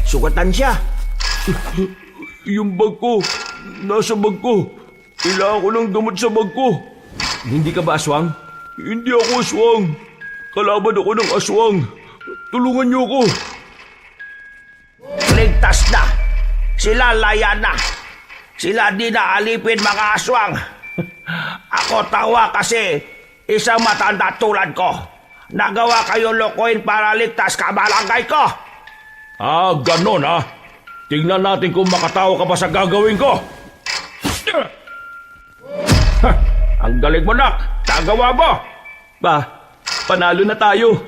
Sugatan siya. Yung bag ko, nasa bag ko. Kailangan ko ng gamot sa bag ko. Hindi ka ba aswang? Hindi ako aswang. Kalaban ako ng aswang. Tulungan niyo ako. Ligtas na. Sila layan na. Sila di na alipin mga aswang. Ako tawa kasi isang matanda tulad ko. Nagawa kayo lokohin para ligtas ka barangay ko. Ah, ganon ah. Tingnan natin kung makatawa ka pa sa gagawin ko. Ang galing mo, nak. Nagawa mo. Ba, panalo na tayo.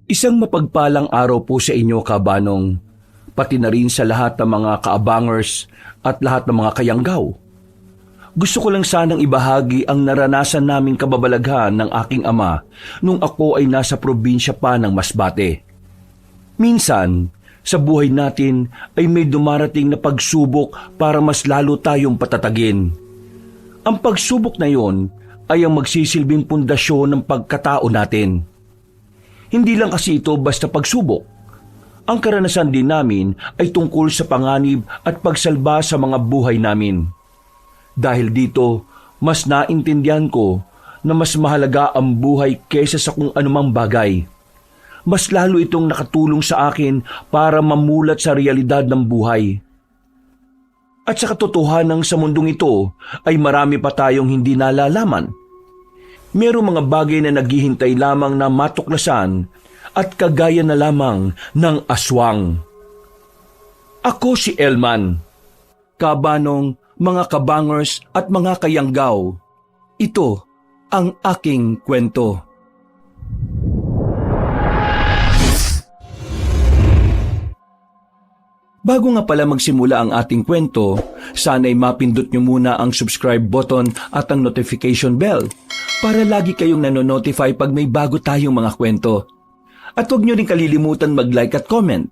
Isang mapagpalang araw po sa inyo, kabanong, pati na rin sa lahat ng mga kaabangers at lahat ng mga kayanggaw. Gusto ko lang sanang ibahagi ang naranasan naming kababalaghan ng aking ama nung ako ay nasa probinsya pa ng Masbate. Minsan, sa buhay natin ay may dumarating na pagsubok para mas lalo tayong patatagin. Ang pagsubok na yon ay ang magsisilbing pundasyon ng pagkatao natin. Hindi lang kasi ito basta pagsubok. Ang karanasan din namin ay tungkol sa panganib at pagsalba sa mga buhay namin. Dahil dito, mas naintindihan ko na mas mahalaga ang buhay kaysa sa kung anumang bagay. Mas lalo itong nakatulong sa akin para mamulat sa realidad ng buhay. At sa katotohanan sa mundong ito ay marami pa tayong hindi nalalaman. Merong mga bagay na naghihintay lamang na matuklasan at kagaya na lamang ng aswang. Ako si Elman. Kabanong, mga kabangers at mga kayanggaw. Ito ang aking kwento. Bago nga pala magsimula ang ating kwento, sana'y mapindot nyo muna ang subscribe button at ang notification bell para lagi kayong nanonotify pag may bago tayong mga kwento. At huwag nyo rin kalilimutan mag-like at comment.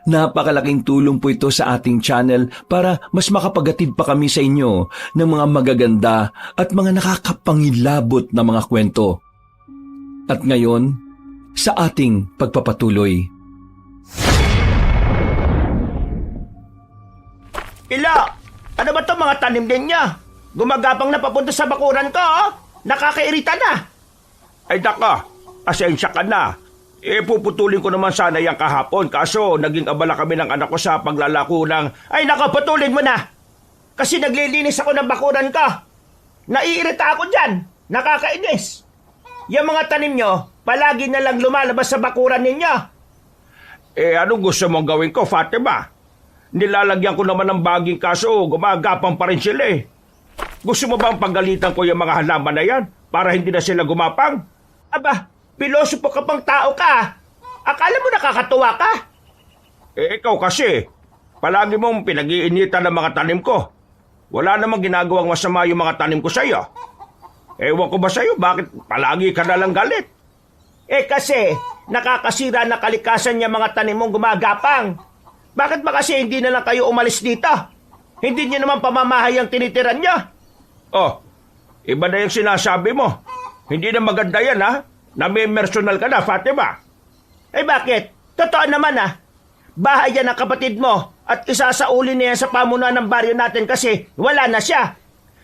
Napakalaking tulong po ito sa ating channel para mas makapagatid pa kami sa inyo ng mga magaganda at mga nakakapangilabot na mga kwento. At ngayon, sa ating pagpapatuloy. Ila, ano ba 'to mga tanim din niya? Gumagapang na papunta sa bakuran ko, oh. Nakakairita na. Ay daka, asensya ka na. Puputulin ko naman sana yung kahapon kaso naging abala kami ng anak ko sa paglalako ng... Ay nako, putulin mo na. Kasi naglilinis ako ng bakuran ko. Naiirita ako dyan. Nakakainis. Yung mga tanim nyo, palagi na lang lumalabas sa bakuran ninyo. Anong gusto mong gawin ko, Fatima? Nilalagyan ko naman ng baging kaso gumagapang pa rin sila eh. Gusto mo bang pagalitan ko yung mga halaman na yan para hindi na sila gumapang? Aba, pilosopo ka pang tao ka. Akala mo nakakatuwa ka? Ikaw kasi, palagi mong pinag-iinitan ng mga tanim ko. Wala namang ginagawang masama yung mga tanim ko sa'yo. Ewan ko ba sa'yo, bakit palagi ka nalang galit? Kasi, nakakasira na kalikasan niya mga tanim mong gumagapang. Bakit ba kasi hindi na lang kayo umalis dito? Hindi niyo naman pamamahay ang tinitiran niyo. Oh, iba na yung sinasabi mo. Hindi na maganda yan ha. Nami-personal ka na, Fatima. Bakit? Totoo naman Bahay yan ng kapatid mo at isasauli niya sa pamunuan ng baryo natin kasi wala na siya.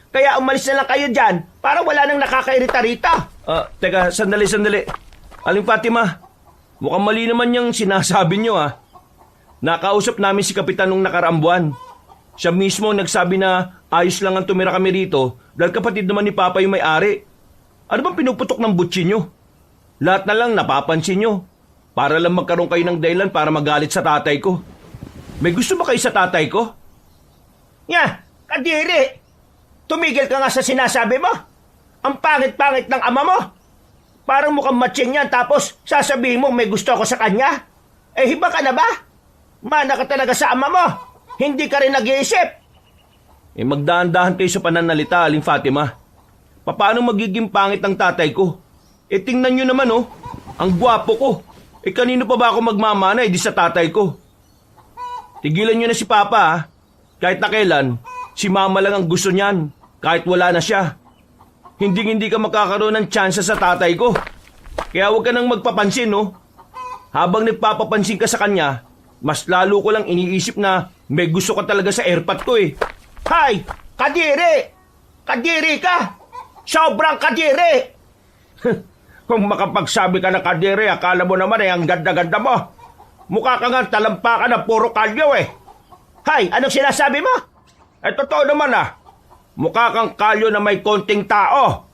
Kaya umalis na lang kayo dyan para wala nang nakakairita rito. Teka, sandali. Aling Fatima, mukhang mali naman yung sinasabi nyo Nakausap namin si Kapitan nung nakaraang buwan. Siya mismo nagsabi na ayos lang ang tumira kami rito dahil kapatid naman ni Papa yung may-ari. Ano bang pinuputok ng butsi nyo? Lahat na lang napapansin nyo para lang magkaroon kayo ng dahilan para magalit sa tatay ko. May gusto ba kayo sa tatay ko? Kadiri! Tumigil ka nga sa sinasabi mo. Ang pangit-pangit ng ama mo. Parang mukhang matching yan tapos sasabihin mo may gusto ako sa kanya. Hiba ka na ba? Mana ka talaga sa ama mo. Hindi ka rin nag-iisip. Magdahan-dahan kayo sa pananalita, Aling Fatima. Paano magiging pangit ang tatay ko? Tingnan nyo naman ang gwapo ko. Kanino pa ba ako magmamana di sa tatay ko? Tigilan niyo na si Papa ha. Kahit na kailan, si Mama lang ang gusto niyan. Kahit wala na siya. Hindi ka makakaroon ng tsansa sa tatay ko. Kaya huwag ka nang magpapansin, no? Habang nagpapapansin ka sa kanya, mas lalo ko lang iniisip na may gusto ka talaga sa airpot ko eh. Hay! Kadiri! Kadiri ka! Sobrang kadiri! Kung makapagsabi ka ng kadiri, akala mo naman ang ganda-ganda mo. Mukha ka nga talampakan na puro kalyo eh. Hay! Anong sinasabi mo? Totoo naman Mukha kang kalyo na may konting tao.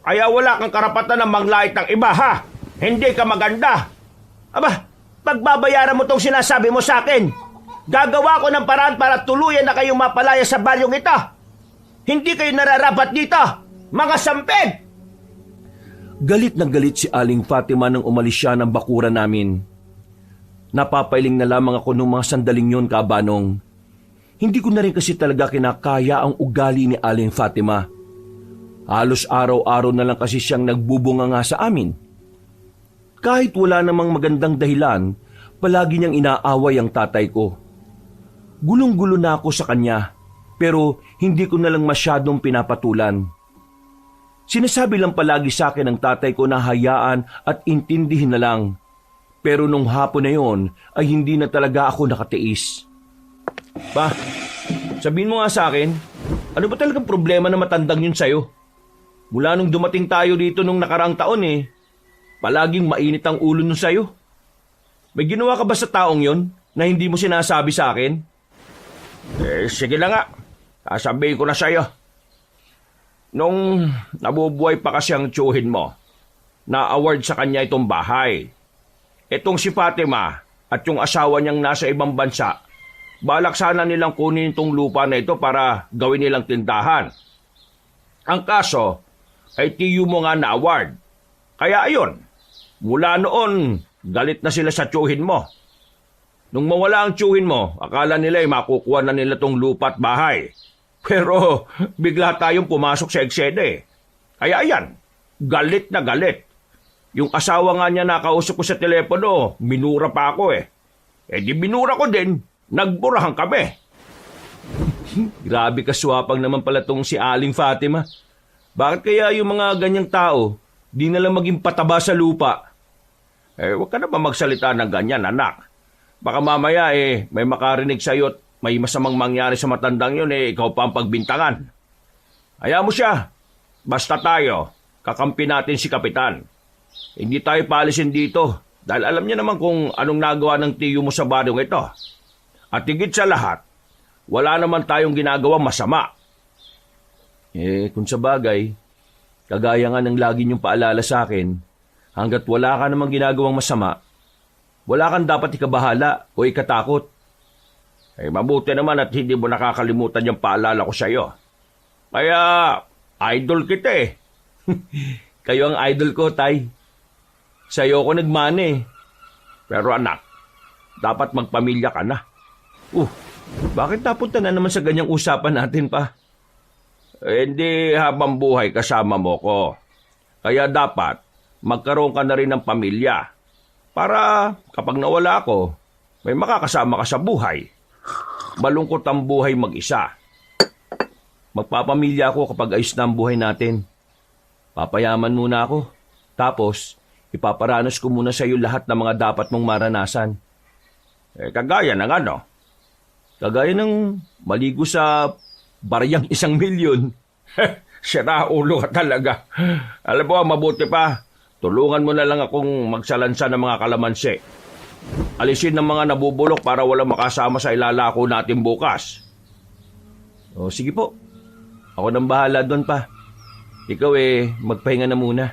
Kaya wala kang karapatan na manglait ng iba ha. Hindi ka maganda. Aba, pagbabayaran mo tong sinasabi mo sa akin. Gagawa ko ng paraan para tuluyan na kayong mapalaya sa balyong ito. Hindi kayo nararapat dito, mga sampid! Galit na galit si Aling Fatima nang umalis siya ng bakuran namin. Napapailing na lamang ako nung mga sandaling yon, Kabanong. Hindi ko na rin kasi talaga kinakaya ang ugali ni Aling Fatima. Halos araw-araw na lang kasi siyang nagbubunga nga sa amin. Kahit wala namang magandang dahilan, palagi niyang inaaway ang tatay ko. Gulong-gulo na ako sa kanya, pero hindi ko na lang masyadong pinapatulan. Sinasabi lang palagi sa akin ng tatay ko na hayaan at intindihin na lang. Pero nung hapon na yon ay hindi na talaga ako nakatiis. Pa, sabihin mo nga sa akin, ano ba talagang problema na matandang yun sa'yo? Mula nung dumating tayo dito nung nakaraang taon palaging mainit ang ulo nun sa'yo. May ginawa ka ba sa taong yon na hindi mo sinasabi sa akin? Sige na nga. Sasabihin ko na sa'yo. Nung nabubuhay pa kasi ang tiyuhin mo, na-award sa kanya itong bahay. Itong si Fatima at yung asawa niyang nasa ibang bansa, balak sana nilang kunin itong lupa na ito para gawin nilang tindahan. Ang kaso ay tiyo mo nga na-award. Kaya ayun, mula noon, galit na sila sa tiyuhin mo. Nung mawala ang tiyuhin mo, akala nila ay makukuha na nila tong lupa at bahay. Pero bigla tayong pumasok sa eksena. Kaya ayan, galit na galit. Yung asawa nga niya nakausap ko sa telepono, minura pa ako di minura ko din, nagburahan kami. Grabe kaswapang naman pala tong si Aling Fatima. Bakit kaya yung mga ganyang tao, di na lang maging pataba sa lupa? Huwag ka na ba magsalita ng ganyan, anak? Baka mamaya may makarinig sa'yo at may masamang mangyari sa matandang yun ikaw pa ang pagbintangan. Hayaan mo siya. Basta tayo, kakampi natin si Kapitan. Hindi tayo paalisin dito dahil alam niya naman kung anong nagawa ng tiyo mo sa baryong ito. At higit sa lahat, wala naman tayong ginagawang masama. Kung sa bagay, kagaya nga ng lagi niyong paalala sa akin, hanggat wala ka namang ginagawang masama, wala kang dapat ikabahala o ikatakot. Mabuti naman at hindi mo nakakalimutan yung paalala ko sa'yo. Kaya, idol kita Kayo ang idol ko, Tay. Sa'yo ako nagmana Pero anak, dapat magpamilya ka na. Bakit napunta na naman sa ganyang usapan natin pa? Hindi habang buhay kasama mo ko. Kaya dapat magkaroon ka na rin ng pamilya. Para kapag nawala ako, may makakasama ka sa buhay. Malungkot ang buhay mag-isa. Magpapamilya ako kapag ayos na ang buhay natin. Papayaman muna ako. Tapos, ipaparanas ko muna sa iyo lahat ng mga dapat mong maranasan. Kagaya ng ano? Kagaya ng maligo sa baryang 1,000,000. Sira ulo ka talaga. Alam mo, mabuti pa. Tulungan mo na lang akong magsalansa ng mga kalamansi. Alisin ng mga nabubulok para walang makasama sa ilalako natin bukas. Sige po. Ako nang bahala doon pa. Ikaw magpahinga na muna.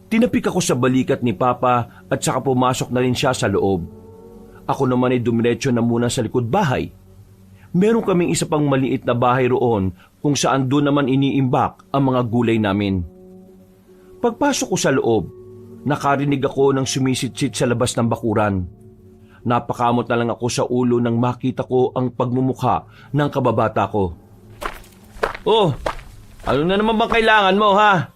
Tinapik ako sa balikat ni Papa at saka pumasok na rin siya sa loob. Ako naman dumiretso na muna sa likod bahay. Meron kaming isa pang maliit na bahay roon kung saan doon naman iniimbak ang mga gulay namin. Pagpasok ko sa loob, nakarinig ako ng sumisitsit sa labas ng bakuran. Napakamot na lang ako sa ulo nang makita ko ang pagmumukha ng kababata ko. Ano na naman bang kailangan mo, ha?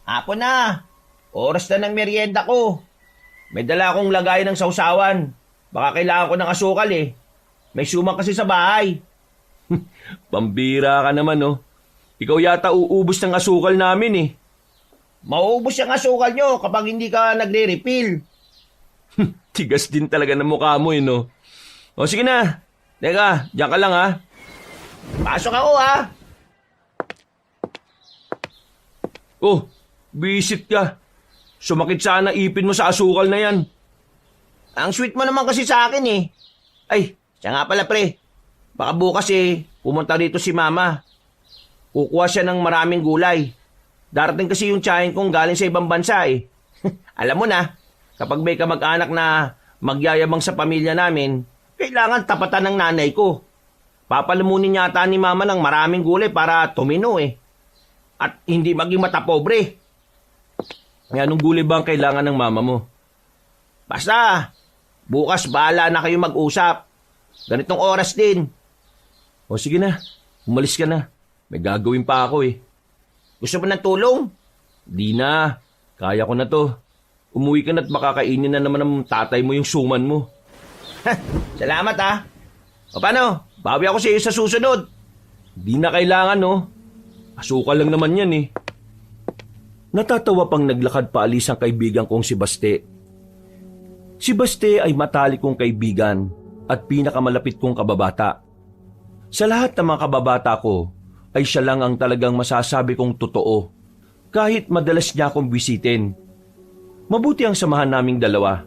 Apo na, oras na ng merienda ko. May dala akong lagay ng sausawan. Baka kailangan ko ng asukal eh. May sumang kasi sa bahay. Pambira ka naman, oh. Ikaw yata uubos ng asukal namin, eh. Mauubos yung asukal nyo kapag hindi ka nagre-refill. Tigas din talaga ng mukha mo, eh, no? O, sige na. Teka, diyan ka lang, ha? Pasok ako ha. Oh, bisit ka. Sumakit sana ipin mo sa asukal na yan. Ang sweet mo naman kasi sa akin eh. Ay, siya nga pala pre. Baka bukas pumunta rito si mama. Kukuha siya ng maraming gulay. Darating kasi yung tiyahin kong galing sa ibang bansa eh. Alam mo na, kapag may kamag-anak na magyayabang sa pamilya namin, kailangan tapatan ng nanay ko. Papalamunin yata ni mama ng maraming gulay para tumino eh. At hindi maging matapobre. May anong gulay ba ang kailangan ng mama mo? Basta, bukas bahala na kayo mag-usap. Ganitong oras din. O sige na, umalis ka na. May gagawin pa ako eh. Gusto mo ng tulong? Di na, kaya ko na to. Umuwi ka na at makakainin na naman ng tatay mo yung suman mo. Salamat ha. O paano? Bawi ako sa iyo sa susunod. Di na kailangan, no? Asukal lang naman yan eh. Natatawa pang naglakad paalis ang kaibigan kong si Baste. Si Baste ay matalik kong kaibigan at pinakamalapit kong kababata. Sa lahat ng mga kababata ko, ay siya lang ang talagang masasabi kong totoo. Kahit madalas niya akong bisitin. Mabuti ang samahan naming dalawa.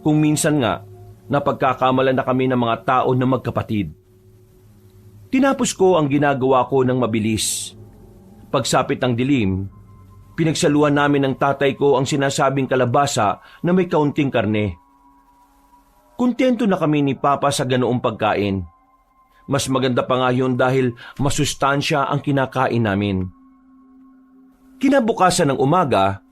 Kung minsan nga, napagkakamalan na kami ng mga tao na magkapatid. Tinapos ko ang ginagawa ko ng mabilis. Pagsapit ng dilim, pinagsaluhan namin ng tatay ko ang sinasabing kalabasa na may kaunting karne. Kontento na kami ni Papa sa ganoong pagkain. Mas maganda pa nga yun dahil masustansya ang kinakain namin. Kinabukasan ng umaga,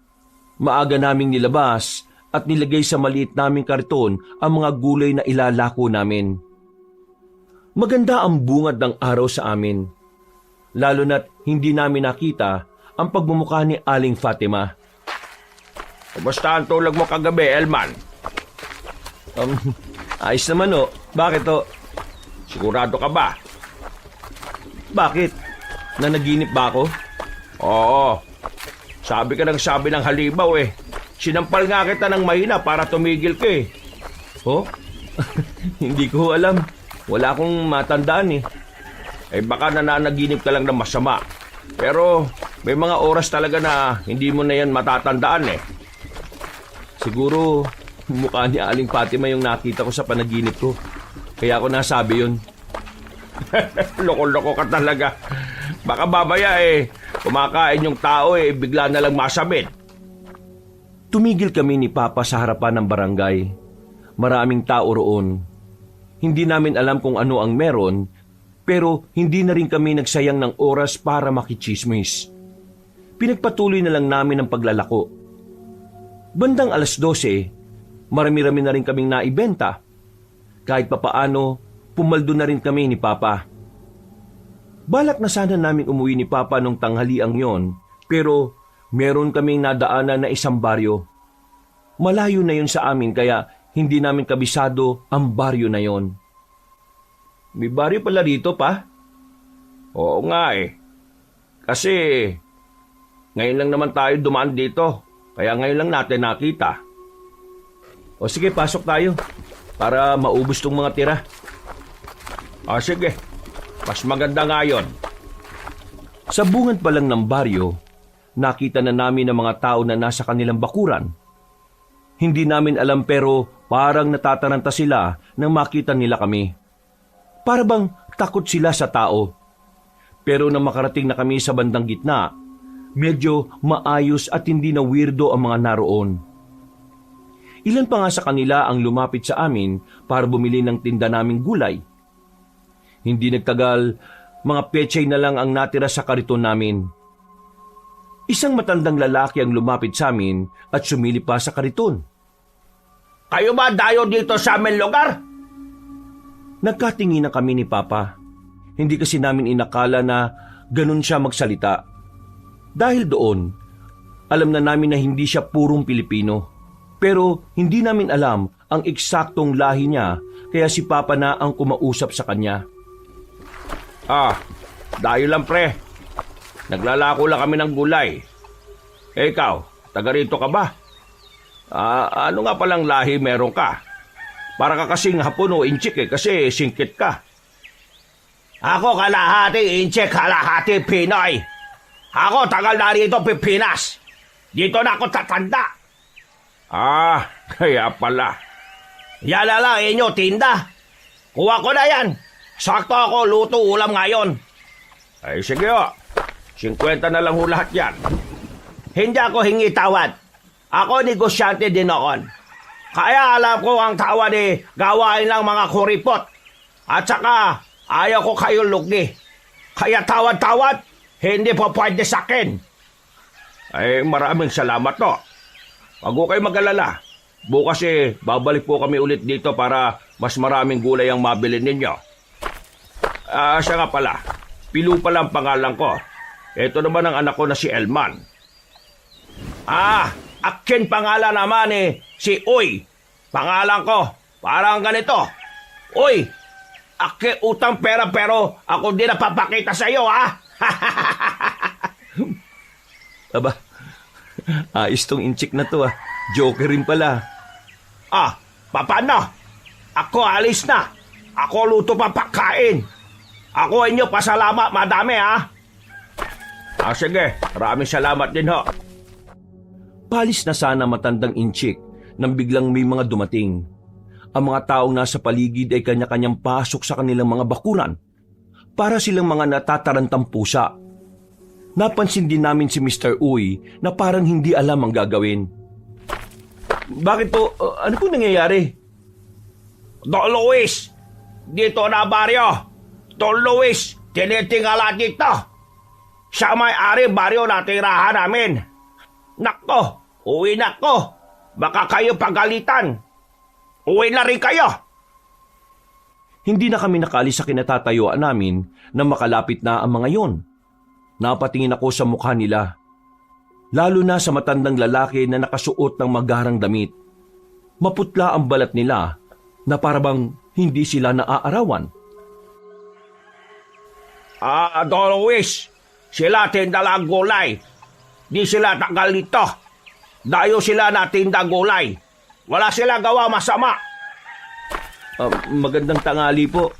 maaga naming nilabas at nilagay sa maliit naming karton ang mga gulay na ilalako namin. Maganda ang bungad ng araw sa amin, lalo na't hindi namin nakita ang pagmumukha ni Aling Fatima. Kumusta ang tulog mo kagabi, Elman? Ayos naman o. Bakit o? Sigurado ka ba? Bakit? Nanaginip ba ako? Oo. Sabi ka ng halimaw eh. Sinampal nga kita ng mahina para tumigil ka eh. Oh? Hindi ko alam. Wala akong matandaan eh. Eh baka nananaginip ka lang ng masama. Pero may mga oras talaga na hindi mo na yan matatandaan eh. Siguro mukha ni Aling Fatima yung nakita ko sa panaginip ko. Kaya ako nasabi yun. Loko-loko ka talaga. Baka babaya kumakain yung tao bigla na lang masabit. Tumigil kami ni Papa sa harapan ng barangay. Maraming tao roon. Hindi namin alam kung ano ang meron, pero hindi na rin kami nagsayang ng oras para makichismis. Pinagpatuloy na lang namin ang paglalako. Bandang 12:00, marami-rami na rin kaming naibenta. Kahit papaano, pumaldo na rin kami ni Papa. Balak na sana namin umuwi ni Papa nung tanghaliang yon, pero meron kaming nadaanan na isang baryo. Malayo na yon sa amin kaya hindi namin kabisado ang baryo na yon. May baryo pala dito pa? Oo nga Kasi ngayon lang naman tayo dumaan dito, kaya ngayon lang natin nakita. O sige, pasok tayo para maubos tong mga tira. O sige, mas maganda nga yun. Sa bungad pa lang ng baryo, nakita na namin ang mga tao na nasa kanilang bakuran. Hindi namin alam pero parang natataranta sila nang makita nila kami. Para bang takot sila sa tao. Pero nang makarating na kami sa bandang gitna, medyo maayos at hindi na weirdo ang mga naroon. Ilan pa nga sa kanila ang lumapit sa amin para bumili ng tinda naming gulay. Hindi nagtagal, mga pechay na lang ang natira sa kariton namin. Isang matandang lalaki ang lumapit sa amin at sumilip pa sa kariton. Kayo ba dayo dito sa aming lugar? Nagkatingin na kami ni Papa. Hindi kasi namin inakala na ganun siya magsalita. Dahil doon, alam na namin na hindi siya purong Pilipino. Pero hindi namin alam ang eksaktong lahi niya, kaya si Papa na ang kumausap sa kanya. Dayo lang pre. Naglalako lang kami ng gulay. Ikaw, taga rito ka ba? Ano nga palang lahi meron ka? Para ka kasing Hapon o Inchik kasi singkit ka. Ako kalahati Inche, kalahati Pinoy. Ako tagal na rito Pilipinas. Dito na ako tatanda. Kaya pala. Yan na lang inyo tinda. Kuha ko na yan. Sakto ako luto ulam ngayon. Ay sige o. 50 na lang ho lahat yan. Hindi ako hingi tawad. Ako negosyante din noon. Kaya alam ko ang tawad gawain lang mga kuripot. At saka ayaw ko kayo lugi. Kaya tawad-tawad, hindi po pwede sa akin. Ay maraming salamat to. Wag ho kayo mag-alala. Bukas babalik po kami ulit dito para mas maraming gulay ang mabili ninyo. Siya nga pala. Pilu pala ang pangalan ko. Ito naman ang anak ko na si Elman. Akin pangalan naman si Uy. Pangalan ko, parang ganito. Uy, akin utang pera pero ako di napapakita sa iyo, ha? Aba, ayos tong Inchik na to Joker rin pala. Paano? Ako alis na. Ako luto pa pagkain. Ako inyo pasalamat madami, ha? Sige, maraming salamat din ho. Palis na sana matandang Inchik nang biglang may mga dumating. Ang mga taong nasa paligid ay kanya-kanyang pasok sa kanilang mga bakuran para silang mga natatarantang pusa. Napansin din namin si Mr. Uy na parang hindi alam ang gagawin. Bakit po? Ano po nangyayari? Don Luis, dito na baryo. Don Luis, tinitingala dito. Siya may-ari baryo na tirahan namin. Nako, uwi na ko. Baka kayo pagalitan. Uwi na rin kayo. Hindi na kami nakaalis sa kinatatayuan namin na makalapit na ang mga yon. Napatingin ako sa mukha nila. Lalo na sa matandang lalaki na nakasuot ng magarang damit. Maputla ang balat nila na parabang hindi sila naaarawan. Don Luis, sila tindalang gulay. Di sila tagal nito. Dayo sila na tinda gulay. Wala sila gawa masama. Magandang tangali po.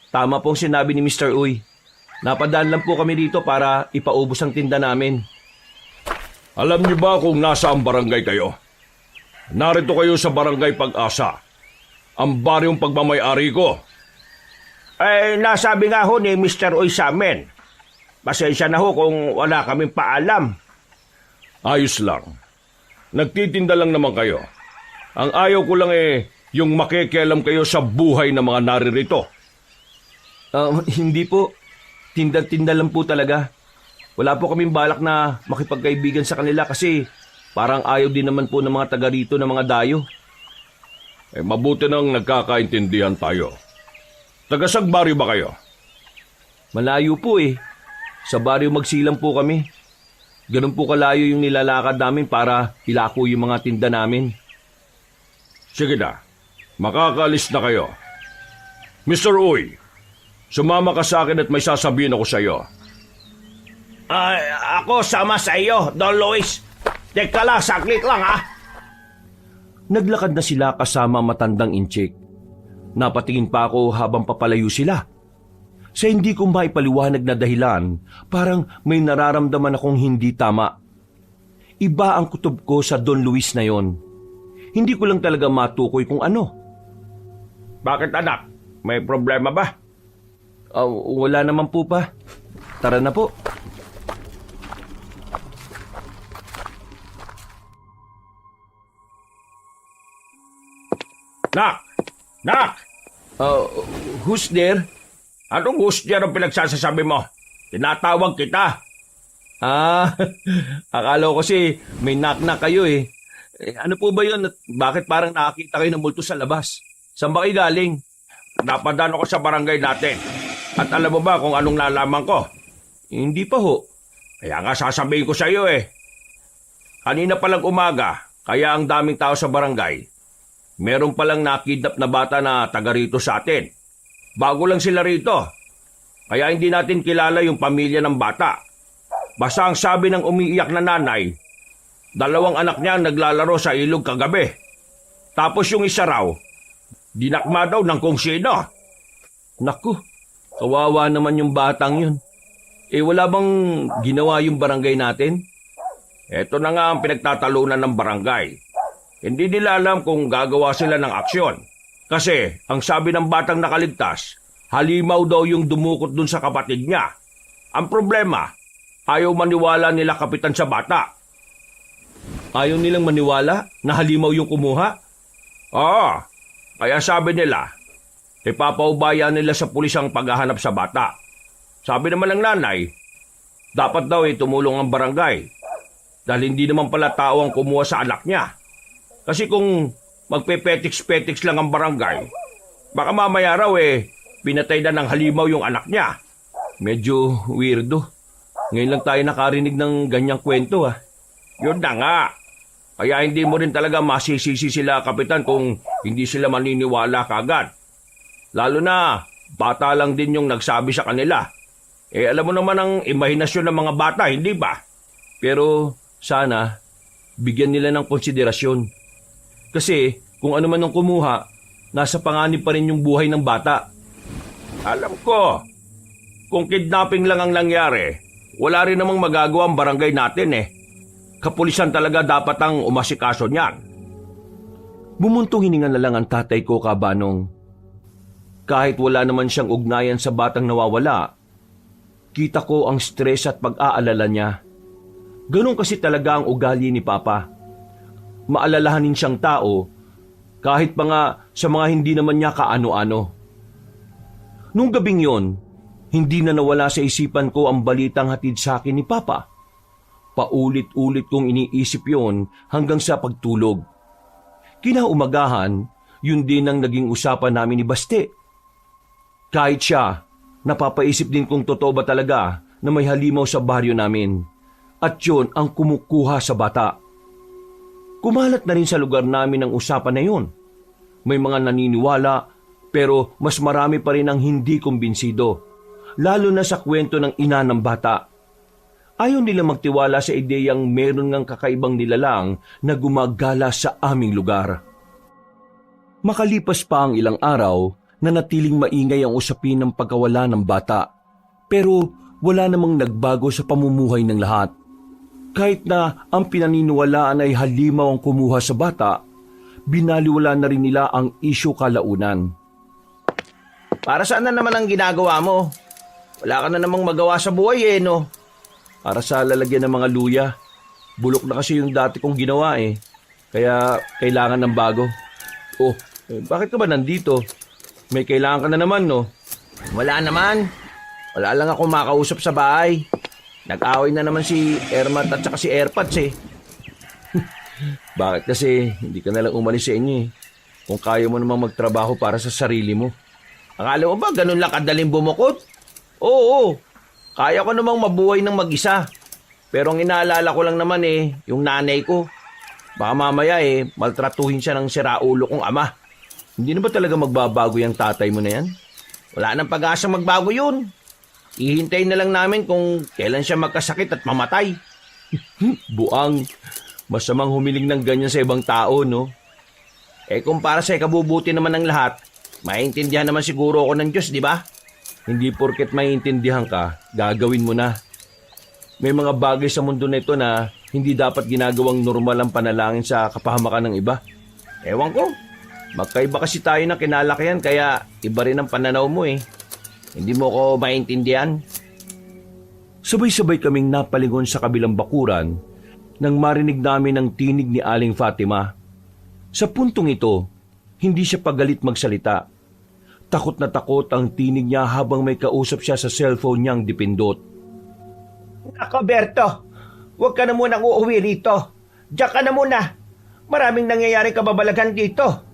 Tama pong sinabi ni Mr. Uy. Napadaan lang po kami dito para ipaubos ang tinda namin. Alam niyo ba kung nasa ang barangay kayo? Narito kayo sa Barangay Pag-asa. Ang baryong pagmamay-ari ko. Nasabi nga ho ni Mr. Uy sa amin. Pasensya na ho kung wala kaming paalam. Ayos lang. Nagtitinda lang naman kayo. Ang ayaw ko lang yung makikialam kayo sa buhay ng mga naririto. Hindi po. Tinda-tinda lang po talaga. Wala po kaming balak na makipagkaibigan sa kanila kasi parang ayaw din naman po ng mga taga rito ng mga dayo. Mabuti nang nagkakaintindihan tayo. Tagasang baryo ba kayo? Malayo po Sa baryo Magsilang po kami. Ganun po kalayo yung nilalakad namin para ilako yung mga tinda namin. Sige na, makakaalis na kayo. Mr. Uy, sumama ka sa akin at may sasabihin ako sa iyo. Ako sama sa iyo, Don Luis. Teka lang, saglit lang ha. Naglakad na sila kasama matandang Inchik. Napatingin pa ako habang papalayo sila. Sa hindi ko maipaliwanag na dahilan, parang may nararamdaman akong hindi tama. Iba ang kutob ko sa Don Luis na yon. Hindi ko lang talaga matukoy kung ano. Bakit anak? May problema ba? Wala naman po pa. Tara na po. Nak! Who's there? Anong gusto niya ang pinagsasasabi mo? Tinatawag kita. Akala ko kasi may knock-knock kayo ano po ba yun? At bakit parang nakakita kayo ng multo sa labas? Saan ba kayo galing? Napadaan ako sa barangay natin. At alam mo ba kung anong nalaman ko? Hindi pa ho. Kaya nga sasabihin ko sa iyo Kanina palang umaga, Kaya ang daming tao sa barangay. Meron palang nakidnap na bata na taga rito sa atin. Bago lang sila rito. Kaya hindi natin kilala yung pamilya ng bata. Basta ang sabi ng umiiyak na nanay, 2 anak niya ang naglalaro sa ilog kagabi. Tapos yung isa raw, dinakma daw ng kung sino. Naku, kawawa naman yung batang yun. Wala bang ginawa yung barangay natin? Ito na nga ang pinagtatalunan ng barangay. Hindi nila alam kung gagawa sila ng aksyon. Kasi ang sabi ng batang nakaligtas, halimaw daw yung dumukot dun sa kapatid niya. Ang problema, ayaw maniwala nila kapitan sa bata. Ayaw nilang maniwala na halimaw yung kumuha? Oo, kaya sabi nila, ipapaubaya nila sa pulis ang paghahanap sa bata. Sabi naman ng nanay, dapat daw tumulong ang barangay. Dahil hindi naman pala tao ang kumuha sa anak niya. Kasi kung magpe-petiks-petiks lang ang barangay, baka mamaya raw pinatay na ng halimaw yung anak niya. Medyo weirdo. Ngayon lang tayo nakarinig ng ganyang kwento Yun na nga. Kaya hindi mo rin talaga masisisi sila, kapitan, kung hindi sila maniniwala kagad. Lalo na, bata lang din yung nagsabi sa kanila. Alam mo naman ang imahinasyon ng mga bata, hindi ba? Pero sana, bigyan nila ng konsiderasyon. Kasi kung ano man ang kumuha, nasa panganib pa rin yung buhay ng bata. Alam ko, kung kidnapping lang ang nangyari, wala rin namang magagawa ang barangay natin Kapulisan talaga dapat ang umasikaso niyan. Bumuntong hininga na lang ang tatay ko, Kabanong. Kahit wala naman siyang ugnayan sa batang nawawala, kita ko ang stress at pag-aalala niya. Ganun kasi talaga ang ugali ni Papa. Maalalahanin siyang tao, kahit pa nga sa mga hindi naman niya kaano-ano. Nung gabing yon, hindi na nawala sa isipan ko ang balitang hatid sa akin ni Papa. Paulit-ulit kong iniisip yon hanggang sa pagtulog. Kinaumagahan, yun din ang naging usapan namin ni Baste. Kahit siya, napapaisip din kung totoo ba talaga na may halimaw sa baryo namin. At yun ang kumukuha sa bata. Kumalat na rin sa lugar namin ang usapan na yun. May mga naniniwala, pero mas marami pa rin ang hindi kumbinsido. Lalo na sa kwento ng ina ng bata. Ayaw nila magtiwala sa ideyang meron ngang kakaibang nilalang na gumagala sa aming lugar. Makalipas pa ang ilang araw, nanatiling maingay ang usapin ng pagkawala ng bata. Pero wala namang nagbago sa pamumuhay ng lahat. Kahit na ang pinaniniwalaan ay halimaw ang kumuha sa bata, binaliwala na rin nila ang isyu kalaunan. Para saan na naman ang ginagawa mo? Wala ka na namang magawa sa buhay no? Para sa lalagyan ng mga luya. Bulok na kasi yung dati kong ginawa Kaya kailangan ng bago. Bakit ka ba nandito? May kailangan ka na naman, no? Wala naman. Wala lang ako makausap sa bahay. Nag-away na naman si Ermat at saka si Airpods Bakit kasi hindi ka nalang umalis sa inyo Kung kaya mo namang magtrabaho para sa sarili mo. Akala mo ba ganun lang kadaling bumukod? Oo. Kaya ko namang mabuhay ng mag-isa. Pero ang inaalala ko lang naman yung nanay ko. Baka mamaya maltratuhin siya ng siraulo kong ama. Hindi na ba talaga magbabago yung tatay mo na yan? Wala nang pag-asa magbago yun. Ihintayin na lang namin kung kailan siya magkasakit at mamatay. Buang. Masamang humiling ng ganyan sa ibang tao, no? Kung para sa ikabubuti naman ng lahat, maintindihan naman siguro ako ng Diyos, di ba? Hindi porket maiintindihan ka, gagawin mo na. May mga bagay sa mundo na ito na hindi dapat ginagawang normal ang panalangin sa kapahamakan ng iba. Ewan ko. Magkaiba kasi tayo ng kinalakihan kaya iba rin ang pananaw mo Hindi mo ko maintindihan. Sabay-sabay kaming napalingon sa kabilang bakuran nang marinig namin ang tinig ni Aling Fatima. Sa puntong ito, hindi siya pagalit magsalita. Takot na takot ang tinig niya habang may kausap siya sa cellphone niyang dipindot. Nako Berto, huwag ka na munang uuwi rito. Diyan ka na muna. Maraming nangyayari kababalagan dito.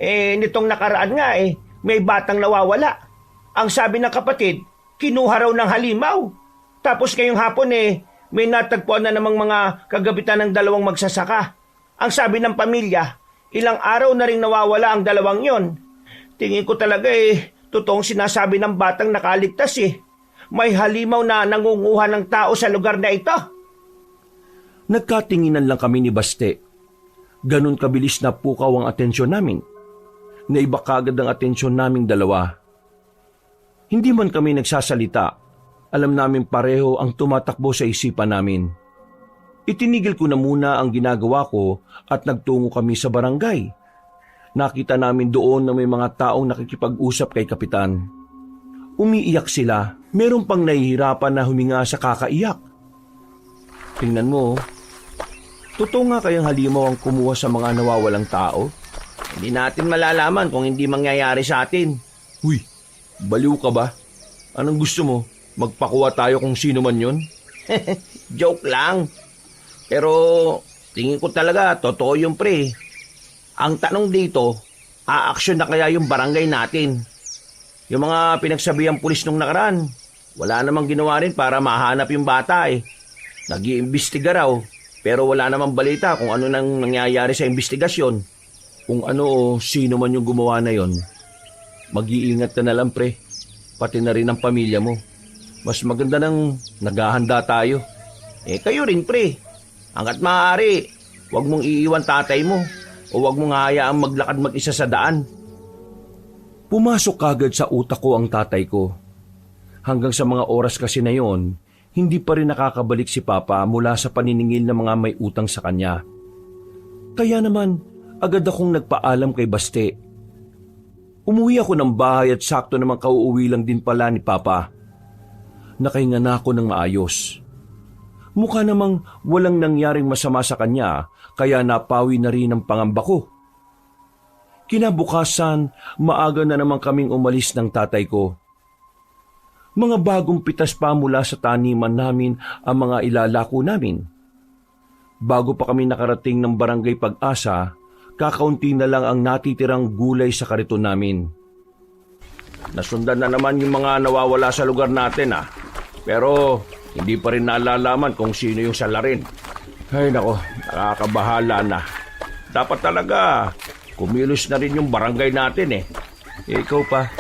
Nitong nakaraan nga may batang nawawala. Ang sabi ng kapatid, kinuha raw ng halimaw. Tapos ngayong hapon may natagpuan na namang mga kagabitan ng 2 magsasaka. Ang sabi ng pamilya, ilang araw na ring nawawala ang dalawang yon. Tingin ko talaga totoong sinasabi ng batang nakaligtas May halimaw na nangunguha ng tao sa lugar na ito. Nagkatinginan lang kami ni Baste. Ganon kabilis na pukaw ang atensyon namin. Naiba kagad ang atensyon naming dalawa. Hindi man kami nagsasalita, alam namin pareho ang tumatakbo sa isipan namin. Itinigil ko na muna ang ginagawa ko at nagtungo kami sa barangay. Nakita namin doon na may mga taong nakikipag-usap kay Kapitan. Umiiyak sila, meron pang nahihirapan na huminga sa kakaiyak. Tingnan mo, totoo nga kayang halimaw ang kumuha sa mga nawawalang tao? Hindi natin malalaman kung hindi mangyayari sa atin. Uy, baliw ka ba? Anong gusto mo? Magpakuha tayo kung sino man yon? Joke lang. Pero tingin ko talaga, totoo yung pre. Ang tanong dito, aaksyon na kaya yung barangay natin? Yung mga pinagsabihan pulis nung nakaraan, wala namang ginawa rin para mahanap yung bata Nag-iimbestiga raw, pero wala namang balita kung ano nang nangyayari sa investigasyon. Kung ano o sino man yung gumawa na yon, mag-iingat ka na lang pre, pati na rin ang pamilya mo. Mas maganda nang naghahanda tayo. Kayo rin pre. Hanggat maaari, huwag mong iiwan tatay mo o huwag mong hayaang maglakad mag-isa sa daan. Pumasok kagad sa utak ko ang tatay ko. Hanggang sa mga oras kasi na yon, hindi pa rin nakakabalik si Papa mula sa paniningil ng mga may utang sa kanya. Kaya naman, agad akong nagpaalam kay Baste. Umuwi ako ng bahay at sakto namang kauuwi lang din pala ni Papa. Nakahinga na ako ng maayos. Mukha namang walang nangyaring masama sa kanya, kaya napawi na rin ang pangamba ko. Kinabukasan, maaga na naman kaming umalis ng tatay ko. Mga bagong pitas pa mula sa taniman namin ang mga ilalako namin. Bago pa kami nakarating ng Barangay Pag-asa, kakaunti na lang ang natitirang gulay sa kariton namin. Nasundan na naman yung mga nawawala sa lugar natin Pero hindi pa rin nalalaman kung sino yung salarin. Ay nako, nakakabahala na. Dapat talaga kumilos na rin yung barangay natin Ikaw pa,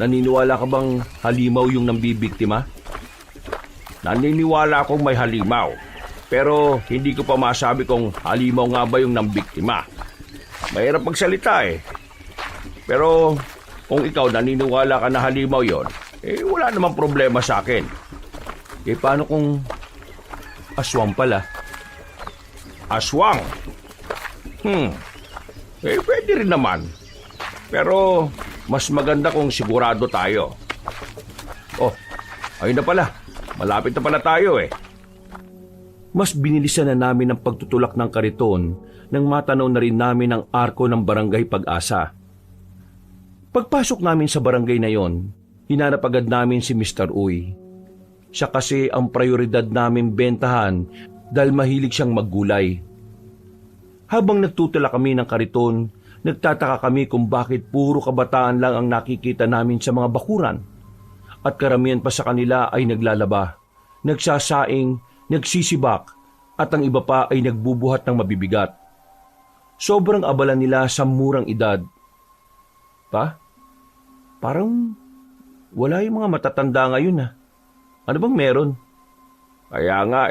naniniwala ka bang halimaw yung nambibiktima? Naniniwala akong may halimaw. Pero hindi ko pa masabi kung halimaw nga ba yung nambiktima. Mahirap magsalita Pero kung ikaw naniniwala ka na halimaw yon, wala namang problema sa akin. Paano kung aswang pala? Aswang? Pwede rin naman. Pero mas maganda kung sigurado tayo. Oh, ayun na pala. Malapit na pala tayo Mas binilisan na namin ang pagtutulak ng kariton nang matanaw na rin namin ang arko ng Barangay Pag-asa. Pagpasok namin sa barangay na yon, hinanap agad namin si Mr. Uy. Siya kasi ang prioridad namin bentahan dahil mahilig siyang maggulay. Habang nagtutula kami ng kariton, nagtataka kami kung bakit puro kabataan lang ang nakikita namin sa mga bakuran. At karamihan pa sa kanila ay naglalaba, nagsasaing, nagsisibak, at ang iba pa ay nagbubuhat ng mabibigat. Sobrang abala nila sa murang edad. Pa? Parang wala yung mga matatanda ngayon Ano bang meron? Kaya nga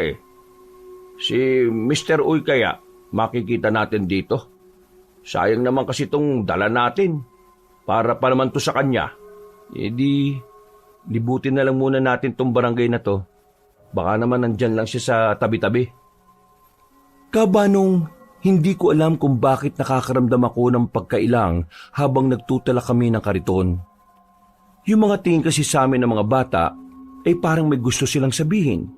Si Mr. Uy kaya makikita natin dito. Sayang naman kasi itong dala natin. Para pa naman to sa kanya. Libutin na lang muna natin tong barangay na to. Baka naman nandyan lang siya sa tabi-tabi. Kabanong, hindi ko alam kung bakit nakakaramdam ako ng pagkailang habang nagtutala kami ng kariton. Yung mga tingin kasi sa amin ng mga bata ay parang may gusto silang sabihin.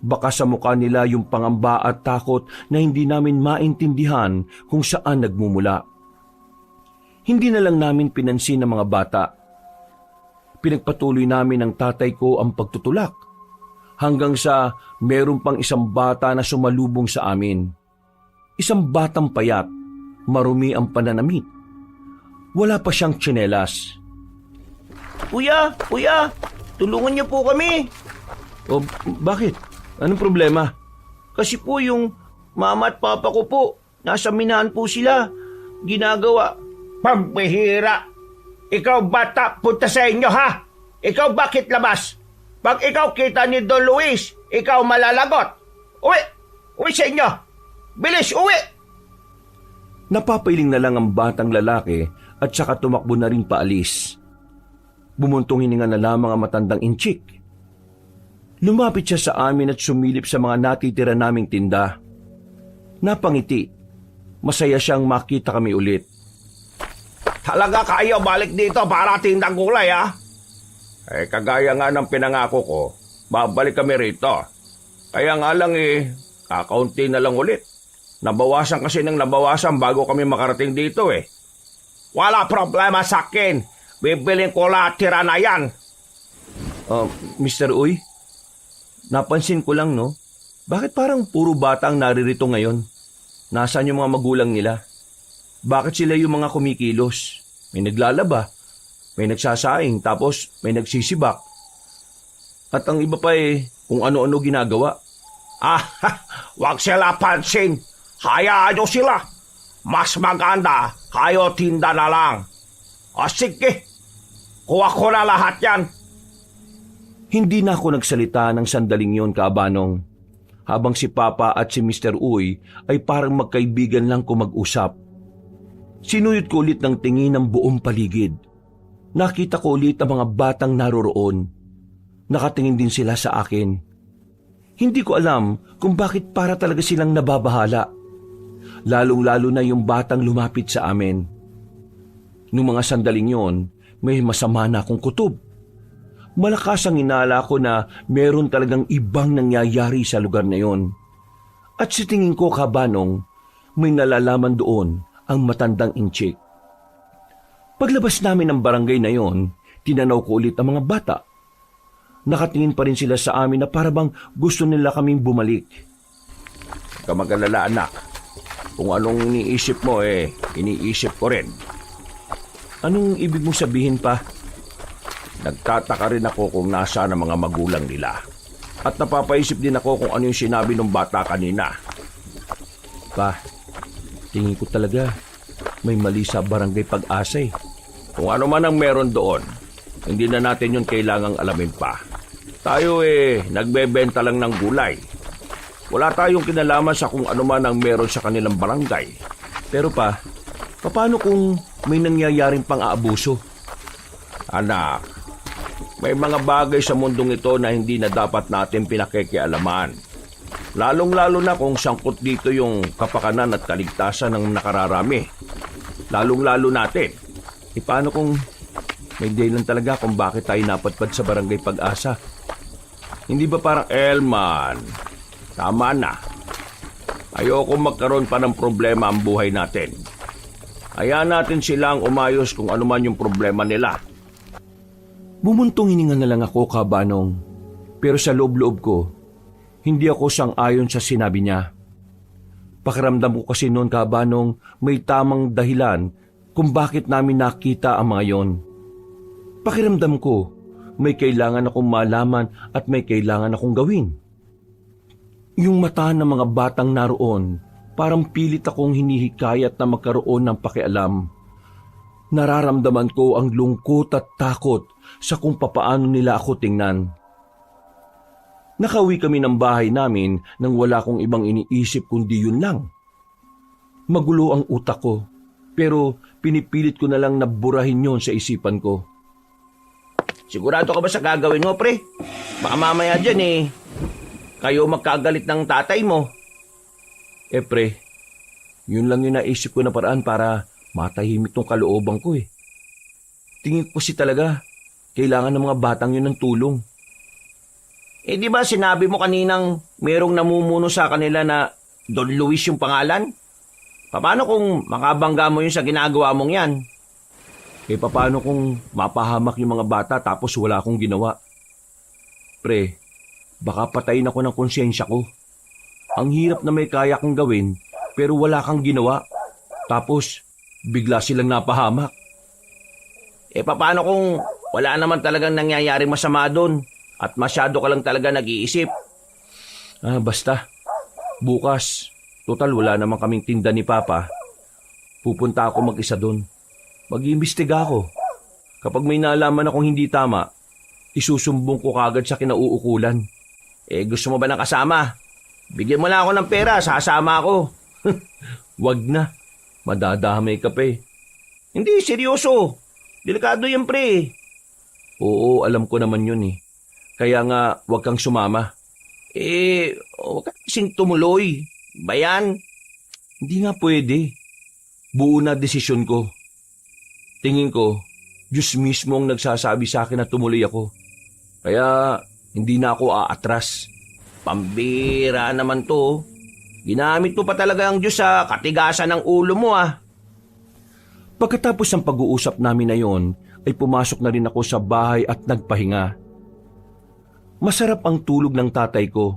Baka sa mukha nila yung pangamba at takot na hindi namin maintindihan kung saan nagmumula. Hindi na lang namin pinansin ng mga bata. Pinagpatuloy namin ng tatay ko ang pagtutulak hanggang sa meron pang isang bata na sumalubong sa amin. Isang batang payat, marumi ang pananamit. Wala pa siyang tsinelas. Kuya! Tulungan niyo po kami. O bakit? Anong problema? Kasi po yung mama at papa ko po, Nasa minahan po sila. Ginagawa. Pagbihira. Ikaw bata, punta sa inyo ha? Ikaw bakit labas? Pag ikaw kita ni Don Luis, ikaw malalagot. Uwi! Uwi sa inyo! Bilis, uwi! Napapailing na lang ang batang lalaki at saka tumakbo na rin paalis. Bumuntong hininga na lamang ang matandang inchik. Lumapit siya sa amin at sumilip sa mga natitira naming tinda. Napangiti. Masaya siyang makita kami ulit. Talaga kayo balik dito para tindang gulay, ha? Eh, kagaya nga ng pinangako ko, babalik kami rito. Kaya nga lang kakaunti na lang ulit. Nabawasan kasi ng nabawasan bago kami makarating dito eh. Wala problema sa akin. Bibiling ko lahat tira na yan. Mr. Uy, napansin ko lang no, bakit parang puro bata ang naririto ngayon? Nasaan yung mga magulang nila? Bakit sila yung mga kumikilos? May naglalaba, may nagsasaing, tapos may nagsisibak. At ang iba pa kung ano-ano ginagawa. Wag sila pansin. Hayaan nyo sila. Mas maganda, kayo tinda na lang. Sige, kuha ko na lahat yan. Hindi na ako nagsalita ng sandaling yon, Kaabanong. Habang si Papa at si Mr. Uy ay parang magkaibigan lang kung mag-usap. Sinuyot ko ulit ng tingin ng buong paligid. Nakita ko ulit ang mga batang naroroon. Nakatingin din sila sa akin. Hindi ko alam kung bakit para talaga silang nababahala. Lalong-lalo na yung batang lumapit sa amin. Noong mga sandaling yon, may masama na akong kutob. Malakas ang inala ko na meron talagang ibang nangyayari sa lugar na yon. At sa tingin ko, Kaabanong, may nalalaman doon ang matandang inchik. Paglabas namin ng barangay na yon, tinanaw ko ulit ang mga bata. Nakatingin pa rin sila sa amin na parabang gusto nila kaming bumalik. Huwag ka mag-alala, anak. Kung anong iniisip mo, iniisip ko rin. Anong ibig mong sabihin pa? Nagtataka rin ako kung nasaan ang mga magulang nila. At napapaisip din ako kung ano yung sinabi ng bata kanina. Pa, tingin ko talaga may mali sa barangay Pag-asa eh. Kung ano man ang meron doon, hindi na natin yun kailangang alamin pa. Tayo nagbebenta lang ng gulay. Wala tayong kinalaman sa kung ano man ang meron sa kanilang barangay. Pero pa, paano kung may nangyayaring pang-aabuso? Anak, may mga bagay sa mundong ito na hindi na dapat natin pinakikialaman. Lalong-lalo na kung sangkot dito yung kapakanan at kaligtasan ng nakararami. Lalong-lalo natin. Paano kung may dahilan talaga kung bakit tayo napadpad sa barangay Pag-asa? Hindi ba parang Elman? Tama na. Ayoko magkaroon pa ng problema ang buhay natin. Hayaan natin silang umayos kung ano man yung problema nila. Bumuntong hininga na lang ako, Kaabanong. Pero sa loob-loob ko, hindi ako sang-ayon sa sinabi niya. Pakiramdam ko kasi noon, Kaabanong, may tamang dahilan kung bakit namin nakita ang mga yon. Pakiramdam ko, may kailangan akong malaman at may kailangan akong gawin. Yung mata ng mga batang naroon, parang pilit akong hinihikayat na magkaroon ng pakialam. Nararamdaman ko ang lungkot at takot sa kung papaano nila ako tingnan. Nakauwi kami ng bahay namin nang wala akong ibang iniisip kundi yun lang. Magulo ang utak ko, pero pinipilit ko na lang na burahin yon sa isipan ko. Sigurado ka ba sa gagawin mo, pre? Baka mamaya dyan kayo magkagalit ng tatay mo. Pre, yun lang yung naisip ko na paraan para matahimik tong kalooban ko. Tingin ko si talaga, kailangan ng mga batang yun ng tulong. Di ba sinabi mo kaninang merong namumuno sa kanila na Don Luis yung pangalan? Paano kung makabangga mo yun sa ginagawa mong yan? Paano kung mapahamak yung mga bata tapos wala akong ginawa? Pre, baka patayin ako ng konsyensya ko. Ang hirap na may kaya kang gawin pero wala kang ginawa. Tapos bigla silang napahamak. Paano kung wala naman talagang nangyayaring masama doon at masyado ka lang talaga nag-iisip? Basta. Bukas, Total, wala naman kaming tinda ni Papa. Pupunta ako mag-isa doon. Mag-iimbestiga ako. Kapag may nalaman akong hindi tama, isusumbong ko kagad sa kinauukulan. Gusto mo ba ng kasama? Bigyan mo lang ako ng pera, sasama ako. Wag na. Madadamay ka pa eh. Hindi, seryoso. Delikado yan, pre. Oo, alam ko naman yun eh. Kaya nga, wag kang sumama. Huwag ka kasing tumuloy. Bayan? Hindi nga pwede. Buo na desisyon ko. Tingin ko, Diyos mismo ang nagsasabi sa akin na tumuloy ako. Kaya, hindi na ako aatras. Pambira naman to. Ginamit mo pa talaga ang Diyos sa katigasan ng ulo mo, ah. Pagkatapos ng pag-uusap namin na yon, ay pumasok na rin ako sa bahay at nagpahinga. Masarap ang tulog ng tatay ko.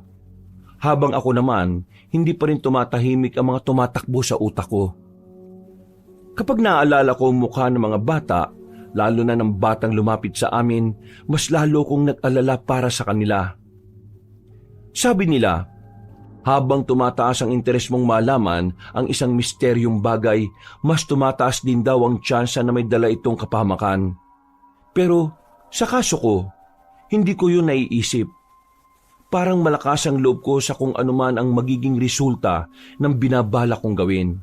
Habang ako naman, hindi pa rin tumatahimik ang mga tumatakbo sa utak ko. Kapag naaalala ko ang mukha ng mga bata, lalo na ng batang lumapit sa amin, mas lalo kong nag-alala para sa kanila. Sabi nila, habang tumataas ang interes mong malaman ang isang misteryong bagay, mas tumataas din daw ang tsansa na may dala itong kapahamakan. Pero sa kaso ko, hindi ko yun naiisip. Parang malakas ang loob ko sa kung anuman ang magiging resulta ng binabala kong gawin.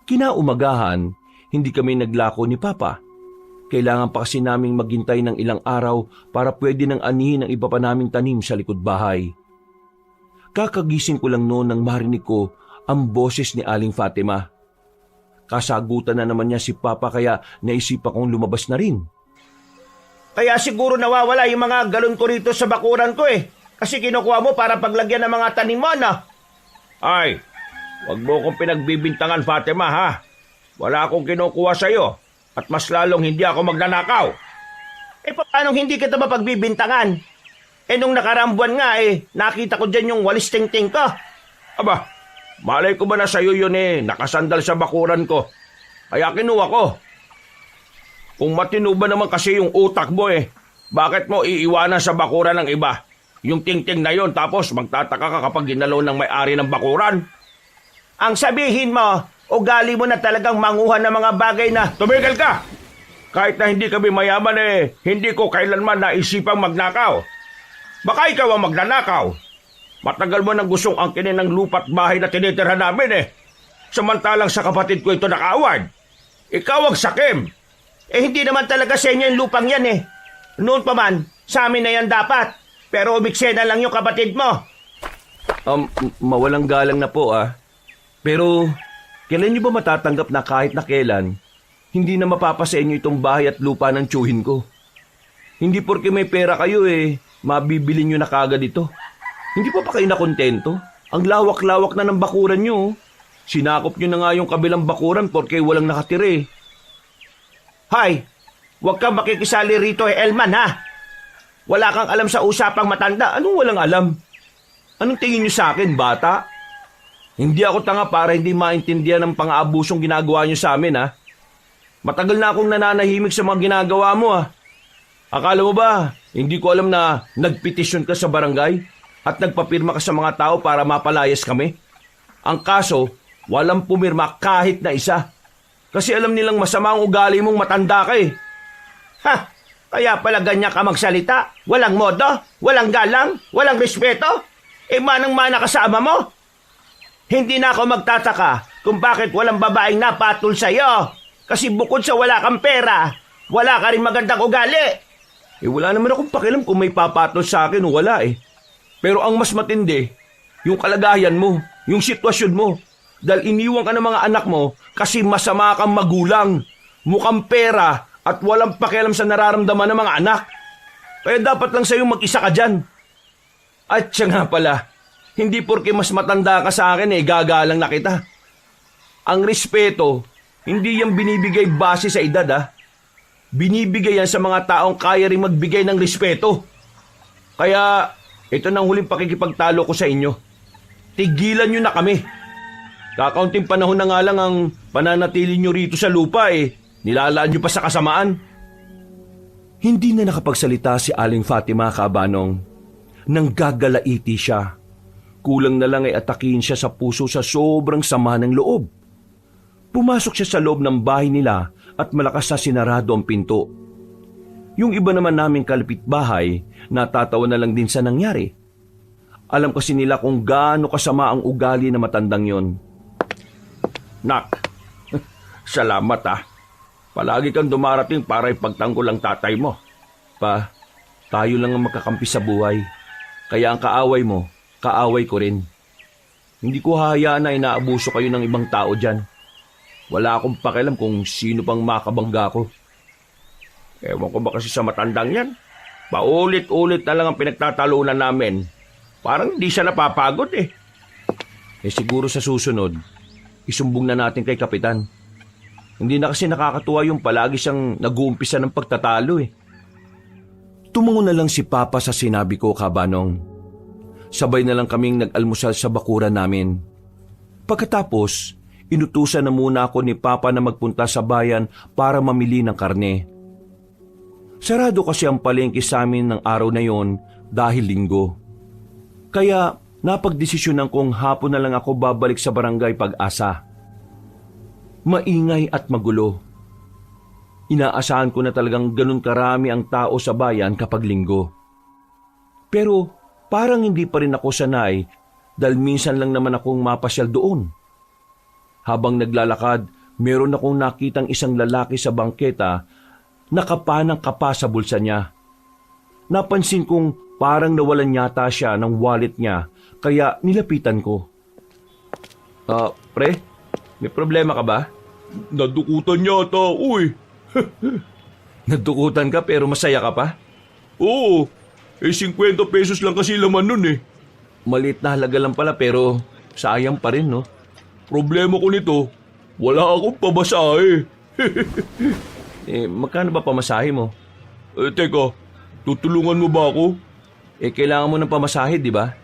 Kinaumagahan, hindi kami naglako ni Papa. Kailangan pa kasi naming maghintay ng ilang araw para pwede nang anihin ang iba pa naming tanim sa likod bahay. Kakagising ko lang noon nang marinig ko ang boses ni Aling Fatima. Kasagutan na naman niya si Papa kaya naisipan kong lumabas na rin. Kaya siguro nawawala yung mga galon ko rito sa bakuran ko eh. Kasi kinukuha mo para paglagyan ng mga tanim mo, no? Ay, wag mo kong pinagbibintangan, Fatima, ha? Wala akong kinukuha sa'yo at mas lalong hindi ako magnanakaw. Paano hindi kita mapagbibintangan? Nung nakaraang buwan nga nakita ko dyan yung walis ting-ting ko. Aba, malay ko ba na sa'yo yun nakasandal sa bakuran ko. Kaya kinuha ko. Kung matino ba naman kasi yung utak mo bakit mo iiwanan sa bakuran ng iba? Yung ting-ting na yon tapos magtataka ka kapag ginalaw ng may-ari ng bakuran. Ang sabihin mo, ugali mo na talagang manguha ng mga bagay na... Tumigil ka! Kahit na hindi kami mayaman hindi ko kailanman naisipang magnakaw. Baka ikaw ang magnanakaw. Matagal mo nang gustong angkinin ng lupa't bahay na tinitirhan namin Samantalang sa kapatid ko ito nakaawad. Ikaw ang sakim. Hindi naman talaga sa inyo yung lupang yan Noon pa man, sa amin na yan dapat. Pero umiksena lang yung kapatid mo. Mawalang galang na po Pero, kailan niyo ba matatanggap na kahit na kailan, hindi na mapapasa inyo itong bahay at lupa ng tiyuhin ko? Hindi porke may pera kayo mabibili nyo na kagad ito. Hindi pa kayo nakontento? Ang lawak-lawak na ng bakuran nyo. Sinakop nyo na nga yung kabilang bakuran porke walang nakatira Hay, huwag kang makikisali rito Elman ha. Wala kang alam sa usapang matanda. Anong walang alam? Anong tingin nyo sa akin, bata? Hindi ako tanga para hindi maintindihan ng pang-aabusong ginagawa nyo sa amin Matagal na akong nananahimik sa mga ginagawa mo Akala mo ba, hindi ko alam na nagpetisyon ka sa barangay at nagpapirma ka sa mga tao para mapalayas kami? Ang kaso, walang pumirma kahit na isa. Kasi alam nilang masama ang ugali mong matanda ka Ha? Kaya pala ganyan ka magsalita? Walang modo? Walang galang? Walang respeto? Manang-mana kasama mo? Hindi na ako magtataka kung bakit walang babaeng napatol sa'yo. Kasi bukod sa wala kang pera, wala ka rin magandang ugali. Wala naman akong pakialam kung may papatol sa akin o wala Pero ang mas matindi, yung kalagayan mo, yung sitwasyon mo. Dahil iniwan ka ng mga anak mo kasi masama kang magulang, mukhang pera at walang pakialam sa nararamdaman ng mga anak. Kaya dapat lang sa'yo mag-isa ka dyan. At siya nga pala, hindi porke mas matanda ka sa akin gagalang na kita. Ang respeto, hindi yan binibigay base sa edad Binibigay yan sa mga taong kaya rin magbigay ng respeto. Kaya, ito nang huling pakikipagtalo ko sa inyo. Tigilan nyo na kami. Kakaunting panahon na nga lang ang pananatili nyo rito sa lupa nilalaan nyo pa sa kasamaan. Hindi na nakapagsalita si Aling Fatima Kabanong. Nang gagalaiti siya. Kulang na lang ay atakihin siya sa puso sa sobrang sama ng loob. Pumasok siya sa loob ng bahay nila at malakas na sinarado ang pinto. Yung iba naman naming kalapitbahay, natatawa na lang din sa nangyari. Alam kasi nila kung gaano kasama ang ugali na matandang yon. Nak, salamat ah. Palagi kang dumarating para ipagtanggol ang tatay mo. Pa, tayo lang ang magkakampi sa buhay. Kaya ang kaaway mo, kaaway ko rin. Hindi ko hahayaan na inaabuso kayo ng ibang tao dyan. Wala akong pakialam kung sino pang makabangga ko. Ewan ko ba kasi sa matandang yan. Paulit-ulit na lang ang pinagtatalunan namin. Parang hindi siya napapagod eh. Siguro sa susunod, isumbong na natin kay Kapitan. Hindi na kasi nakakatuwa yung palagi siyang nag-uumpisa ng pagtatalo eh. Tumango na lang si Papa sa sinabi ko, Kabanong. Sabay na lang kaming nag-almusal sa bakuran namin. Pagkatapos, inutusan na muna ako ni Papa na magpunta sa bayan para mamili ng karne. Sarado kasi ang palengke sa amin ng araw na yon dahil linggo. Kaya napagdesisyonan kong hapon na lang ako babalik sa barangay Pag-asa. Maingay at magulo. Inaasahan ko na talagang ganun karami ang tao sa bayan kapag linggo. Pero parang hindi pa rin ako sanay dahil minsan lang naman akong mapasyal doon. Habang naglalakad, meron akong nakitang isang lalaki sa bangketa na kapa sa bulsa niya. Napansin kong parang nawalan yata siya ng wallet niya kaya nilapitan ko. Pre, may problema ka ba? Nadukutan yata, uy. Nadukutan ka pero masaya ka pa? Oo, 50 pesos lang kasi laman nun eh. Maliit na halaga lang pala pero sayang pa rin, no? Problema ko nito, wala akong pamasahe. Magkano ba pamasahe mo? Teka, tutulungan mo ba ako? Kailangan mo ng pamasahe, di ba?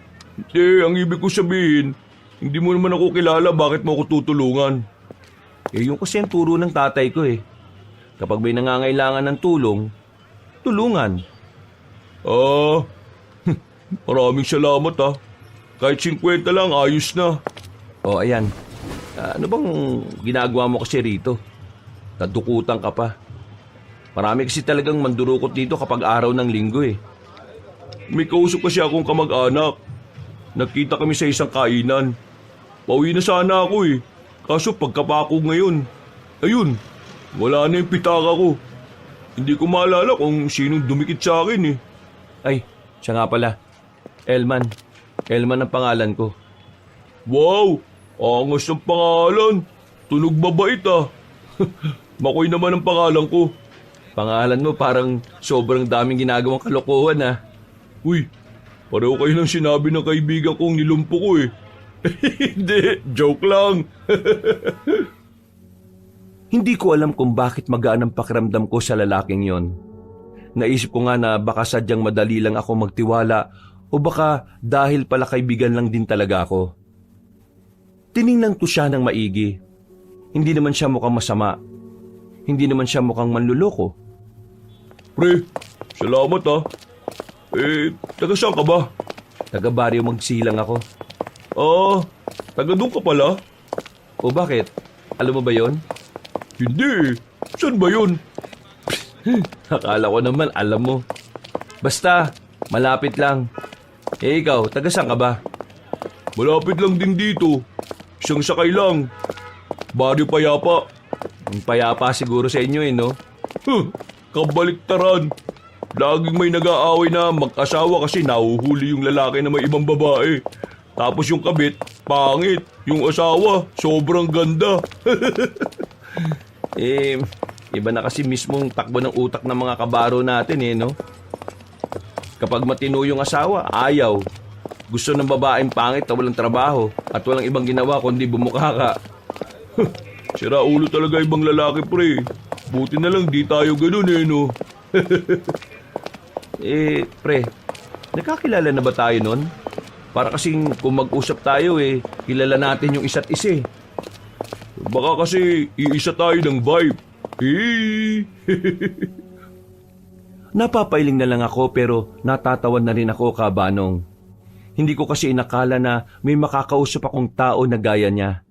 Ang ibig ko sabihin, hindi mo naman ako kilala, bakit mo ako tutulungan? Yung kasi ang turo ng tatay ko eh. Kapag may nangangailangan ng tulong, tulungan. Maraming salamat ah. Kahit 50 lang, ayos na. Ayan. Ano bang ginagawa mo kasi rito? Nadukutan ka pa. Marami kasi talagang mandurukot dito kapag araw ng linggo eh. May kausap kasi akong kamag-anak. Nagkita kami sa isang kainan. Pauwi na sana ako eh. Kaso pagkapako ngayon, ayun, wala na yung pitaka ko. Hindi ko maalala kung sinong dumikit sa akin eh. Ay, siya nga pala. Elman. Elman ang pangalan ko. Wow! Angas ng pangalan. Tunog mabait ah. Makoy naman ang pangalan ko. Pangalan mo parang sobrang daming ginagawang kalokohan ah. Uy, pareho kayo ng sinabi ng kaibigan kong nilumpo ko eh. Hindi, joke lang. Hindi ko alam kung bakit magaan ang pakiramdam ko sa lalaking yon. Naisip ko nga na baka sadyang madali lang ako magtiwala o baka dahil pala kaibigan lang din talaga ako. Tiningnan ko siya ng maigi. Hindi naman siya mukhang masama. Hindi naman siya mukhang manluloko. Pre, salamat ah. Taga saan ka ba? Taga Baryo Magsilang ako. Taga doon ka pala? O bakit? Alam mo ba yon? Hindi. Saan ba yun? Akala ko naman alam mo. Basta, malapit lang. Ikaw, taga saan ka ba? Malapit lang din dito. Isang sakay lang. Baryo Payapa. Ang payapa siguro sa inyo no? Kabaliktaran. Laging may nag-aaway na mag-asawa kasi nahuhuli yung lalaki na may ibang babae. Tapos yung kabit, pangit. Yung asawa, sobrang ganda. Iba na kasi mismong takbo ng utak ng mga kabaro natin no? Kapag matino yung asawa, ayaw. Gusto ng babaeng pangit na walang trabaho at walang ibang ginawa kundi bumukha ka. Sira ulo talaga ibang lalaki pre. Buti na lang di tayo ganun no? Pre, nakakilala na ba tayo nun? Para kasing kung mag-usap tayo kilala natin yung isa't isa eh. Baka kasi iisa tayo ng vibe. Napapailing na lang ako pero natatawan na rin ako, Kabanong. Hindi ko kasi inakala na may makakausap akong tao na gaya niya.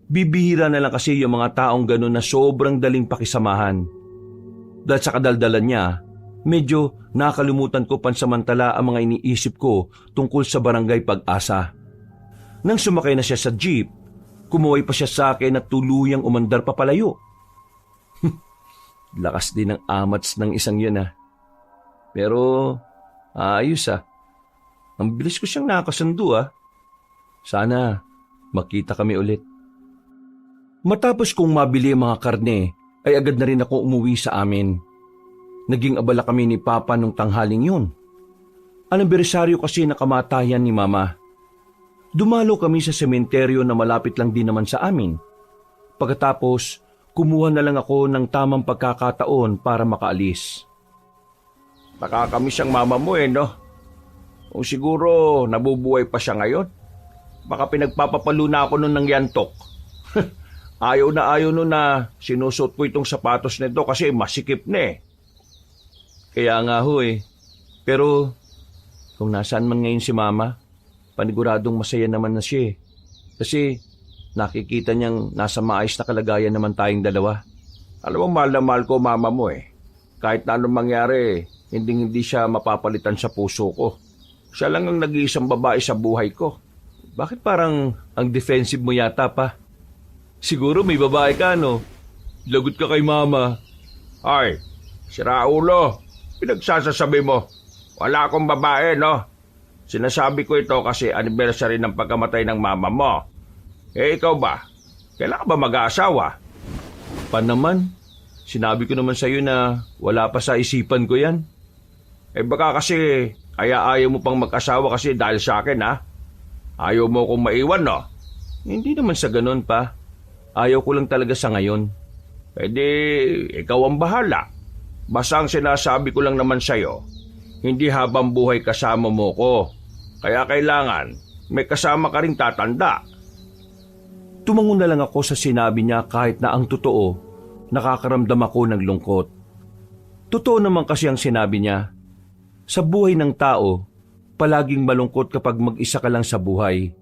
Bibihira na lang kasi yung mga taong gano'n na sobrang daling pakisamahan. Dahil sa kadaldalan niya, medyo nakalimutan ko pansamantala ang mga iniisip ko tungkol sa Barangay Pag-asa. Nang sumakay na siya sa jeep, kumuhay pa siya sa akin at tuluyang umandar papalayo. Lakas din ng amats ng isang yun Pero ayos Ang bilis ko siyang nakasundo Sana makita kami ulit. Matapos kong mabili ang mga karne, ay agad na rin ako umuwi sa amin. Naging abala kami ni Papa nung tanghaling yun. Anibersaryo kasi na kamatayan ni Mama. Dumalo kami sa sementeryo na malapit lang din naman sa amin. Pagkatapos, kumuha na lang ako ng tamang pagkakataon para makaalis. Nakakamiss ang mama mo no? Kung siguro nabubuhay pa siya ngayon, baka pinagpapapalo na ako nun ng yantok. Ayaw nun na sinusot ko itong sapatos nito kasi masikip na Kaya nga ho Pero kung nasaan man ngayon si Mama, paniguradong masaya naman na siya Kasi nakikita niyang nasa maayos na kalagayan naman tayong dalawa. Alam mo, mahal na mahal ko mama mo Kahit na anong mangyari, hindi siya mapapalitan sa puso ko. Siya lang ang nag-iisang babae sa buhay ko. Bakit parang ang defensive mo yata pa? Siguro may babae ka Lagot ka kay Mama. Ay, sira ulo. Pinagsasasabi mo. Wala akong babae, no? Sinasabi ko ito kasi anniversary ng pagkamatay ng mama mo. Ikaw ba? Kailan ka ba mag-aasawa? Pa naman? Sinabi ko naman sa'yo na wala pa sa isipan ko yan. Baka kasi ayaw mo pang mag-asawa kasi dahil sa akin, Ayaw mo kong maiwan, no? Hindi naman sa ganun pa. Ayaw ko lang talaga sa ngayon. Ikaw ang bahala. Basta ang sinasabi ko lang naman sa'yo, hindi habang buhay kasama mo ko. Kaya kailangan may kasama ka ring tatanda. Tumango na lang ako sa sinabi niya kahit na ang totoo, nakakaramdam ako ng lungkot. Totoo naman kasi ang sinabi niya. Sa buhay ng tao, palaging malungkot kapag mag-isa ka lang sa buhay.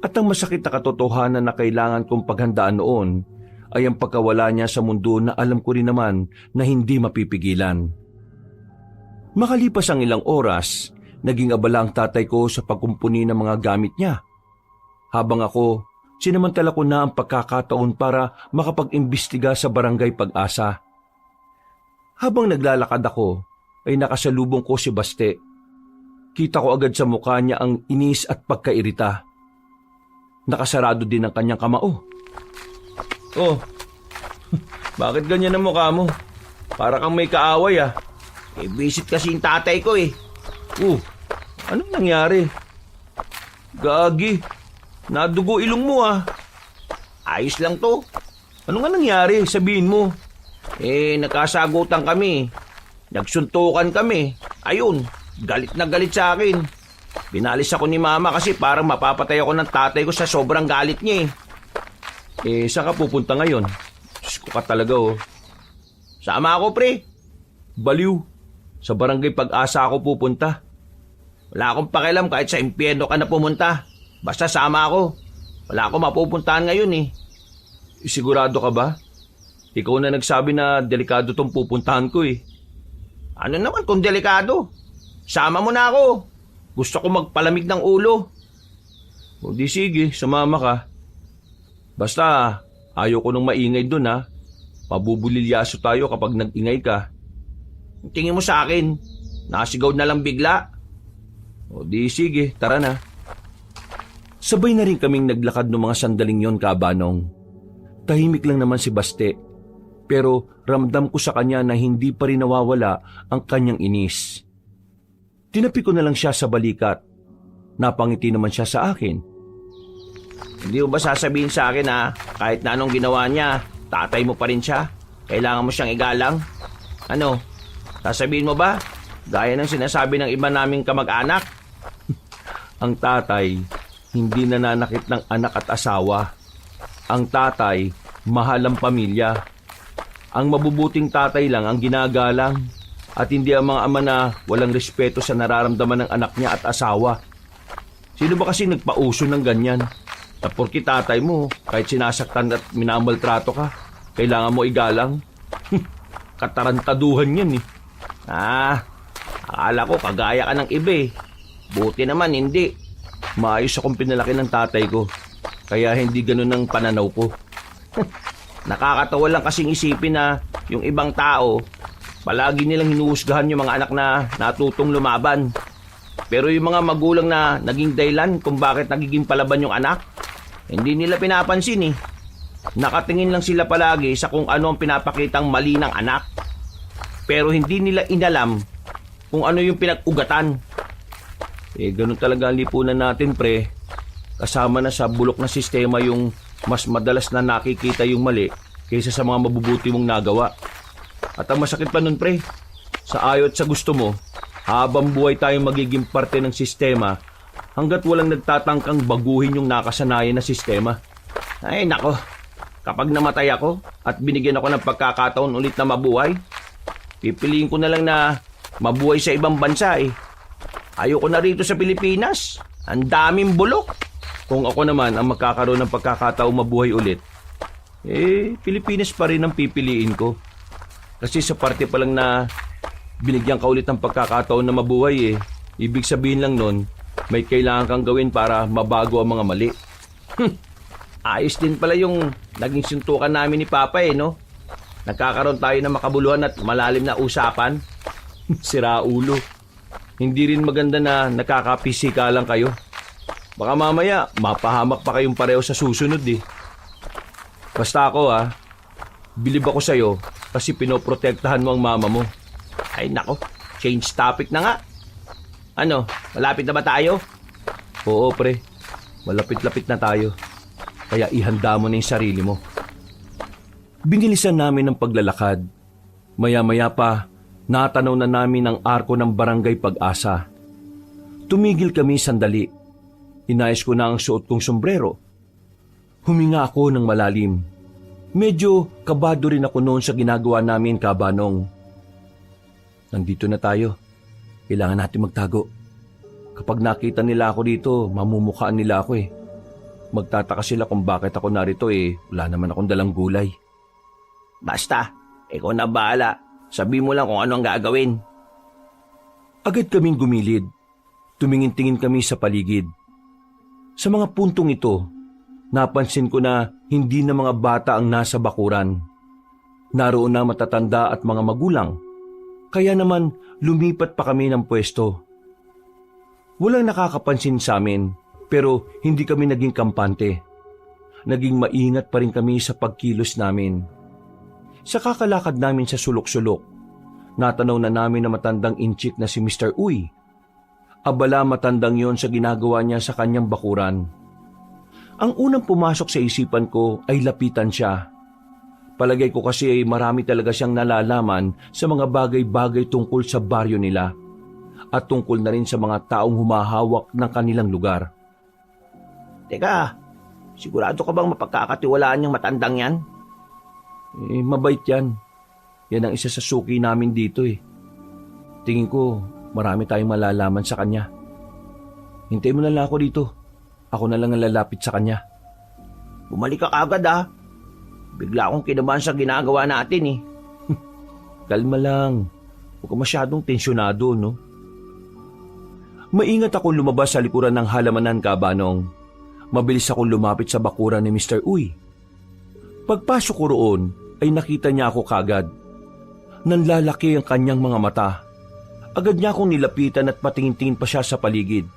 At ang masakit na katotohanan na kailangan kong paghandaan noon ay ang pagkawala niya sa mundo na alam ko rin naman na hindi mapipigilan. Makalipas ang ilang oras, naging abala ang tatay ko sa pagkumpuni ng mga gamit niya. Habang ako, sinamantala ko na ang pagkakataon para makapag-imbestiga sa Barangay Pag-asa. Habang naglalakad ako, ay nakasalubong ko si Baste. Kita ko agad sa mukha niya ang inis at pagkairita. Nakasarado din ang kanyang kamao. Oh, bakit ganyan ang mukha mo? Para kang may kaaway Visit kasi yung tatay ko Anong nangyari? Gagi, nadugo ilong mo Ayos lang to. Ano nga nangyari? Sabihin mo. Nagkasagutan kami. Nagsuntukan kami. Ayun, galit na galit sa akin. Binalis ako ni Mama kasi parang mapapatay ako ng tatay ko sa sobrang galit niya Saan ka pupunta ngayon? Diyos ko ka talaga Sama ako, pre. Baliw. Sa Barangay Pag-asa ako pupunta. Wala akong pakialam kahit sa impyerno ka na pumunta. Basta sama ako. Wala akong mapupuntahan ngayon Sigurado ka ba? Ikaw na nagsabi na delikado tong pupuntahan ko Ano naman kung delikado? Sama mo na ako. Gusto ko magpalamig ng ulo. O di sige, sumama ka. Basta, ayaw ko nung maingay dun Pabubulilyaso tayo kapag nag-ingay ka. Tingin mo sa akin, nasigaw na lang bigla. O di sige, tara na. Sabay na rin kaming naglakad ng mga sandaling yon, Kabanong. Tahimik lang naman si Baste. Pero ramdam ko sa kanya na hindi pa rin nawawala ang kanyang inis. Tinapi ko na lang siya sa balikat. Napangiti naman siya sa akin. Hindi mo ba sasabihin sa akin kahit na anong ginawa niya, tatay mo pa rin siya? Kailangan mo siyang igalang? Ano? Sasabihin mo ba? Gaya ng sinasabi ng iba naming kamag-anak? Ang tatay, hindi nananakit ng anak at asawa. Ang tatay, mahal ang pamilya. Ang mabubuting tatay lang ang ginagalang at hindi ang mga ama na walang respeto sa nararamdaman ng anak niya at asawa. Sino ba kasi nagpauso ng ganyan? Na porki tatay mo, kahit sinasaktan at minamaltrato ka, kailangan mo igalang. Katarantaduhan yan eh. Akala ko kagaya ka ng iba eh. Buti naman hindi. Maayos akong pinalaki ng tatay ko. Kaya hindi ganun ang pananaw ko. Nakakatawa lang kasing isipin na yung ibang tao, palagi nilang hinuhusgahan yung mga anak na natutong lumaban. Pero yung mga magulang na naging dahilan kung bakit nagiging palaban yung anak, hindi nila pinapansin eh. Nakatingin lang sila palagi sa kung ano ang pinapakitang mali ng anak. Pero hindi nila inalam kung ano yung pinag-ugatan. Ganun talaga ang lipunan natin, pre. Kasama na sa bulok na sistema yung mas madalas na nakikita yung mali kaysa sa mga mabubuti mong nagawa. At ang masakit pa nun, pre, sa ayaw at sa gusto mo, habang buhay tayong magiging parte ng sistema hanggat walang nagtatangkang baguhin yung nakasanayan na sistema. Ay, nako. Kapag namatay ako at binigyan ako ng pagkakataon ulit na mabuhay, pipiliin ko na lang na mabuhay sa ibang bansa eh. Ayoko na rito sa Pilipinas. Ang daming bulok. Kung ako naman ang magkakaroon ng pagkakataong mabuhay ulit, Pilipinas pa rin ang pipiliin ko. Kasi sa parte pa lang na binigyan ka ulit ng pagkakataon na mabuhay ibig sabihin lang nun, may kailangan kang gawin para mabago ang mga mali. Ayos din pala yung naging suntukan namin ni Papa no? Nagkakaroon tayo ng makabuluhan at malalim na usapan. Sira ulo. Hindi rin maganda na nakakapisika lang kayo. Baka mamaya, mapahamak pa kayong pareho sa susunod Basta ako bilib ako sa'yo kasi pinoprotektahan mo ang mama mo. Ay nako, change topic na nga. Ano, malapit na ba tayo? Oo pre, malapit-lapit na tayo. Kaya ihanda mo na yung sarili mo. Binilisan namin ang paglalakad. Maya-maya pa, natanaw na namin ang arko ng Barangay Pag-asa. Tumigil kami sandali. Inayos ko na ang suot kong sombrero. Huminga ako ng malalim. Medyo kabado rin ako noon sa ginagawa namin, Kabanong. Nandito na tayo. Kailangan natin magtago. Kapag nakita nila ako dito, mamumukhaan nila ako Magtataka sila kung bakit ako narito wala naman akong dalang gulay. Basta, ikaw na bahala. Sabi mo lang kung ano ang gagawin. Agad kaming gumilid. Tumingin-tingin kami sa paligid. Sa mga puntong ito, napansin ko na hindi na mga bata ang nasa bakuran. Naroon na matatanda at mga magulang. Kaya naman lumipat pa kami ng pwesto. Walang nakakapansin sa amin, pero hindi kami naging kampante. Naging maingat pa rin kami sa pagkilos namin. Sa kakalakad namin sa sulok-sulok, natanaw na namin na matandang inchik na si Mr. Uy. Abala matandang yon sa ginagawa niya sa kanyang bakuran. Ang unang pumasok sa isipan ko ay lapitan siya. Palagay ko kasi marami talaga siyang nalalaman sa mga bagay-bagay tungkol sa baryo nila at tungkol na rin sa mga taong humahawak ng kanilang lugar. Teka, sigurado ka bang mapagkakatiwalaan niyang matandang yan? Mabait yan. Yan ang isa sa suki namin dito Tingin ko, marami tayong malalaman sa kanya. Hintayin mo na lang ako dito. Ako na lang ang lalapit sa kanya. Bumalik ka agad Bigla akong kinabahan sa ginagawa natin Kalma lang. Huwag ka masyadong tensyonado, no? Maingat akong lumabas sa likuran ng halamanan, Kabanong. Mabilis akong lumapit sa bakuran ni Mr. Uy. Pagpasok ko roon, ay nakita niya ako kagad. Nanlalaki ang kanyang mga mata. Agad niya akong nilapitan at patingin-tingin pa siya sa paligid.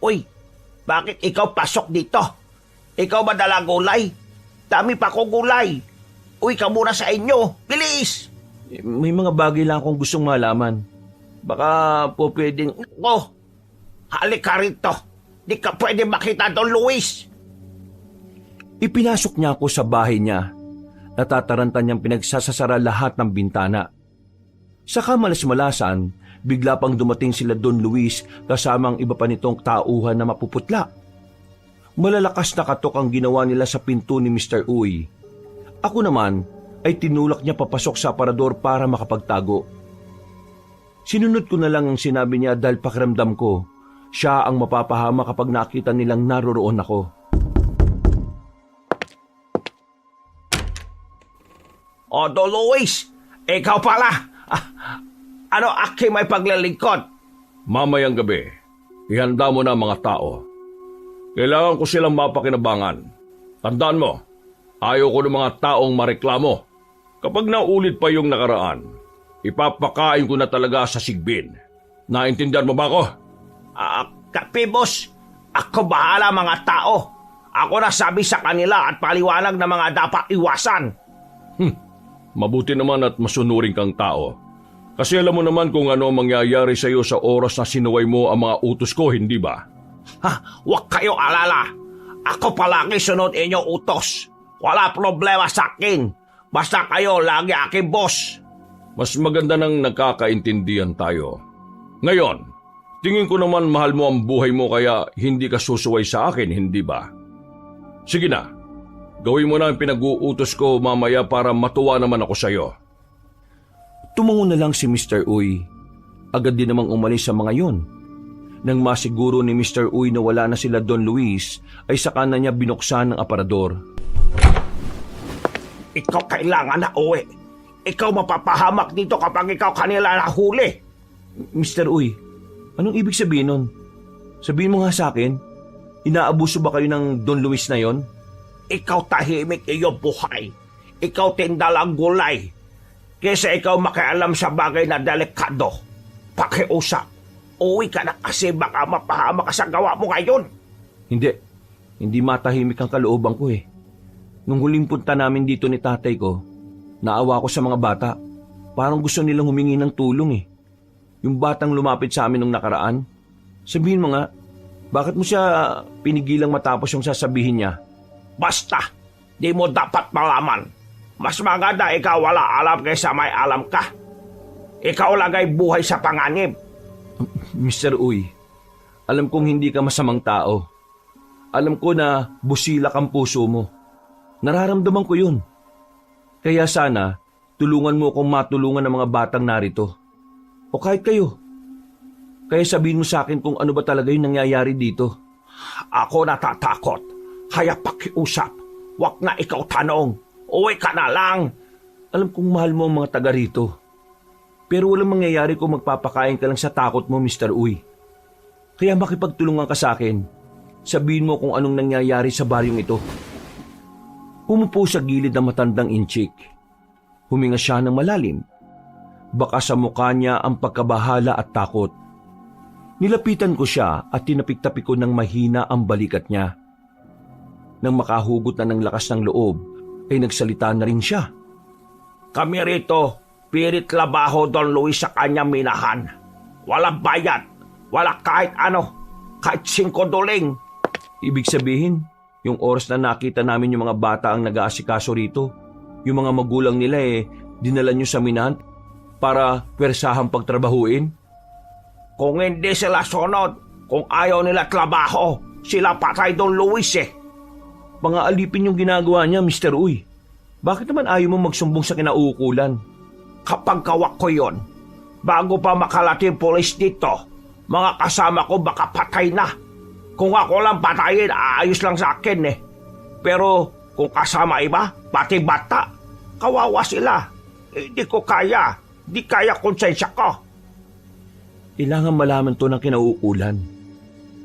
Uy, bakit ikaw pasok dito? Ikaw ba dala gulay? Dami pa ko gulay. Uy, ka muna sa inyo. Bilis! May mga bagay lang akong gustong malaman. Baka po pwedeng... Oh, halik ka rito. Di ka pwede makita Don Luis. Ipinasok niya ako sa bahay niya. Natatarantan niyang pinagsasasara lahat ng bintana. Sa kamalas-malasan, bigla pang dumating sila Don Luis kasama ang iba pa nitong tauhan na mapuputla. Malalakas na katok ang ginawa nila sa pinto ni Mr. Uy. Ako naman ay tinulak niya papasok sa aparador para makapagtago. Sinunod ko na lang ang sinabi niya dahil pakiramdam ko siya ang mapapahama kapag nakita nilang naroroon ako. O, Don Luis, ikaw pala. Ano aking may paglilingkod? Mamayang gabi, ihanda mo na mga tao. Kailangan ko silang mapakinabangan. Tandaan mo, ayaw ko ng mga taong mareklamo. Kapag naulit pa yung nakaraan, ipapakain ko na talaga sa sigbin. Naintindihan mo ba ako? Kapibos, ako bahala mga tao. Ako na sabi sa kanila at paliwanag na mga dapat iwasan. Mabuti naman at masunuring kang tao. Kasi alam mo naman kung ano mangyayari sa iyo sa oras na sinuway mo ang mga utos ko, hindi ba? Huwag kayo alala. Ako palagi sunod inyong utos. Wala problema sa akin. Basta kayo lagi aking boss. Mas maganda nang nagkakaintindihan tayo. Ngayon, tingin ko naman mahal mo ang buhay mo kaya hindi ka susuway sa akin, hindi ba? Sige na, gawin mo na ang pinag-uutos ko mamaya para matuwa naman ako sa iyo. Tumango na lang si Mr. Uy. Agad din namang umalis sa mga yon. Nang masiguro ni Mr. Uy na wala na sila Don Luis, ay saka na niya binuksan ang aparador. Ikaw kailangan na uwi. Ikaw mapapahamak dito kapag ikaw kanila nahuli. Mr. Uy, anong ibig sabihin nun? Sabihin mo nga sa akin, inaabuso ba kayo ng Don Luis na yon? Ikaw tahimik iyong buhay. Ikaw tindalang gulay. Kesa ikaw makialam sa bagay na delikado. Pakiusap. Uwi ka na kasi baka mapahamak ka sa gawa mo ngayon. Hindi matahimik ang kalooban ko eh. Nung huling punta namin dito ni tatay ko, naawa ko sa mga bata. Parang gusto nilang humingi ng tulong eh. Yung batang lumapit sa amin nung nakaraan. Sabihin mo nga, bakit mo siya pinigilang matapos yung sasabihin niya? Basta, di mo dapat malaman. Mas maganda ikaw wala alam kaysa may alam ka. Ikaw lagay buhay sa panganib. Mr. Uy, alam kong hindi ka masamang tao. Alam ko na busilak ang puso mo. Nararamdaman ko yun. Kaya sana, tulungan mo akong matulungan ng mga batang narito. O kahit kayo. Kaya sabihin mo sa akin kung ano ba talaga yung nangyayari dito. Ako natatakot. Kaya pakiusap. Wag na ikaw tanong. Uwi ka na lang. Alam kong mahal mo ang mga taga rito. Pero walang mangyayari kung magpapakain ka lang sa takot mo, Mr. Uy. Kaya makipagtulungan ka sa akin. Sabihin mo kung anong nangyayari sa baryong ito. Pumupo sa gilid ng matandang inchik. Huminga siya ng malalim. Baka sa mukha niya ang pagkabahala at takot. Nilapitan ko siya at tinapik-tapik ko ng mahina ang balikat niya. Nang makahugot na ng lakas ng loob, ay nagsalita na rin siya. Kami rito, pirit labaho Don Luis sa kanyang minahan. Walang bayad, wala kahit ano, kahit 5 doling. Ibig sabihin, yung oras na nakita namin yung mga bata ang nag-aasikaso rito, yung mga magulang nila dinala nyo sa minahan para pwersahang pagtrabahuin? Kung hindi sila sunod, kung ayaw nila trabaho, sila patay Don Luis Mga alipin yung ginagawa niya, Mr. Uy. Bakit naman ayaw mo magsumbong sa kinauukulan? Kapag kawak ko yon, bago pa makalating polis dito, mga kasama ko baka patay na. Kung ako lang patayin, aayos lang sa akin Pero kung kasama iba, pati bata, kawawa sila. Di ko kaya, di kaya konsensya ko. Kailangan malaman to ng kinauukulan.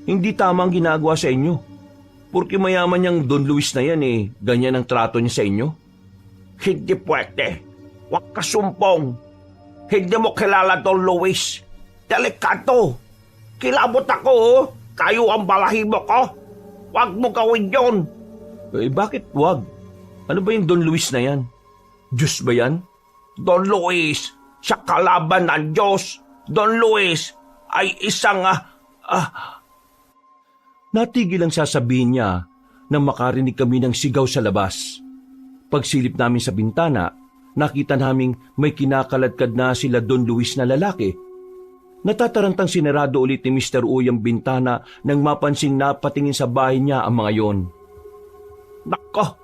Hindi tama ang ginagawa sa inyo. Porque mayaman niyang Don Luis na yan ganyan ang trato niya sa inyo? Hindi pwede. Huwag ka sumpong. Hindi mo kilala Don Luis. Delikado. Kilabot ako Kayo ang balahibo ko. Huwag mo gawin yun. Bakit wag? Ano ba yung Don Luis na yan? Diyos ba yan? Don Luis, sa kalaban ng Diyos. Don Luis ay isang Natigil ang sasabihin niya nang makarinig kami ng sigaw sa labas. Pagsilip namin sa bintana, nakita naming may kinakaladkad na sila Don Luis na lalaki. Natatarantang sinarado ulit ni Mr. Uy ang bintana nang mapansing napatingin sa bahay niya ang mga yon. Nako,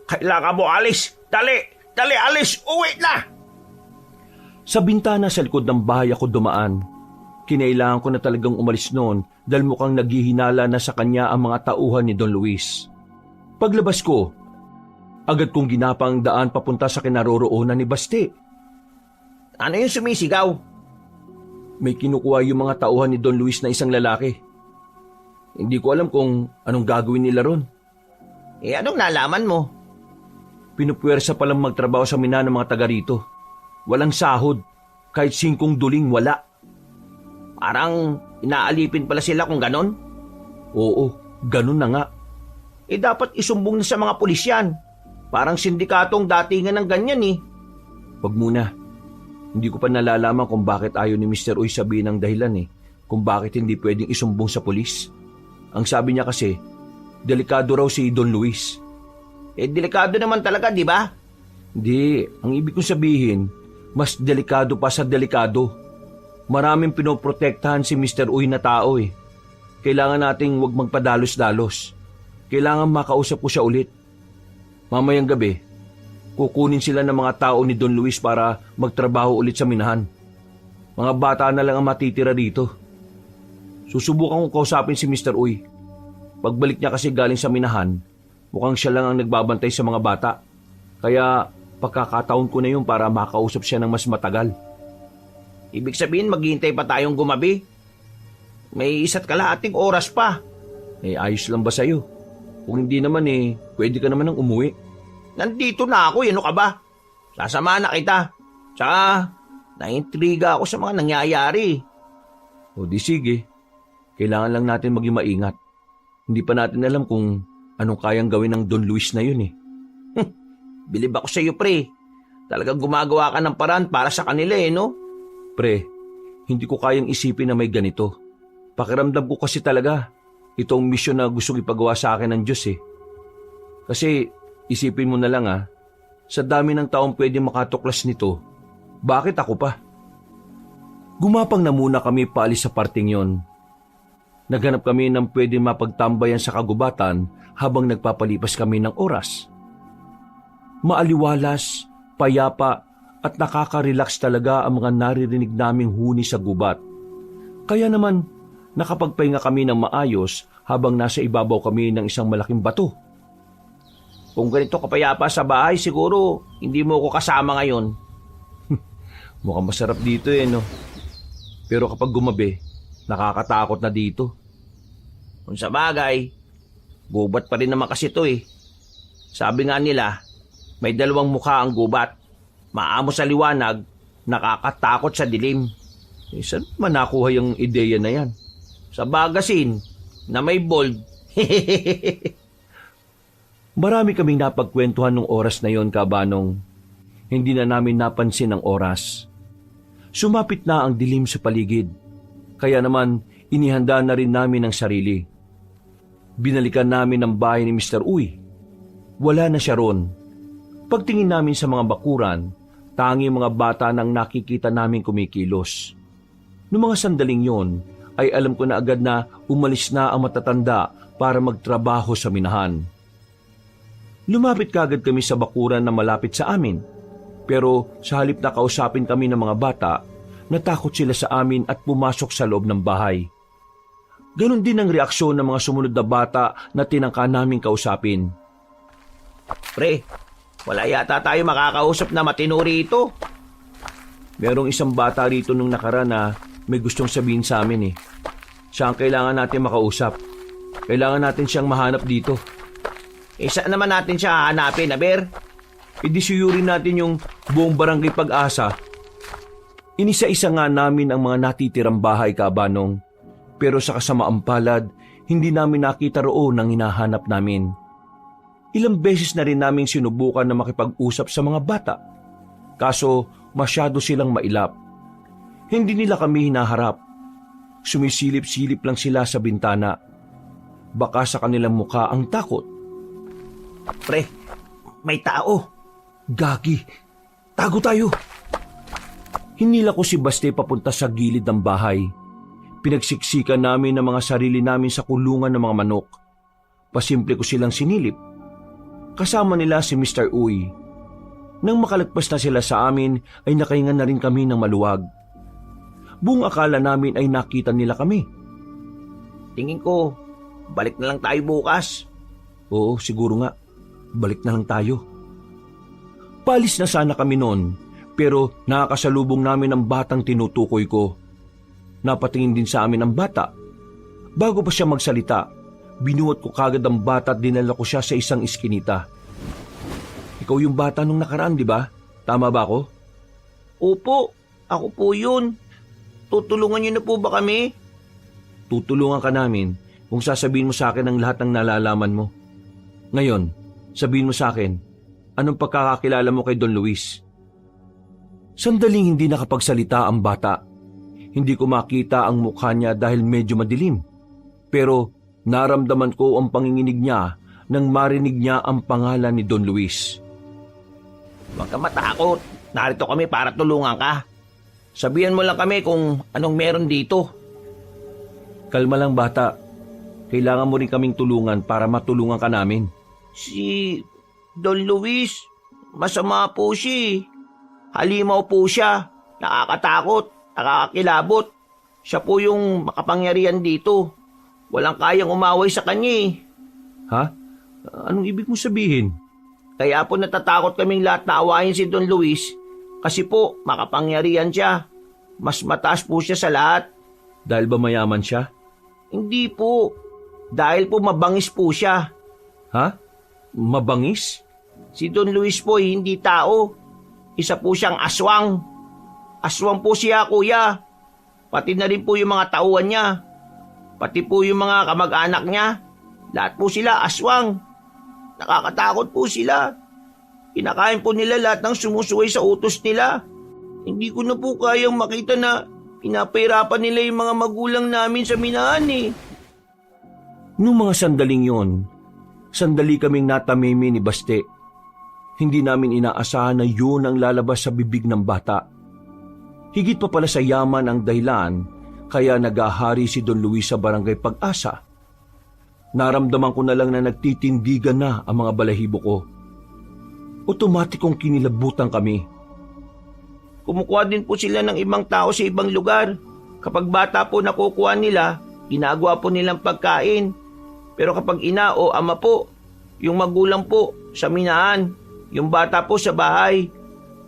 kailangan mo alis. Dali, alis, uwi na! Sa bintana sa likod ng bahay ako dumaan. Kinailangan ko na talagang umalis noon dahil mukhang naghihinala na sa kanya ang mga tauhan ni Don Luis. Paglabas ko, agad kong ginapang daan papunta sa kinaroroonan ni Basti. Ano yung sumisigaw? May kinukuha yung mga tauhan ni Don Luis na isang lalaki. Hindi ko alam kung anong gagawin nila ron. Anong nalaman mo? Pinupuwersa palang magtrabaho sa mina ng mga taga rito. Walang sahod, kahit 5 duling wala. Parang inaalipin pala sila kung ganon. Oo, ganun na nga. Dapat isumbong na sa mga pulis yan. Parang sindikatong datingan ng ganyan eh. Wag muna. Hindi ko pa nalalaman kung bakit ayaw ni Mr. Uy sabihin ang dahilan kung bakit hindi pwedeng isumbong sa pulis. Ang sabi niya kasi, delikado raw si Don Luis. Delikado naman talaga, di ba? Hindi, ang ibig kong sabihin, mas delikado pa sa delikado. Maraming pinoprotektahan si Mr. Uy na tao Kailangan nating wag magpadalos-dalos. Kailangan makausap ko siya ulit. Mamayang gabi, kukunin sila ng mga tao ni Don Luis para magtrabaho ulit sa minahan. Mga bata na lang ang matitira dito. Susubukan kong kausapin si Mr. Uy. Pagbalik niya kasi galing sa minahan, mukhang siya lang ang nagbabantay sa mga bata. Kaya pagkakataon ko na yun para makausap siya ng mas matagal. Ibig sabihin maghihintay pa tayong gumabi? May 1 kalahating oras pa. Ayos lang ba sa'yo? Kung hindi naman pwede ka naman nang umuwi. Nandito na ako, ano ka ba? Sasama na kita. Tsaka, naintriga ako sa mga nangyayari. O di sige. Kailangan lang natin maging maingat. Hindi pa natin alam kung anong kayang gawin ng Don Luis na yun Bilib ako sa iyo, pre. Talagang gumagawa ka ng paraan para sa kanila no? Pre, hindi ko kayang isipin na may ganito. Pakiramdam ko kasi talaga, itong misyon na gusto ipagawa sa akin ng Diyos Kasi, isipin mo na lang sa dami ng taong pwede makatuklas nito, bakit ako pa? Gumapang na muna kami paalis sa parting yon. Naghanap kami ng pwede mapagtambayan sa kagubatan habang nagpapalipas kami ng oras. Maaliwalas, payapa at nakaka-relax talaga ang mga naririnig naming huni sa gubat. Kaya naman, nakapagpahinga kami ng maayos habang nasa ibabaw kami ng isang malaking bato. Kung ganito kapayapa sa bahay, siguro hindi mo ko kasama ngayon. Mukhang masarap dito no? Pero kapag gumabi, nakakatakot na dito. Kung sa bagay, gubat pa rin naman kasi ito Sabi nga nila, may 2 mukha ang gubat. Maamo sa liwanag, nakakatakot sa dilim. Saan man nakuha yung ideya na yan? Sa magasin na may bold. Marami kaming napagkwentuhan nung oras na yon, Kabanong. Hindi na namin napansin ang oras. Sumapit na ang dilim sa paligid. Kaya naman, inihanda na rin namin ang sarili. Binalikan namin ang bahay ni Mr. Uy. Wala na siya ron. Pagtingin namin sa mga bakuran, tanging mga bata nang nakikita namin kumikilos. Noong mga sandaling yon, ay alam ko na agad na umalis na ang matatanda para magtrabaho sa minahan. Lumapit kagad kami sa bakuran na malapit sa amin. Pero sa halip na kausapin kami ng mga bata, natakot sila sa amin at pumasok sa loob ng bahay. Ganon din ang reaksyon ng mga sumunod na bata na tinangka naming kausapin. Pre, wala yata tayo makakausap na matinuri ito. Merong isang bata rito nung nakaraan na may gustong sabihin sa amin Siya ang kailangan natin makausap. Kailangan natin siyang mahanap dito. Saan naman natin siya hahanapin, Aber? Idisuyurin natin yung buong barangay Pag-asa. Inisa-isa nga namin ang mga natitirang bahay, Kabanong. Pero sa kasamaang palad, hindi namin nakita roon ang hinahanap namin. Ilang beses na rin naming sinubukan na makipag-usap sa mga bata. Kaso masyado silang mailap. Hindi nila kami hinaharap. Sumisilip-silip lang sila sa bintana. Baka sa kanilang mukha ang takot. Pre, may tao. Gagi, tago tayo. Hinila ko si Baste papunta sa gilid ng bahay. Pinagsiksikan namin ang mga sarili namin sa kulungan ng mga manok. Pasimple ko silang sinilip. Kasama nila si Mr. Uy. Nang makalagpas na sila sa amin ay nakahinga na rin kami ng maluwag. Buong akala namin ay nakita nila kami. Tingin ko, balik na lang tayo bukas. Oo, siguro nga. Balik na lang tayo. Palis na sana kami noon, pero nakakasalubong namin ang batang tinutukoy ko. Napatingin din sa amin ang bata. Bago pa siya magsalita, binuhat ko kagad ang bata at dinala ko siya sa isang iskinita. Ikaw yung bata nung nakaraan, di ba? Tama ba ako? Opo, ako po yun. Tutulungan niyo na po ba kami? Tutulungan ka namin kung sasabihin mo sa akin ang lahat ng nalalaman mo. Ngayon, sabihin mo sa akin, anong pagkakakilala mo kay Don Luis? Sandaling hindi nakapagsalita ang bata. Hindi ko makita ang mukha niya dahil medyo madilim. Pero naramdaman ko ang panginginig niya nang marinig niya ang pangalan ni Don Luis. Huwag ka matakot. Narito kami para tulungan ka. Sabihan mo lang kami kung anong meron dito. Kalma lang bata. Kailangan mo rin kaming tulungan para matulungan ka namin. Si Don Luis, masama po siya. Halimaw po siya. Nakakatakot, nakakakilabot. Siya po yung makapangyarihan dito. Walang kayang umaway sa kanya. Ha? Anong ibig mo sabihin? Kaya po natatakot kaming lahat na awayin si Don Luis kasi po makapangyarihan siya. Mas mataas po siya sa lahat. Dahil ba mayaman siya? Hindi po. Dahil po mabangis po siya. Ha? Mabangis? Si Don Luis po hindi tao. Isa po siyang aswang. Aswang po siya, kuya. Pati na rin po yung mga tauhan niya. Pati po yung mga kamag-anak niya. Lahat po sila aswang. Nakakatakot po sila. Kinakain po nila lahat ng sumusuway sa utos nila. Hindi ko na po kayang makita na pinapahirapan nila yung mga magulang namin sa minahan eh. Noong mga sandaling yon, sandali kaming natamimi ni Baste. Hindi namin inaasahan na yun ang lalabas sa bibig ng bata. Higit pa pala sa yaman ang dahilan kaya nagahari si Don Luis sa barangay Pag-asa. Naramdaman ko na lang na nagtitindigan na ang mga balahibo ko. Otomatikong kinilabutan kami. Kumukuha din po sila ng ibang tao sa ibang lugar. Kapag bata po nakukuha nila, ginagawa po nilang pagkain. Pero kapag ina o ama po, yung magulang po sa minahan, yung bata po sa bahay.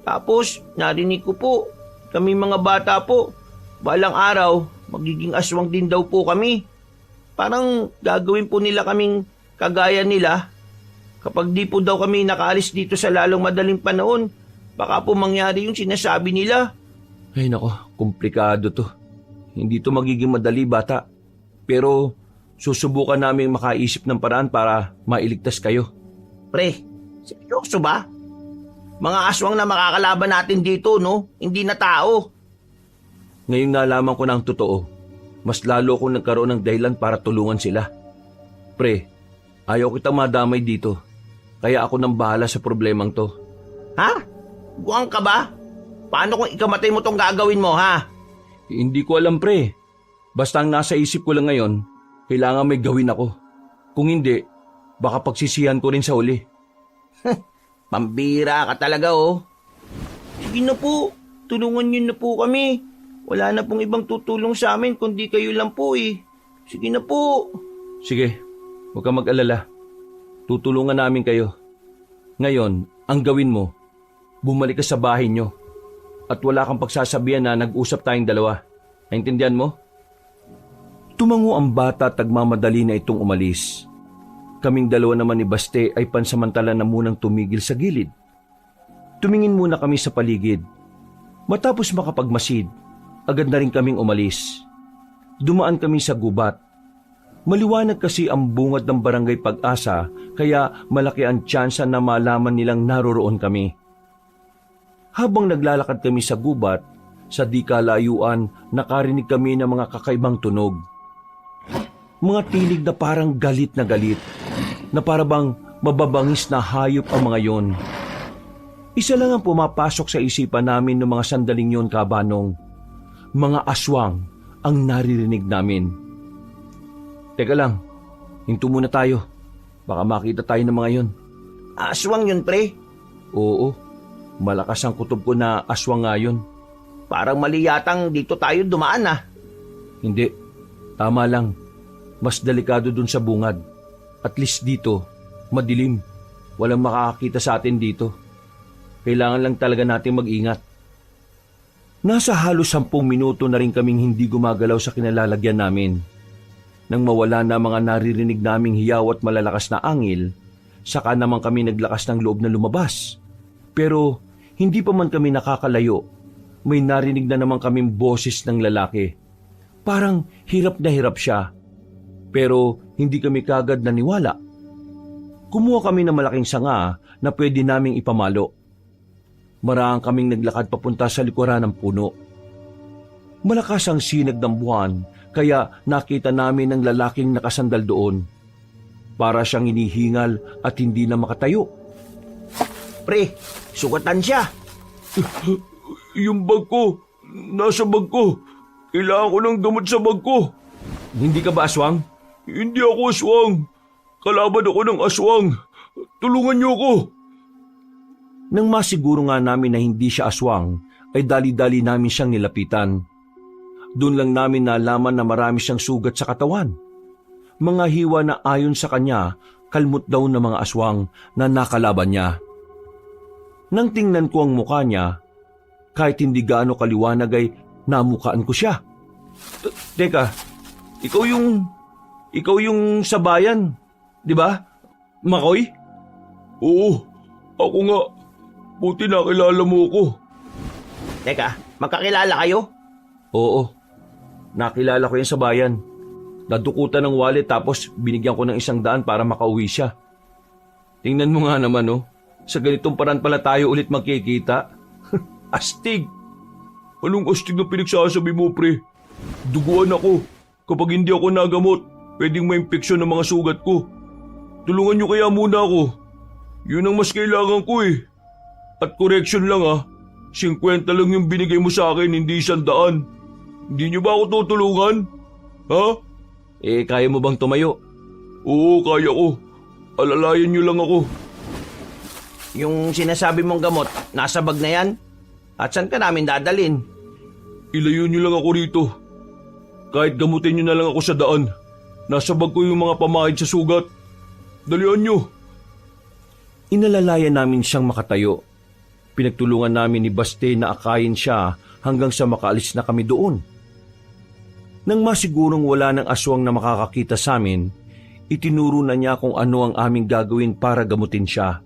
Tapos narinig ko po, kami mga bata po, balang araw, magiging aswang din daw po kami. Parang gagawin po nila kaming kagaya nila. Kapag di po daw kami nakaalis dito sa lalong madaling panahon, baka po mangyari yung sinasabi nila. Ay nako, komplikado to. Hindi to magiging madali bata. Pero susubukan namin makaisip ng paraan para mailigtas kayo. Pre, seryoso ba? Mga aswang na makakalaban natin dito, no? Hindi na tao. Ngayong nalaman ko na ang totoo, mas lalo akong nagkaroon ng dahilan para tulungan sila. Pre, ayaw kitang madamay dito. Kaya ako nang bahala sa problemang to. Ha? Buwang ka ba? Paano kung ikamatay mo tong gagawin mo, ha? Hindi ko alam pre. Basta ang nasa isip ko lang ngayon, kailangan may gawin ako. Kung hindi, baka pagsisihan ko rin sa uli. Pambira ka talaga, oh. Sige na po, tulungan niyo na po kami. Wala na pong ibang tutulong sa amin kundi kayo lang po eh. Sige na po. Sige, huwag kang mag-alala. Tutulungan namin kayo. Ngayon, ang gawin mo, bumalik ka sa bahay nyo. At wala kang pagsasabihan na nag-usap tayong dalawa. Naintindihan mo? Tumango ang bata at nagmamadali na itong umalis. Kaming dalawa naman ni Baste ay pansamantala na munang tumigil sa gilid. Tumingin muna kami sa paligid. Matapos makapagmasid, agad na rin kaming umalis. Dumaan kami sa gubat. Maliwanag kasi ang bungad ng barangay Pag-asa kaya malaki ang tsansa na malaman nilang naroroon kami. Habang naglalakad kami sa gubat, sa di kalayuan nakarinig kami ng mga kakaibang tunog. Mga tinig na parang galit, na parabang mababangis na hayop ang mga yon. Isa lang ang pumapasok sa isipan namin ng mga sandaling yon, Kabanong. Mga aswang ang naririnig namin. Teka lang, hinto muna tayo. Baka makita tayo ng mga yon. Aswang yun, pre. Oo, malakas ang kutob ko na aswang nga yun. Parang mali yatang dito tayo dumaan, ah. Hindi, tama lang. Mas delikado dun sa bungad. At least dito, madilim. Walang makakakita sa atin dito. Kailangan lang talaga natin mag-ingat. Nasa halos 10 minuto na rin kaming hindi gumagalaw sa kinalalagyan namin. Nang mawala na mga naririnig naming hiyaw at malalakas na angil, saka naman kami naglakas ng loob na lumabas. Pero hindi pa man kami nakakalayo, may narinig na naman kaming boses ng lalaki. Parang hirap na hirap siya. Pero hindi kami kagad naniwala. Kumuha kami ng malaking sanga na pwede naming ipamalo. Marahang kaming naglakad papunta sa likuran ng puno. Malakas ang sinag ng buwan, kaya nakita namin ang lalaking nakasandal doon. Para siyang inihingal at hindi na makatayo. Pre, sugatan siya. Yung bag ko, nasa bag ko. Kailangan ko ng gamot sa bag ko. Hindi ka ba aswang? Hindi ako aswang. Kalaban ako ng aswang. Tulungan niyo ako. Nang masiguro nga namin na hindi siya aswang, ay dali-dali namin siyang nilapitan. Doon lang namin nalaman na marami siyang sugat sa katawan. Mga hiwa na ayon sa kanya, kalmot daw ng mga aswang na nakalaban niya. Nang tingnan ko ang mukha niya, kahit hindi gaano kaliwanag ay namukaan ko siya. Teka, ikaw yung sa bayan, di ba? Makoy? Oo, ako nga. Buti nakilala mo ako. Teka, magkakilala kayo? Oo, nakilala ko yan sa bayan. Nadukutan ng wallet tapos binigyan ko ng 100 para makauwi siya. Tingnan mo nga naman oh, sa ganitong paraan pala tayo ulit magkikita. Astig! Anong astig na pinagsasabi mo, pre? Duguan ako. Kapag hindi ako nagamot, pwedeng may impeksyon ng mga sugat ko. Tulungan niyo kaya muna ako. Yun ang mas kailangan ko eh. At correction lang 50 lang yung binigay mo sa akin, hindi 100. Hindi niyo ba ako tutulungan? Ha? Kaya mo bang tumayo? Oo, kaya ko. Alalayan niyo lang ako. Yung sinasabi mong gamot, nasa bag na yan? At saan ka namin dadalin? Ilayo niyo lang ako rito. Kahit gamutin niyo na lang ako sa daan. Nasa bag ko yung mga pamahid sa sugat. Dalian niyo. Inalalayan namin siyang makatayo. Pinagtulungan namin ni Baste na akayin siya hanggang sa makaalis na kami doon. Nang masigurong wala ng aswang na makakakita sa amin, itinuro na niya kung ano ang aming gagawin para gamutin siya.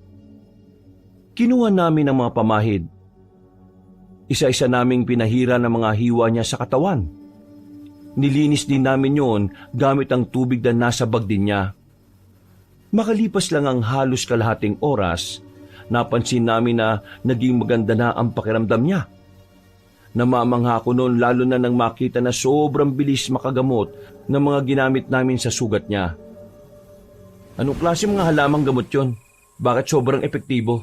Kinuha namin ang mga pamahid. Isa-isa naming pinahira ng mga hiwa niya sa katawan. Nilinis din namin yon gamit ang tubig na nasa bag din niya. Makalipas lang ang halos kalahating oras, napansin namin na naging maganda na ang pakiramdam niya. Namamangha ko noon lalo na nang makita na sobrang bilis makagamot ng mga ginamit namin sa sugat niya. Anong klase mga halamang gamot yon? Bakit sobrang epektibo?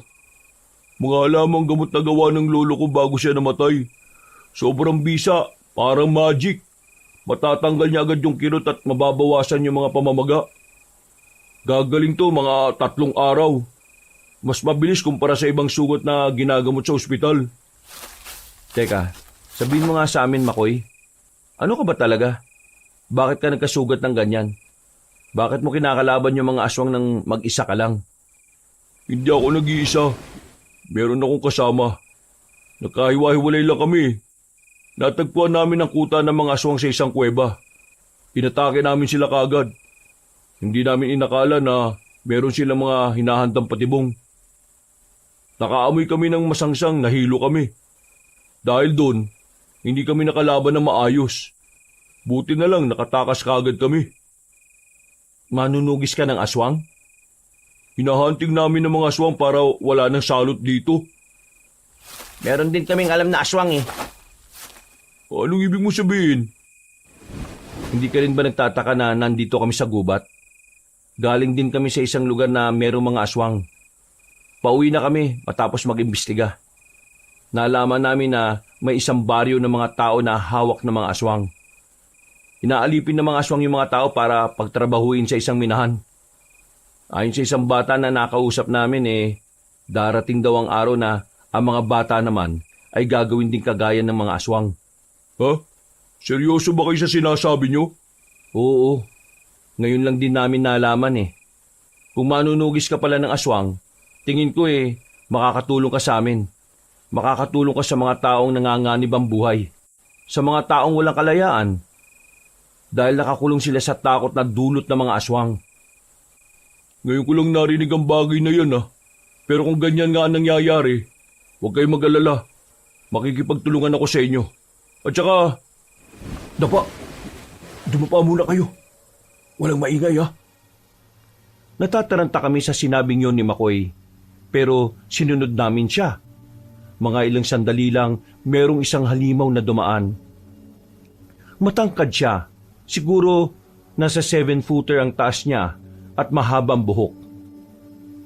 Mga halamang gamot na gawa ng lolo ko bago siya namatay. Sobrang bisa, parang magic. Matatanggal niya agad yung kirot at mababawasan yung mga pamamaga. Gagaling to mga 3 araw. Mas mabilis kumpara sa ibang sugat na ginagamot sa ospital. Teka, sabihin mo nga sa amin, Makoy. Ano ka ba talaga? Bakit ka nagkasugat ng ganyan? Bakit mo kinakalaban yung mga aswang ng mag-isa ka lang? Hindi ako nag-iisa. Meron akong kasama. Nakahiwa-hiwalay lang kami. Natagpuan namin ang kuta ng mga aswang sa isang kuweba. Inatake namin sila kagad. Hindi namin inakala na meron silang mga hinahandang patibong. Nakaamoy kami ng masangsang, nahilo kami. Dahil doon, hindi kami nakalaban na maayos. Buti na lang nakatakas kagad kami. Manunugis ka ng aswang? Hinahunting namin ng mga aswang para wala nang salot dito. Meron din kaming alam na aswang eh. Anong ibig mo sabihin? Hindi ka rin ba nagtataka na nandito kami sa gubat? Galing din kami sa isang lugar na merong mga aswang. Pauwi na kami matapos mag-imbestiga. Nalaman namin na may isang baryo ng mga tao na hawak ng mga aswang. Inaalipin ng mga aswang yung mga tao para pagtrabahuin sa isang minahan. Ayon sa isang bata na nakausap namin darating daw ang araw na ang mga bata naman ay gagawin din kagaya ng mga aswang. Ha? Seryoso ba kayo sa sinasabi nyo? Oo. Ngayon lang din namin nalaman eh. Kung manunugis ka pala ng aswang, tingin ko makakatulong ka sa amin. Makakatulong ka sa mga taong nanganganib ang buhay. Sa mga taong walang kalayaan. Dahil nakakulong sila sa takot na dulot ng mga aswang. Ngayon ko lang narinig ang bagay na yan Pero kung ganyan nga ang nangyayari, huwag kayong mag-alala. Makikipagtulungan ako sa inyo. At saka, Dapa, dumapa muna kayo. Walang maingay Natataranta kami sa sinabing yon ni Makoy. Pero sinunod namin siya. Mga ilang sandali lang, merong isang halimaw na dumaan. Matangkad siya. Siguro nasa 7-footer ang taas niya at mahabang buhok.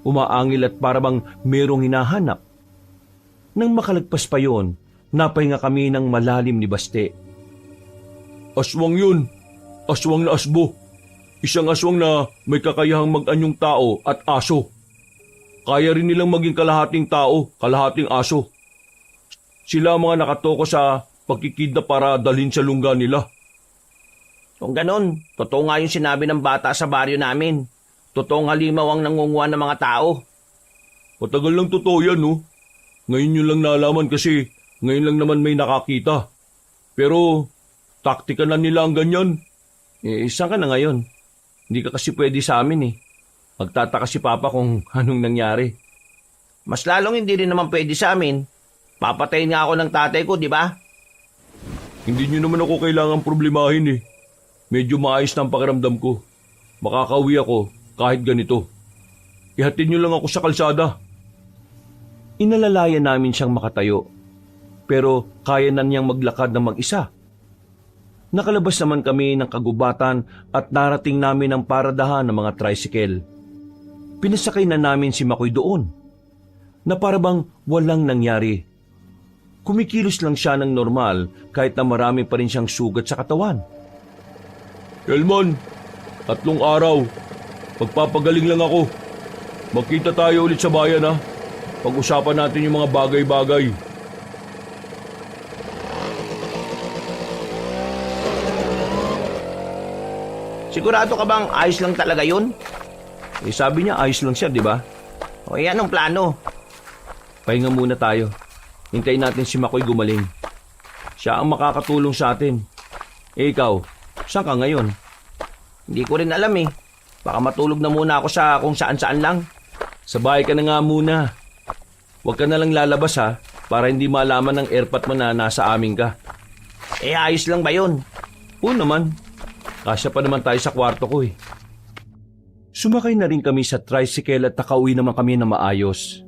Umaangil at parabang merong hinahanap. Nang makalagpas pa yon, napahinga kami ng malalim ni Baste. Aswang yun. Aswang na asbo. Isang aswang na may kakayahang mag-anyong tao at aso. Kaya rin nilang maging kalahating tao, kalahating aso. Sila ang mga nakatoko sa pagkikidnap para dalhin sa lungga nila. Kung ganon, totoo nga yung sinabi ng bata sa baryo namin. Totoong halimaw ang nangunguha ng mga tao. Matagal lang totoo yan, Ngayon yun lang nalaman kasi ngayon lang naman may nakakita. Pero, taktika na nila ang ganyan. Saan ka na ngayon? Hindi ka kasi pwede sa amin Magtataka si Papa kung anong nangyari. Mas lalong hindi rin naman pwede sa amin. Papatayin nga ako ng tatay ko, di ba? Hindi nyo naman ako kailangang problemahin Medyo maayos na ang pakiramdam ko. Makakauwi ako kahit ganito. Ihatid nyo lang ako sa kalsada. Inalalayan namin siyang makatayo. Pero kaya na niyang maglakad ng mag-isa. Nakalabas naman kami ng kagubatan at narating namin ang paradahan ng mga tricycle. Pinasakay na namin si Makoy doon. Na parabang walang nangyari. Kumikilos lang siya ng normal kahit na marami pa rin siyang sugat sa katawan. Elman, 3 araw. Magpapagaling lang ako. Magkita tayo ulit sa bayan Pag-usapan natin yung mga bagay-bagay. Sigurado ka bang ayos lang talaga yun? Sabi niya ayos lang siya, di ba? O yan ang plano. Pahinga muna tayo. Hintayin natin si Makoy gumaling. Siya ang makakatulong sa atin. Ikaw, saan ka ngayon? Hindi ko rin alam Baka matulog na muna ako sa kung saan-saan lang. Sa bahay ka na nga muna. Huwag ka na lang lalabas para hindi malaman ng airpot mo na nasa amin ka. Ayos lang ba yun? Oo naman. Kasya pa naman tayo sa kwarto ko Sumakay na rin kami sa tricycle at nakauwi naman kami na maayos.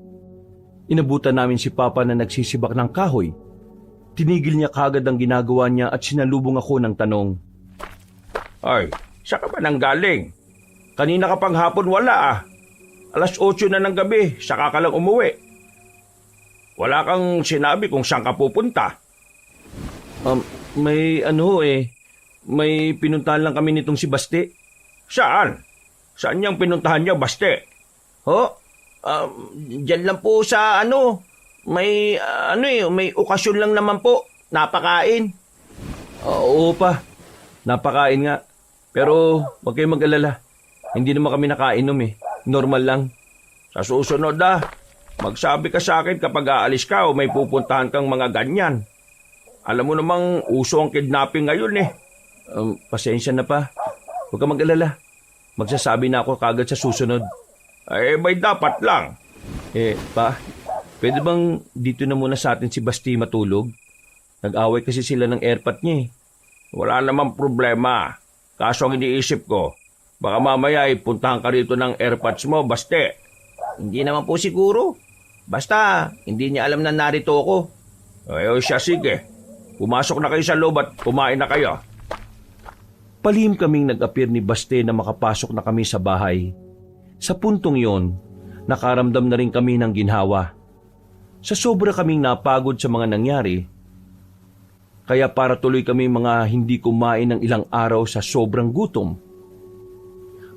Inabutan namin si Papa na nagsisibak ng kahoy. Tinigil niya kagad ang ginagawa niya at sinalubong ako ng tanong. Ay, saan ka ba nang galing? Kanina ka pang hapon wala 8:00 na ng gabi, saka ka lang umuwi. Wala kang sinabi kung saan ka pupunta. May may pinuntahan lang kami nitong si Baste. Saan? Saan niyang pinuntahan niya, Baste? Diyan lang po sa may may okasyon lang naman po, napakain. Oo pa, napakain nga. Pero huwag kayong mag-alala. Hindi naman kami nakainom Normal lang. Sa susunod magsabi ka sa akin kapag aalis ka o may pupuntahan kang mga ganyan. Alam mo namang uso ang kidnapping ngayon Pasensya na pa. Huwag kang mag-alala. Magsasabi na ako kagad sa susunod. May dapat lang. Pa, pwede bang dito na muna sa atin si Basti matulog? Nag-away kasi sila ng airpot niya Wala namang problema. Kaso ang iniisip ko, baka mamaya puntahan ka rito ng airpods mo, Baste. Hindi naman po siguro. Basta, hindi niya alam na narito ako. Siya sige. Pumasok na kayo sa loob at kumain na kayo. Palihim kaming nag-appear ni Baste na makapasok na kami sa bahay. Sa puntong yon, nakaramdam na rin kami ng ginhawa. Sa sobra kaming napagod sa mga nangyari, kaya para tuloy kami mga hindi kumain ng ilang araw sa sobrang gutom.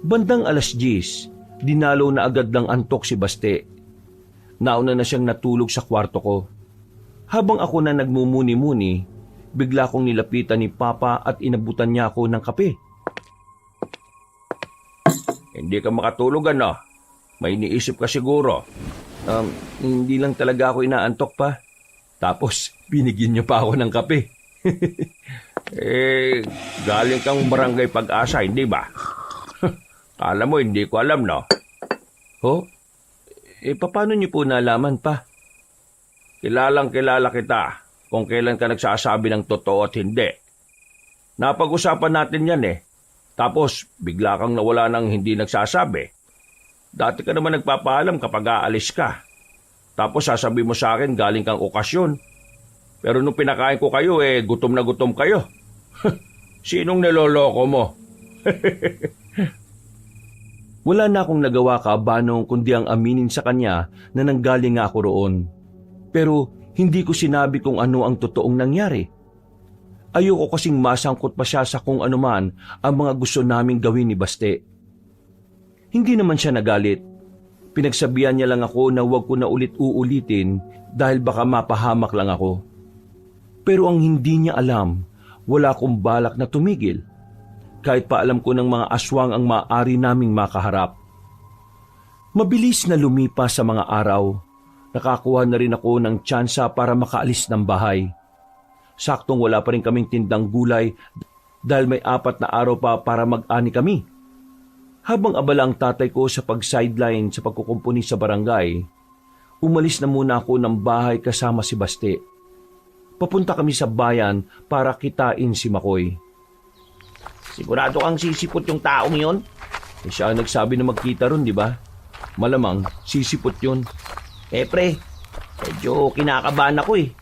Bandang 10:00, dinalaw na agad ng antok si Baste. Nauna na siyang natulog sa kwarto ko. Habang ako na nagmumuni-muni, bigla kong nilapitan ni Papa at inabutan niya ako ng kape. Hindi ka makatulog ano? May iniisip ka siguro. Hindi lang talaga ako inaantok pa. Tapos, binigyan niyo pa ako ng kape. Galing kang barangay Pag-asa, hindi ba? Kala mo, hindi ko alam, no? Ho? Paano niyo po nalaman pa? Kilalang kilala kita kung kailan ka nagsasabi ng totoo at hindi. Napag-usapan natin yan eh. Tapos, bigla kang nawala ng hindi nagsasabi. Dati ka naman nagpapaalam kapag aalis ka. Tapos sasabi mo sa akin galing kang okasyon. Pero nung pinakain ko kayo, gutom na gutom kayo. Sinong niloloko mo? Wala na akong nagawa Banong kundi ang aminin sa kanya na nanggaling nga ako roon. Pero hindi ko sinabi kung ano ang totoong nangyari. Ayoko kasing masangkot pa siya sa kung anuman ang mga gusto naming gawin ni Baste. Hindi naman siya nagalit. Pinagsabihan niya lang ako na huwag ko na ulit-uulitin dahil baka mapahamak lang ako. Pero ang hindi niya alam, wala akong balak na tumigil. Kahit pa alam ko ng mga aswang ang maaari naming makaharap. Mabilis na lumipas sa mga araw. Nakakuha na rin ako ng tsansa para makaalis ng bahay. Saktong wala pa rin kaming tindang gulay dahil may 4 na araw pa para mag-ani kami. Habang abala ang tatay ko sa pag-sideline sa pagkukumpuni sa barangay, umalis na muna ako ng bahay kasama si Baste. Papunta kami sa bayan para kitain si Makoy. Sigurado kang sisipot yung taong yon? Siya ang nagsabi na magkita ron, di ba? Malamang sisipot yun. Pre, medyo kinakabahan ako eh.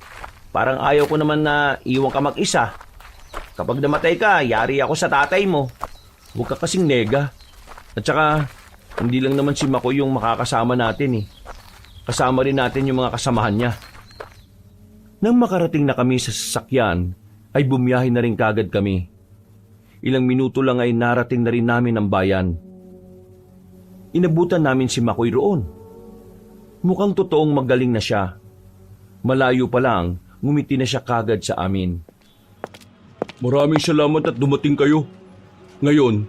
Parang ayaw ko naman na iwan ka mag-isa. Kapag namatay ka, yari ako sa tatay mo. Huwag ka kasing nega. At saka, hindi lang naman si Makoy yung makakasama natin eh. Kasama rin natin yung mga kasamahan niya. Nang makarating na kami sa sasakyan, ay bumiyahe na rin kagad kami. Ilang minuto lang ay narating na rin namin ang bayan. Inabutan namin si Makoy roon. Mukhang totoong magaling na siya. Malayo pa lang, ngumiti na siya kagad sa amin. Maraming salamat at dumating kayo. Ngayon,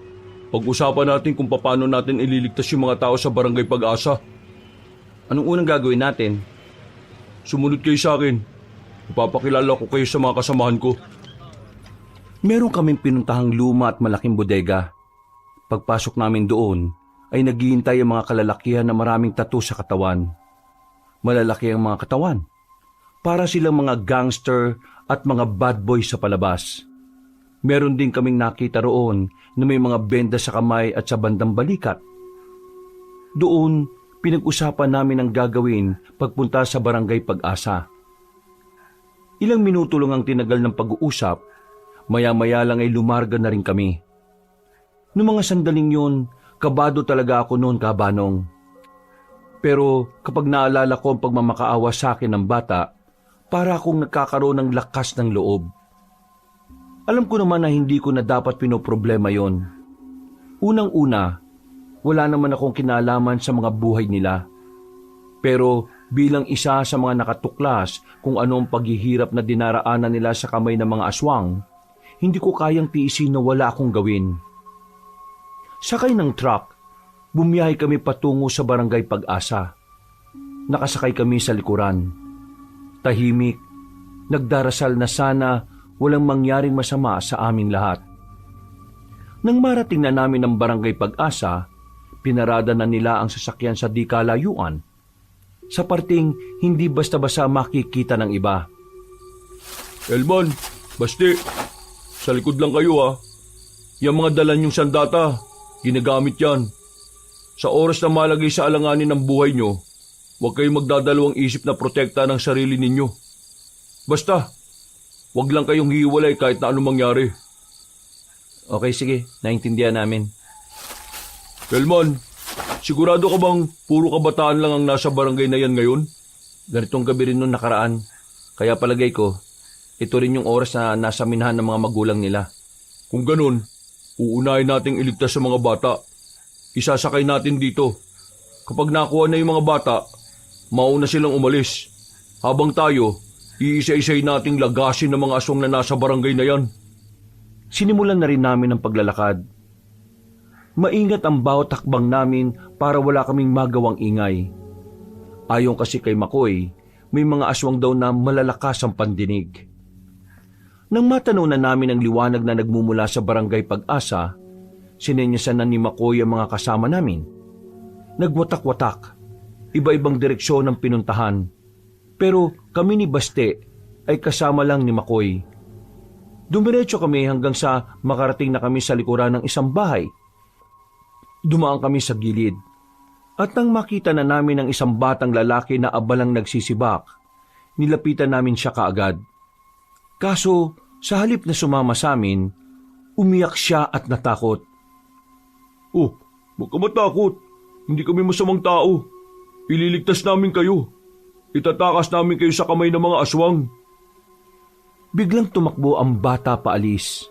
pag-usapan natin kung paano natin ililigtas yung mga tao sa barangay Pag-asa. Anong unang gagawin natin? Sumunod kayo sa akin. Ipapakilala ko kayo sa mga kasamahan ko. Meron kaming pinuntahang luma at malaking bodega. Pagpasok namin doon, ay naghihintay ang mga kalalakihan na maraming tattoo sa katawan. Malalaki ang mga katawan. Para silang mga gangster at mga bad boy sa palabas. Meron din kaming nakita roon na may mga benda sa kamay at sa bandang balikat. Doon, pinag-usapan namin ang gagawin pagpunta sa barangay Pag-asa. Ilang minuto lang ang tinagal ng pag-uusap, maya-maya lang ay lumarga na rin kami. Noong mga sandaling yun, kabado talaga ako noon Banong. Pero kapag naalala ko ang pagmamakaawa sa akin ng bata, para akong nagkakaroon ng lakas ng loob. Alam ko naman na hindi ko na dapat pinoproblema yon. Unang-una, wala naman akong kinalaman sa mga buhay nila. Pero bilang isa sa mga nakatuklas kung anong paghihirap na dinaraanan nila sa kamay ng mga aswang, hindi ko kayang tiisin na wala akong gawin. Sakay ng truck, bumiyahe kami patungo sa barangay Pag-asa. Nakasakay kami sa likuran. Tahimik, nagdarasal na sana walang mangyaring masama sa aming lahat. Nang marating na namin ang barangay Pag-asa, pinarada na nila ang sasakyan sa di kalayuan. Sa parting hindi basta-basta makikita ng iba. Elman, Basti, sa likod lang kayo ha. Yung mga dala niyong sandata, ginagamit yan. Sa oras na malagay sa alanganin ng buhay nyo, huwag kayong magdadalawang isip na protekta ng sarili ninyo. Basta, huwag lang kayong hiwalay kahit na anong mangyari. Okay, sige. Naintindihan namin. Elman, sigurado ka bang puro kabataan lang ang nasa barangay na yan ngayon? Ganitong gabi rin nung nakaraan. Kaya palagay ko, ito rin yung oras na nasa minhan ng mga magulang nila. Kung ganun, uunahin nating iligtas sa mga bata. Isasakay natin dito. Kapag nakuha na yung mga bata, mauna silang umalis. Habang tayo, iisa-isay nating lagasin ng mga aswang na nasa barangay na yan. Sinimulan na rin namin ang paglalakad. Maingat ang bawat takbang namin para wala kaming magawang ingay. Ayon kasi kay Makoy, may mga aswang daw na malalakas ang pandinig. Nang matanaw na namin ang liwanag na nagmumula sa barangay Pag-asa, sinenyasan na ni Makoy ang mga kasama namin. Nagwatak-watak, iba-ibang direksyon ang pinuntahan. Pero kami ni Baste ay kasama lang ni Makoy. Dumiretso kami hanggang sa makarating na kami sa likuran ng isang bahay. Dumaan kami sa gilid. At nang makita na namin ang isang batang lalaki na abalang nagsisibak, nilapitan namin siya kaagad. Kaso, sa halip na sumama sa amin, umiyak siya at natakot. Oh, huwag ka matakot. Hindi kami masamang tao. Ililigtas namin kayo. Itatakas namin kayo sa kamay ng mga aswang. Biglang tumakbo ang bata paalis.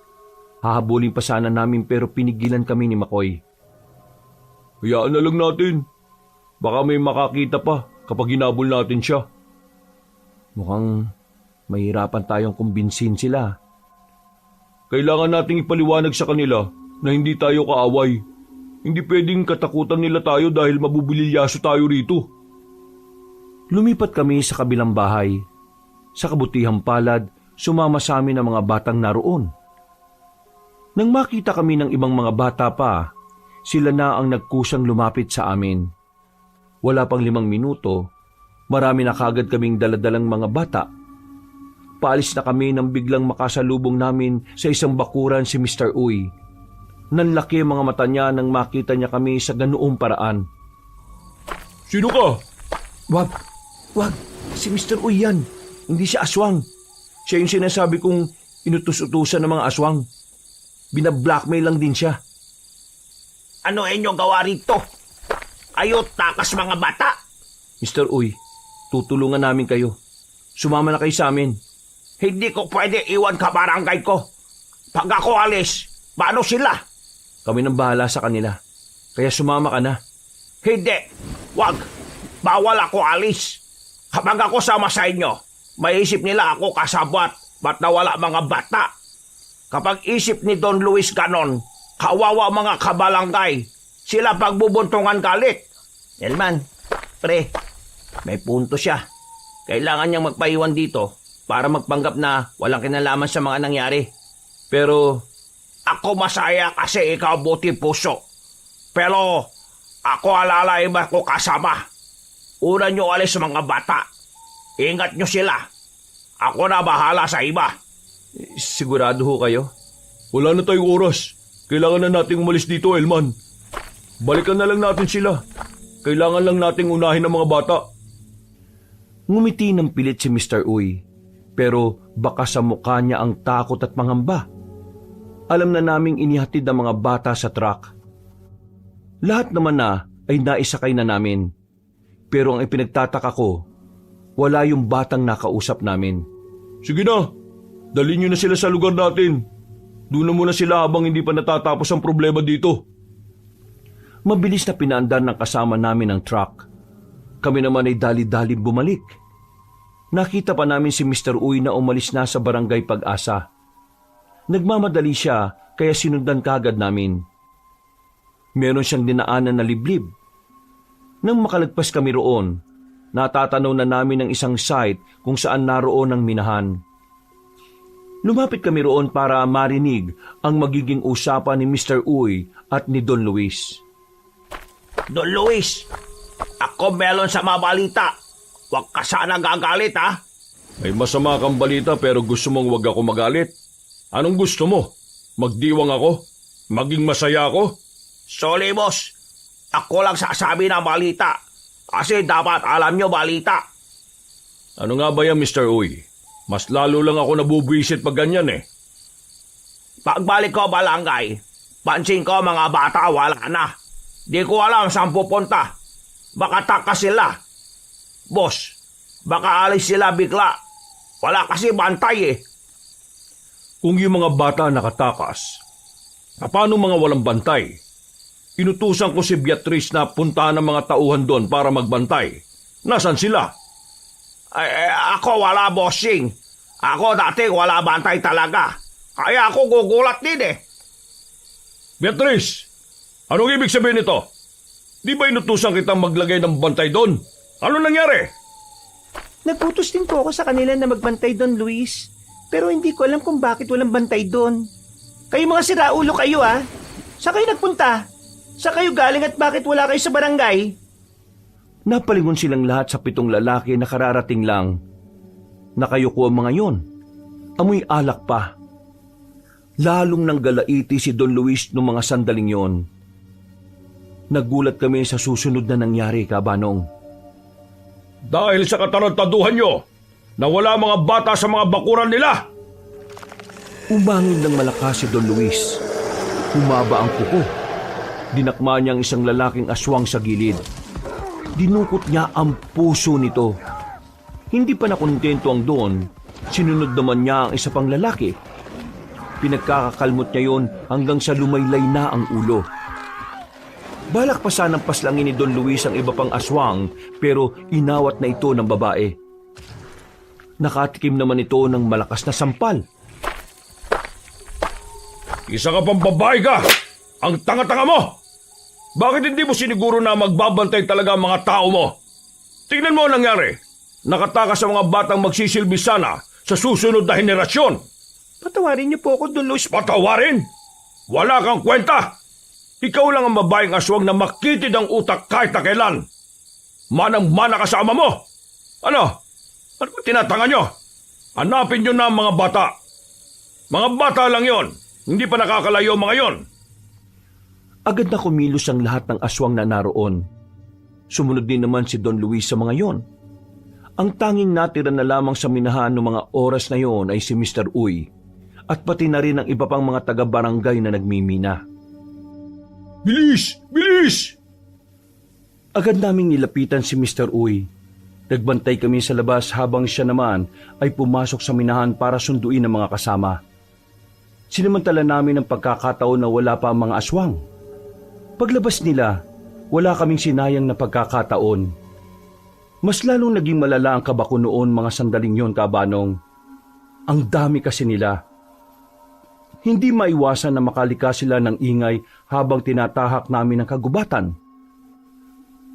Hahabulin pa sana namin pero pinigilan kami ni Makoy. Hayaan na lang natin. Baka may makakita pa kapag hinabol natin siya. Mukhang mahirapan tayong kumbinsin sila. Kailangan nating ipaliwanag sa kanila na hindi tayo kaaway. Hindi pwedeng katakutan nila tayo dahil mabubililyaso tayo rito. Lumipat kami sa kabilang bahay. Sa kabutihang palad, sumama sa amin ang mga batang naroon. Nang makita kami ng ibang mga bata pa, sila na ang nagkusang lumapit sa amin. Wala pang 5 minuto, marami na kagad kaming daladalang mga bata. Paalis na kami nang biglang makasalubong namin sa isang bakuran si Mr. Uy. Nanlaki ang mga mata niya nang makita niya kami sa ganoong paraan. Sino ka? Wag, si Mr. Uy yan. Hindi siya aswang. Siya yung sinasabi kong inutus-utusan ng mga aswang. Binablackmail lang din siya. Ano inyong gawa rito? Ayot takas mga bata. Mr. Uy, tutulungan namin kayo. Sumama na kayo sa amin. Hindi ko pwede iwan ka barangay ko. Pag ako alis, paano sila? Kami nang bahala sa kanila. Kaya sumama ka na. Hindi. Wag. Bawal ako alis. Kapag ako sama sa inyo, may isip nila ako kasabwat. Ba't nawala mga bata? Kapag isip ni Don Luis ganon, kawawa mga kabalangay. Sila pagbubuntungan galit. Elman, pre, may punto siya. Kailangan niyang magpaiwan dito para magpanggap na walang kinalaman sa mga nangyari. Pero, ako masaya kasi ikaw buti puso. Pero, ako alala iba ko kasama. Una niyo alis sa mga bata. Ingat niyo sila. Ako na bahala sa iba. Sigurado ho kayo? Wala na tayong oras. Kailangan na nating umalis dito, Elman. Balikan na lang natin sila. Kailangan lang nating unahin ang mga bata. Ngumiti ng pilit si Mr. Uy, pero baka sa mukha niya ang takot at pangamba. Alam na naming inihatid ang mga bata sa truck. Lahat naman na ay naisakay na namin. Pero ang ipinagtataka ko, wala yung batang nakausap namin. Sige na, dalhin nyo na sila sa lugar natin. Doon na muna sila habang hindi pa natatapos ang problema dito. Mabilis na pinaandar ng kasama namin ang truck. Kami naman ay dali-dali bumalik. Nakita pa namin si Mr. Uy na umalis na sa barangay Pag-asa. Nagmamadali siya kaya sinundan kagad namin. Meron siyang dinaanan na liblib. Nang makalagpas kami roon, natatanaw na namin ang isang site kung saan naroon ang minahan. Lumapit kami roon para marinig ang magiging usapan ni Mr. Uy at ni Don Luis. Don Luis, ako melon sa mga balita. Huwag ka sana gagalit, ha? May masama kang balita pero gusto mong wag ako magalit. Anong gusto mo? Magdiwang ako? Maging masaya ako? Sorry, boss. Ako lang sasabi ng balita. Kasi dapat alam nyo balita. Ano nga ba yan, Mr. Uy? Mas lalo lang ako nabubwisit pag ganyan eh. Pagbalik ko balangay, pansin ko mga bata wala na. Di ko alam saan pupunta. Baka takas sila. Boss, baka alis sila bigla. Wala kasi bantay eh. Kung yung mga bata nakatakas, paano mga walang bantay? Inutusan ko si Beatrice na puntahan ng mga tauhan doon para magbantay. Nasaan sila? Ako wala bossing. Ako dati wala bantay talaga. Kaya ako gugulat din eh. Beatrice, Anong ibig sabihin nito? Di ba inutusan kitang maglagay ng bantay doon? Ano nangyari? Nagputos din po ako sa kanila na magbantay doon, Luis. Pero hindi ko alam kung bakit walang bantay doon. Kayo mga siraulo kayo, ah. Saan kayo nagpunta? Saan kayo galing at bakit wala kayo sa barangay? Napalingon silang lahat sa 7 lalaki na kararating lang. Nakayuko ang mga yon. Amoy alak pa. Lalong nang galaiti si Don Luis noong mga sandaling yon. Nagulat kami sa susunod na nangyari, Kabanong. Dahil sa katarantaduhan nyo, nawala mga bata sa mga bakuran nila. Umangin ng malakas si Don Luis. Humaba ang kuko. Dinakma niya ang isang lalaking aswang sa gilid. Dinukot niya ang puso nito. Hindi pa nakontento ang Don, sinunod naman niya ang isa pang lalaki. Pinagkakakalmot niya yon hanggang sa lumaylay na ang ulo. Balak pa sanang paslangin ni Don Luis ang iba pang aswang pero inawat na ito ng babae. Nakatikim naman ito ng malakas na sampal. Isa ka pang babae ka! Ang tanga-tanga mo! Bakit hindi mo siniguro na magbabantay talaga ang mga tao mo? Tingnan mo ang nangyari. Nakatakas sa mga batang magsisilbi sana sa susunod na henerasyon. Patawarin niyo po ako, Don Luis. Patawarin? Wala kang kwenta! Ikaw lang ang babaeng aswang na makitid ang utak kahit na kailan. Manang-mana ka sa ama mo. Ano? Ano ba tinatanga nyo? Hanapin nyo na ang mga bata. Mga bata lang yon. Hindi pa nakakalayo mga yon. Agad na kumilos ang lahat ng aswang na naroon. Sumunod din naman si Don Luis sa mga yon. Ang tanging natira na lamang sa minahan ng mga oras na yon ay si Mr. Uy at pati na rin ang iba pang mga taga-barangay na nagmimina. Bilis! Bilis! Agad naming nilapitan si Mr. Uy. Nagbantay kami sa labas habang siya naman ay pumasok sa minahan para sunduin ang mga kasama. Sinamantala namin ang pagkakataon na wala pa ang mga aswang. Paglabas nila, wala kaming sinayang na pagkakataon. Mas lalong naging malala ang kabako noon mga sandaling yon, Kabanong. Ang dami kasi nila. Hindi maiwasan na makalikas sila ng ingay habang tinatahak namin ang kagubatan.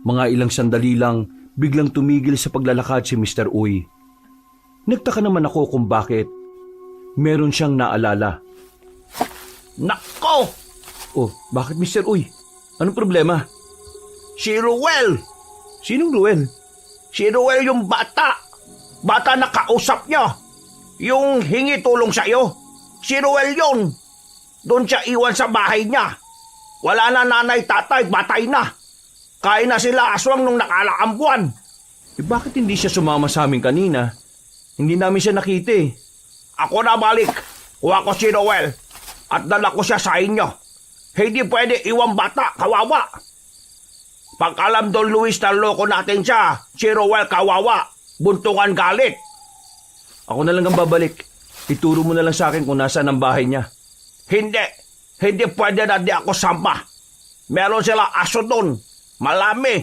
Mga ilang sandali lang, biglang tumigil sa paglalakad si Mr. Uy. Nagtaka naman ako kung bakit. Meron siyang naalala. Nako! Oh, bakit Mr. Uy? Anong problema? Si Ruel! Sinong Ruel? Si Ruel yung bata! Bata na kausap niya! Yung hingi tulong sa'yo! Si Ruel yun! Doon siya iwan sa bahay niya! Wala na nanay tatay, batay na! Kain na sila aswang nung nakalaang buwan! Eh bakit hindi siya sumama sa amin kanina? Hindi namin siya nakita eh. Ako na balik! Kuha ko si Ruel! At dala ko siya sa inyo! Hindi pwede iwan bata, kawawa! Pagkalam Don Luis na loko natin siya, si Ruel kawawa! Buntungan galit! Ako na lang ang babalik. Ituro mo na lang sa akin kung nasaan ang bahay niya. Hindi! Hindi pwede na di ako samba! Meron sila aso doon! Malami!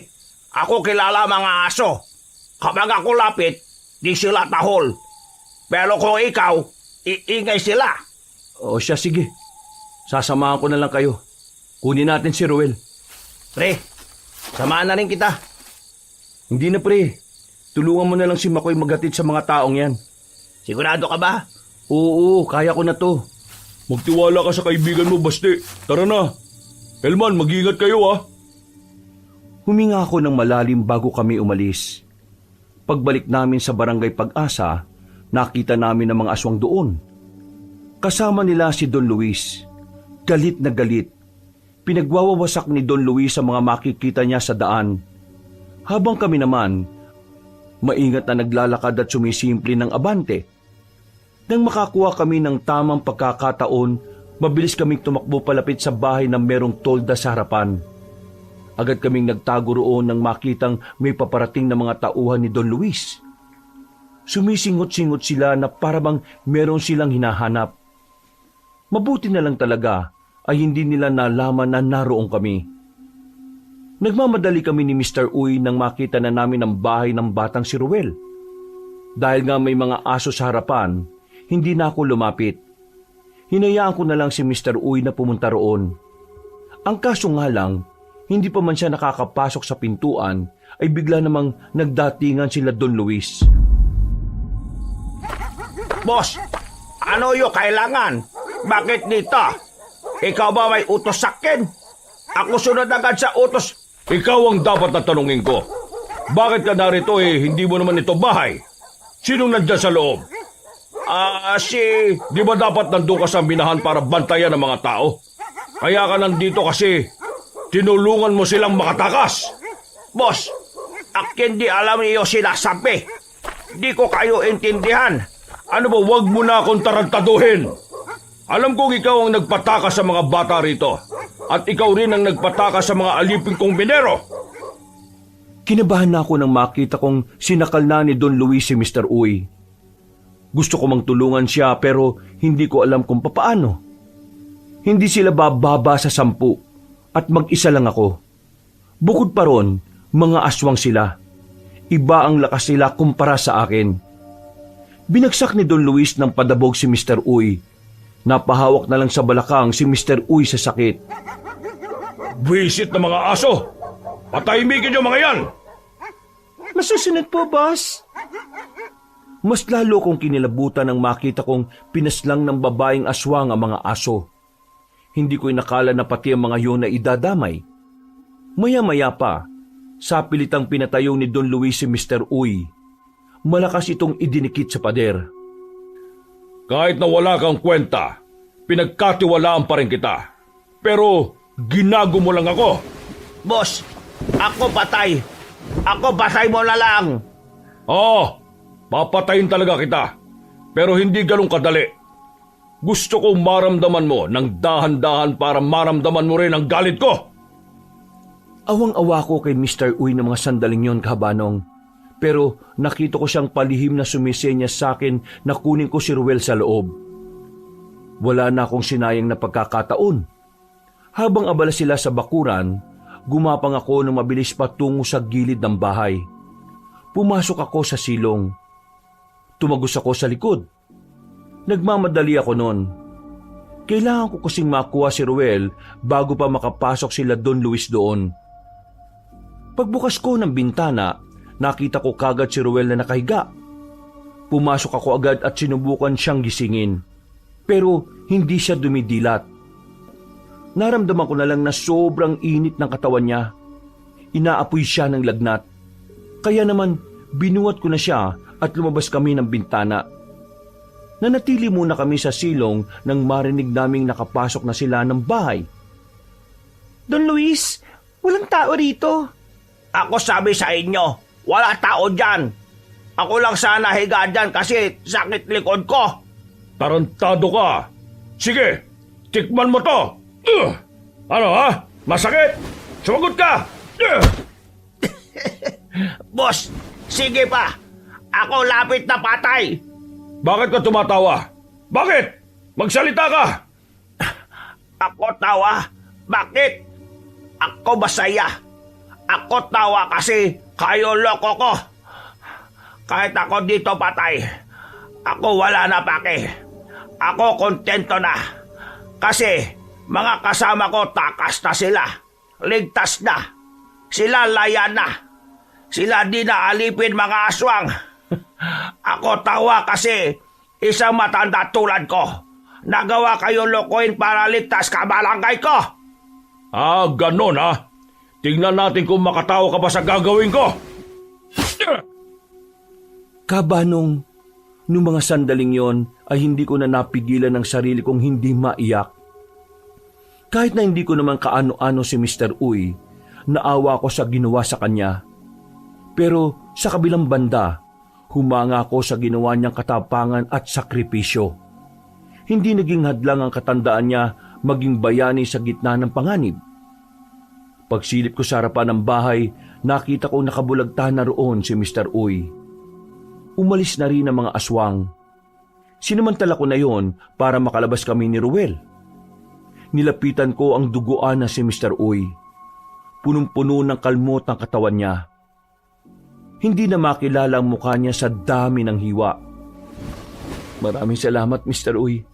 Ako kilala mga aso! Kapag ako lapit, di sila tahol! Pero kung ikaw, iingay sila! O siya, sige. Sasamahan ko na lang kayo. Kunin natin si Ruel. Pre, samahan na rin kita. Hindi na pre. Tulungan mo na lang si Makoy maghatid sa mga taong yan. Sigurado ka ba? Oo, kaya ko na to. Magtiwala ka sa kaibigan mo, Basti. Tara na. Elman, mag-ingat kayo ah. Huminga ako ng malalim bago kami umalis. Pagbalik namin sa barangay Pag-asa, nakita namin ang mga aswang doon. Kasama nila si Don Luis. Galit na galit. Pinagwawawasak ni Don Luis ang mga makikita niya sa daan. Habang kami naman, maingat na naglalakad at sumisimple ng abante. Nang makakuha kami ng tamang pagkakataon, mabilis kaming tumakbo palapit sa bahay na merong tolda sa harapan. Agad kaming nagtago roon nang makitang may paparating na mga tauhan ni Don Luis. Sumisingot-singot sila na parabang meron silang hinahanap. Mabuti na lang talaga ay hindi nila nalaman na naroon kami. Nagmamadali kami ni Mr. Uy nang makita na namin ang bahay ng batang si Ruel. Dahil nga may mga aso sa harapan, hindi na ako lumapit. Hinayaan ko na lang si Mr. Uy na pumunta roon. Ang kaso nga lang, hindi pa man siya nakakapasok sa pintuan ay bigla namang nagdatingan sila Don Luis. Boss, ano yung kailangan? Bakit dito? Ikaw ba may utos sa akin? Ako sunod agad sa utos. Ikaw ang dapat na tanungin ko. Bakit ka narito hindi mo naman ito bahay? Sinong nandyan sa loob? Di ba dapat nandun ka sa minahan para bantayan ng mga tao? Kaya ka nandito kasi tinulungan mo silang makatakas. Boss, akin di alam niyo sinasabi. Di ko kayo intindihan. Ano ba, wag mo na akong tarantaduhin. Alam kong ikaw ang nagpatakas sa mga bata rito. At ikaw rin ang nagpatakas sa mga alipin kong minero. Kinabahan na ako nang makita kong sinakal na ni Don Luis si Mr. Uy. Gusto ko mang tulungan siya pero hindi ko alam kung papaano. Hindi sila bababa sa 10 at mag-isa lang ako. Bukod pa ron, mga aswang sila. Iba ang lakas nila kumpara sa akin. Binagsak ni Don Luis ng padabog si Mr. Uy. Napahawak na lang sa balakang si Mr. Uy sa sakit. Visit na mga aso! Patahimikin yung mga yan! Masusunod po, boss. Mas lalo kong kinilabutan nang makita kong pinaslang ng babaeng aswang ang mga aso. Hindi ko inakala na pati ang mga yun na idadamay. Maya-maya pa, sa pilitang pinatayo ni Don Luis si Mr. Uy, malakas itong idinikit sa pader. Kahit na wala kang kwenta, pinagkatiwalaan pa rin kita. Pero ginago mo lang ako. Boss, ako patay. Ako patay mo na lang. Oo, papatayin talaga kita. Pero hindi ganun kadali. Gusto kong maramdaman mo ng dahan-dahan para maramdaman mo rin ang galit ko. Awang-awa ko kay Mr. Uy ng mga sandaling yon, kahabanong. Pero nakita ko siyang palihim na sumisenya sa akin na kunin ko si Ruel sa loob. Wala na akong sinayang na pagkakataon. Habang abala sila sa bakuran, gumapang ako ng mabilis patungo sa gilid ng bahay. Pumasok ako sa silong. Tumagos ako sa likod. Nagmamadali ako noon. Kailangan ko kasing makuha si Ruel bago pa makapasok sila Don Luis doon. Pagbukas ko ng bintana, nakita ko kagad si Ruel na nakahiga. Pumasok ako agad at sinubukan siyang gisingin. Pero hindi siya dumidilat. Naramdaman ko na lang na sobrang init ng katawan niya. Inaapoy siya ng lagnat. Kaya naman binuhat ko na siya at lumabas kami ng bintana. Nanatili muna kami sa silong nang marinig naming nakapasok na sila ng bahay. Don Luis, walang tao rito. Ako sabi sa inyo, wala tao dyan. Ako lang sana higa dyan kasi sakit likod ko. Tarantado ka. Sige, tikman mo to. Ano ha? Masakit? Sumagot ka! Boss, sige pa. Ako lapit na patay. Bakit ka tumatawa? Bakit? Magsalita ka! Ako tawa. Bakit? Ako masaya. Ako tawa kasi kayo loko ko. Kahit ako dito patay, ako wala na pake. Ako kontento na. Kasi mga kasama ko takas na sila. Ligtas na. Sila laya na. Sila di na alipin mga aswang. Ako tawa kasi isang matanda tulad ko. Nagawa kayo lokohin para ligtas kabalangay ko. Ah, ganon ha? Tingnan natin kung makatawa ka pa sa gagawin ko. Kabanong, nung mga sandaling yon ay hindi ko na napigilan ng sarili kong hindi maiyak. Kahit na hindi ko naman kaano-ano si Mr. Uy, naawa ko sa ginawa sa kanya. Pero sa kabilang banda, humanga ako sa ginawa niyang katapangan at sakripisyo. Hindi naging hadlang ang katandaan niya maging bayani sa gitna ng panganib. Pagsilip ko sa harapan ng bahay, nakita ko nakabulagtahan na roon si Mr. Uy. Umalis na rin ang mga aswang. Sinamantala ko na yon para makalabas kami ni Ruel. Nilapitan ko ang duguan na si Mr. Uy. Punong-puno ng kalmot ang katawan niya. Hindi na makilala ang mukha niya sa dami ng hiwa. Maraming salamat, Mr. Uy.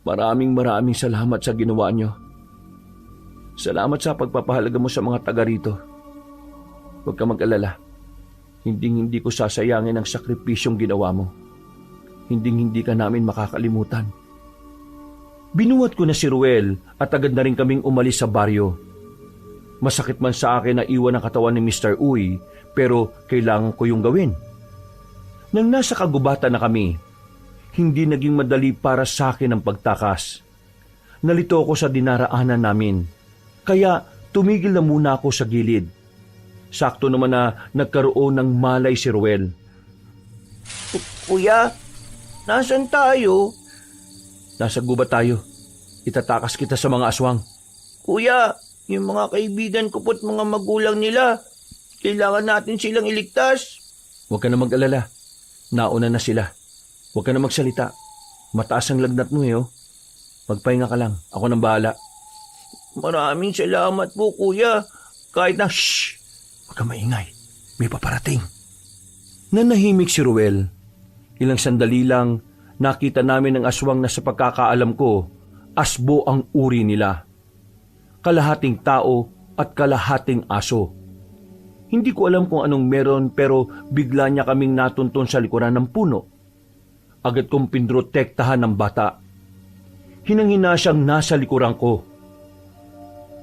Maraming salamat sa ginawa niyo. Salamat sa pagpapahalaga mo sa mga taga rito. Huwag ka mag-alala. Hindi ko sasayangin ang sakripisyong ginawa mo. Hindi ka namin makakalimutan. Binuhat ko na si Ruel at agad na rin kaming umalis sa baryo. Masakit man sa akin na iwan ang katawan ni Mr. Uy, pero kailangan ko yung gawin. Nang nasa kagubatan na kami, hindi naging madali para sa akin ang pagtakas. Nalito ako sa dinaraanan namin, kaya tumigil na muna ako sa gilid. Sakto naman na nagkaroon ng malay si Ruel. Kuya, nasan tayo? Nasa gubat tayo. Itatakas kita sa mga aswang. Kuya, yung mga kaibigan ko po't mga magulang nila, kailangan natin silang iligtas. Huwag ka na mag-alala. Nauna na sila. Huwag ka na magsalita. Mataas ang lagnat mo oh. Magpahinga ka lang. Ako nang bahala. Maraming salamat po, kuya. Kahit na, Shh! Huwag ka maingay. May paparating. Nanahimik si Ruel. Ilang sandali lang, nakita namin ang aswang na sa pagkakaalam ko, asbo ang uri nila. Kalahating tao at kalahating aso. Hindi ko alam kung anong meron pero bigla niya kaming natuntun sa likuran ng puno. Agad kong pinrotektahan ng bata. Hinang-hina siyang nasa likuran ko.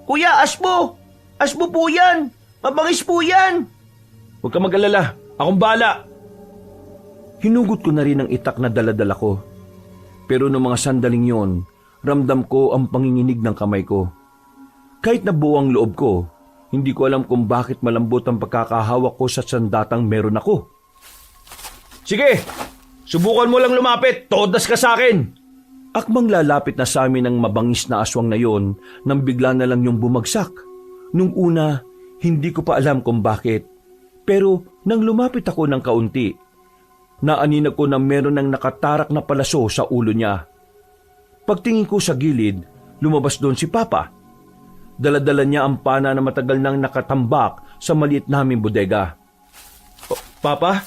Kuya, asbo! Asbo po yan! Mabangis po yan! Huwag ka mag-alala. Akong bahala. Hinugot ko na rin ang itak na daladala ko. Pero noong mga sandaling yon, ramdam ko ang panginginig ng kamay ko. Kahit na buo ang loob ko, hindi ko alam kung bakit malambot ang pagkakahawak ko sa sandatang meron ako. Sige, subukan mo lang lumapit. Todas ka sa akin. Akmang lalapit na sa amin ang mabangis na aswang na yon nang bigla na lang yung bumagsak. Nung una, hindi ko pa alam kung bakit. Pero nang lumapit ako ng kaunti, naaninag ko na meron ng nakatarak na palaso sa ulo niya. Pagtingin ko sa gilid, lumabas doon si Papa. Daladala niya ang pana na matagal nang nakatambak sa maliit naming bodega. Papa,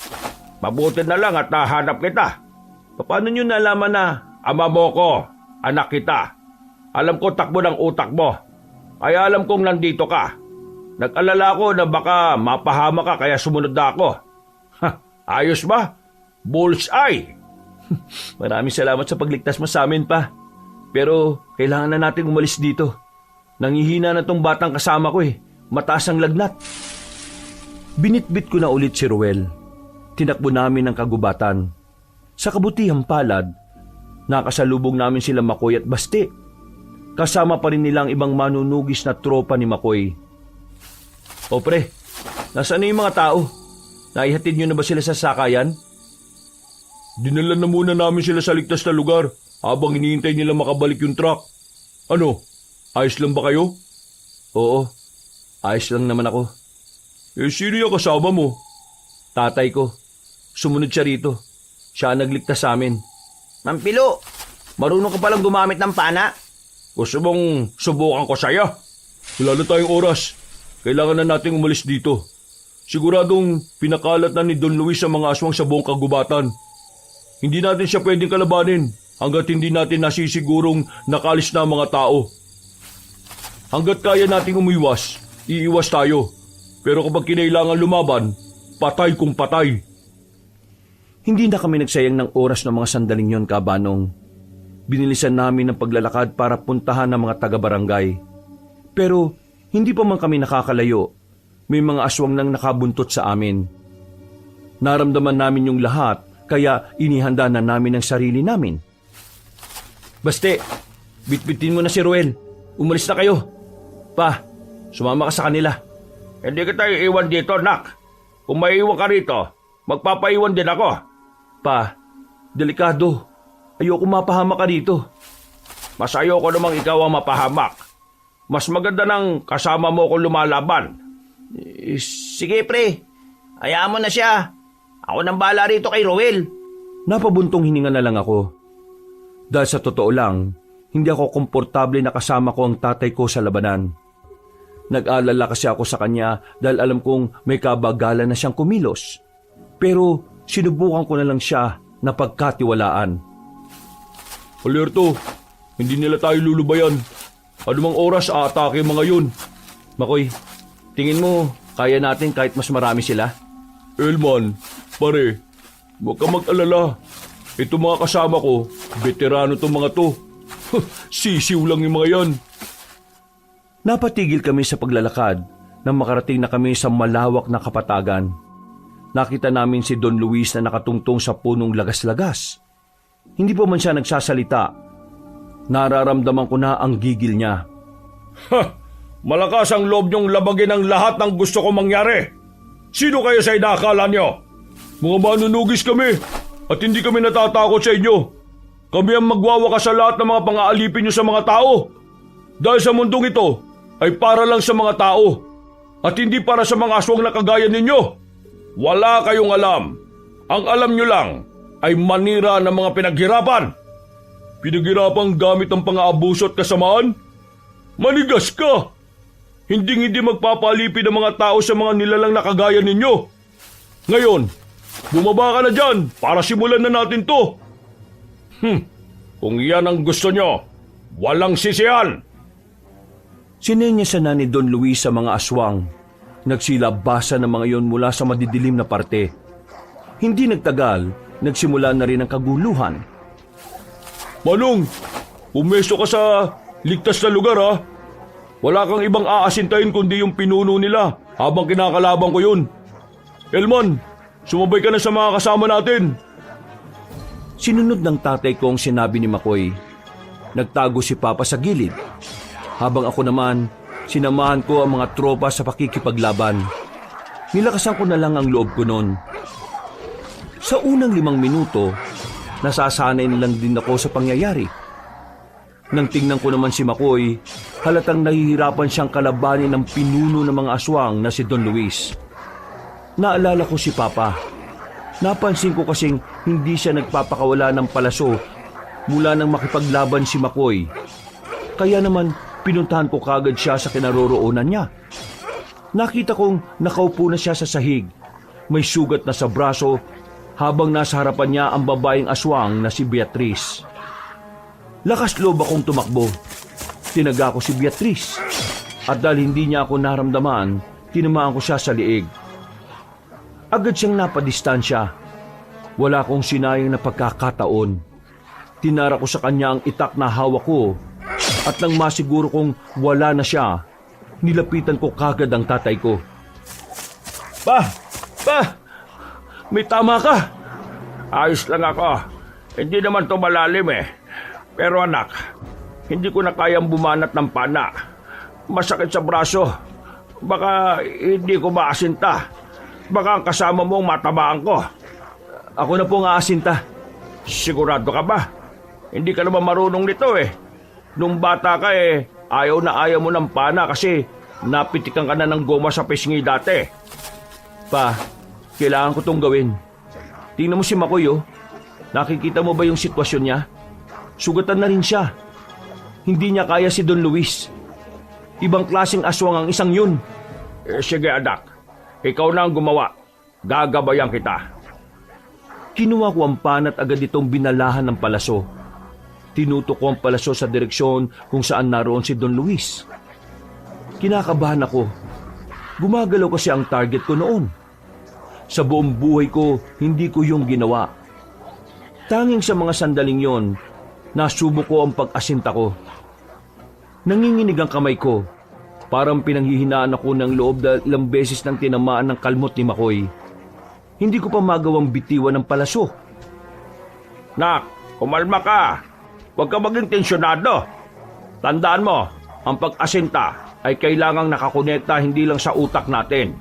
mabuti na lang at nahanap kita. Paano niyo nalaman na ama mo ko, anak kita? Alam ko takbo ng utak mo. Kaya alam kong nandito ka. Nag-alala ko na baka mapahama ka kaya sumunod na ako. Ayos ba? Bullseye! Maraming salamat sa pagligtas mo sa amin, Pa. Pero kailangan na nating umalis dito. Nangihina na tong batang kasama ko Mataas ang lagnat. Binitbit ko na ulit si Ruel. Tinakbo namin ang kagubatan. Sa kabutihang palad, nakasalubong namin sila Makoy at Basti. Kasama pa rin nilang ibang manunugis na tropa ni Makoy. O pre, nasaan na yung mga tao? Naihatid nyo na ba sila sa sakayan? Dinala na muna namin sila sa ligtas na lugar habang hinihintay nila makabalik yung truck. Ano? Ayos lang ba kayo? Oo, ayos lang naman ako. Sino yung kasama mo? Tatay ko. Sumunod siya rito. Siya ang nagligtas sa amin. Mampilo, marunong ka palang gumamit ng pana? Gusto mong subukan ko sa'yo? Wala na tayong oras. Kailangan na nating umalis dito. Siguradong pinakalat na ni Don Luis ang mga aswang sa buong kagubatan. Hindi natin siya pwedeng kalabanin hanggat hindi natin nasisigurong nakalis na ang mga tao. Hanggat kaya nating umiwas, iiwas tayo. Pero kapag kinailangan lumaban, patay kung patay. Hindi na kami nagsayang ng oras ng mga sandaling yon, Kabanong. Binilisan namin ang paglalakad para puntahan ng mga taga-barangay. Pero hindi pa man kami nakakalayo. May mga aswang nang nakabuntot sa amin. Naramdaman namin yung lahat, kaya inihanda na namin ang sarili namin. Baste, bitbitin mo na si Ruel. Umalis na kayo. Pa, sumama ka sa kanila. Hindi kita iiwan dito, nak. Kung maiiwan ka rito, magpapaiwan din ako. Pa, delikado. Ayoko mapahama ka dito. Mas ayoko namang ikaw ang mapahamak. Mas maganda nang kasama mo kung lumalaban. Sige pre, hayaan mo na siya. Ako nang bahala rito kay Ruel. Napabuntong hininga na lang ako. Dahil sa totoo lang, hindi ako komportable na kasama ko ang tatay ko sa labanan. Nag-alala kasi ako sa kanya dahil alam kong may kabagalan na siyang kumilos. Pero sinubukan ko na lang siya na pagkatiwalaan. Alerto, hindi nila tayo lulubayan. Anumang oras aatake mga yun. Makoy, tingin mo kaya natin kahit mas marami sila? Elman, pare, huwag ka mag-alala. Ito mga kasama ko, veterano tong mga to. Sisiw lang yung mga yan. Napatigil kami sa paglalakad nang makarating na kami sa malawak na kapatagan. Nakita namin si Don Luis na nakatungtong sa punong lagas-lagas. Hindi pa man siya nagsasalita. Nararamdaman ko na ang gigil niya. Malakas ang loob niyong labagin ang lahat ng gusto kong mangyari. Sino kayo sa inakala niyo? Mga manunugis kami at hindi kami natatakot sa inyo. Kami ang magwawakas sa lahat ng mga pang-aalipin niyo sa mga tao. Dahil sa mundong ito ay para lang sa mga tao at hindi para sa mga aswang na kagaya ninyo. Wala kayong alam. Ang alam niyo lang ay manira ng mga pinaghirapan. Pinaghirapan gamit ang pang-aabuso at kasamaan? Manigas ka! Hindi magpapalipid ang mga tao sa mga nilalang na kagaya ninyo. Ngayon, bumaba ka na dyan para simulan na natin to. Kung yan ang gusto nyo, walang sisihan. Sinenyasan na ni Don Luis sa mga aswang. Nagsilabasa ng mga yon mula sa madidilim na parte. Hindi nagtagal, nagsimula na rin ang kaguluhan. Manong, pumesto ka sa ligtas na lugar ha. Wala kang ibang aasintahin kundi yung pinuno nila habang kinakalaban ko yun. Elman, sumabay ka na sa mga kasama natin. Sinunod ng tatay ko ang sinabi ni Makoy. Nagtago si Papa sa gilid. Habang ako naman, sinamahan ko ang mga tropa sa pakikipaglaban. Nilakasan ko na lang ang loob ko noon. Sa unang 5 minuto, nasasanay na lang din ako sa pangyayari. Nang tingnan ko naman si Makoy, halatang nahihirapan siyang kalabanin ng pinuno ng mga aswang na si Don Luis. Naalala ko si Papa. Napansin ko kasing hindi siya nagpapakawala ng palaso mula nang makipaglaban si Makoy. Kaya naman pinuntahan ko kagad siya sa kinaroroonan niya. Nakita kong nakaupo na siya sa sahig. May sugat na sa braso habang nasa harapan niya ang babaeng aswang na si Beatriz. Lakas loob akong tumakbo. Tinaga ko si Beatriz. At dahil hindi niya ako naramdaman, tinamaan ko siya sa liig. Agad siyang napadistansya. Wala akong sinayang na pagkakataon. Tinara ko sa kanya ang itak na hawak ko at nang masiguro kong wala na siya, nilapitan ko kagad ang tatay ko. Pa! May tama ka! Ayos lang ako. Hindi naman to malalim eh. Pero anak, hindi ko na kayang bumanat ng pana. Masakit sa braso. Baka hindi ko maasinta. Baka ang kasama mo ang matabaan ko. Ako na po ang aasinta. Sigurado ka ba? Hindi ka naman marunong nito eh. Nung bata ka ayaw na ayaw mo ng pana kasi napitikan ka na ng goma sa pisngi dati. Pa, kailangan ko tong gawin. Tingnan mo si Makoy oh. Nakikita mo ba yung sitwasyon niya? Sugatan na rin siya. Hindi niya kaya si Don Luis. Ibang klaseng aswang ang isang yun. Sige anak, ikaw na ang gumawa. Gagabayan kita. Kinuha ko ang pan at agad itong binalahan ng palaso. Tinutok ko ang palaso sa direksyon kung saan naroon si Don Luis. Kinakabahan ako. Gumagalaw kasi ang target ko noon. Sa buong buhay ko, hindi ko yung ginawa. Tanging sa mga sandaling yon, nasubo ko ang pag-asinta ko. Nanginginig ang kamay ko. Parang pinanghihinaan ako ng loob dahil ilang beses nang tinamaan ng kalmot ni Makoy. Hindi ko pa magawang bitiwan ng palaso. Nak, kumalma ka. Huwag ka maging tensyonado. Tandaan mo, ang pag-asinta ay kailangang nakakonekta hindi lang sa utak natin.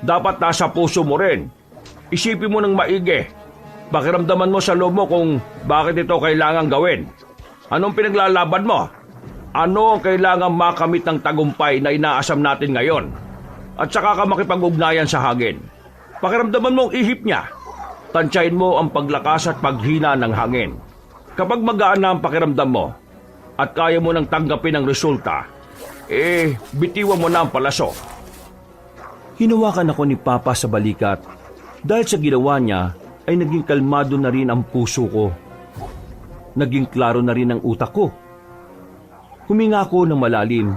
Dapat nasa puso mo rin. Isipin mo ng maigi. Pakiramdaman mo sa loob mo kung bakit ito kailangang gawin. Anong pinaglalaban mo? Ano ang kailangang makamit ng tagumpay na inaasam natin ngayon? At saka ka makipag-ugnayan sa hangin. Pakiramdaman mo ang ihip niya. Tansyahin mo ang paglakas at paghina ng hangin. Kapag magaan na ang pakiramdam mo at kaya mo nang tanggapin ang resulta, bitiwan mo na ang palaso. Hinawakan ako ni Papa sa balikat. Dahil sa ginawa niya, ay naging kalmado na rin ang puso ko. Naging klaro na rin ang utak ko. Huminga ako ng malalim.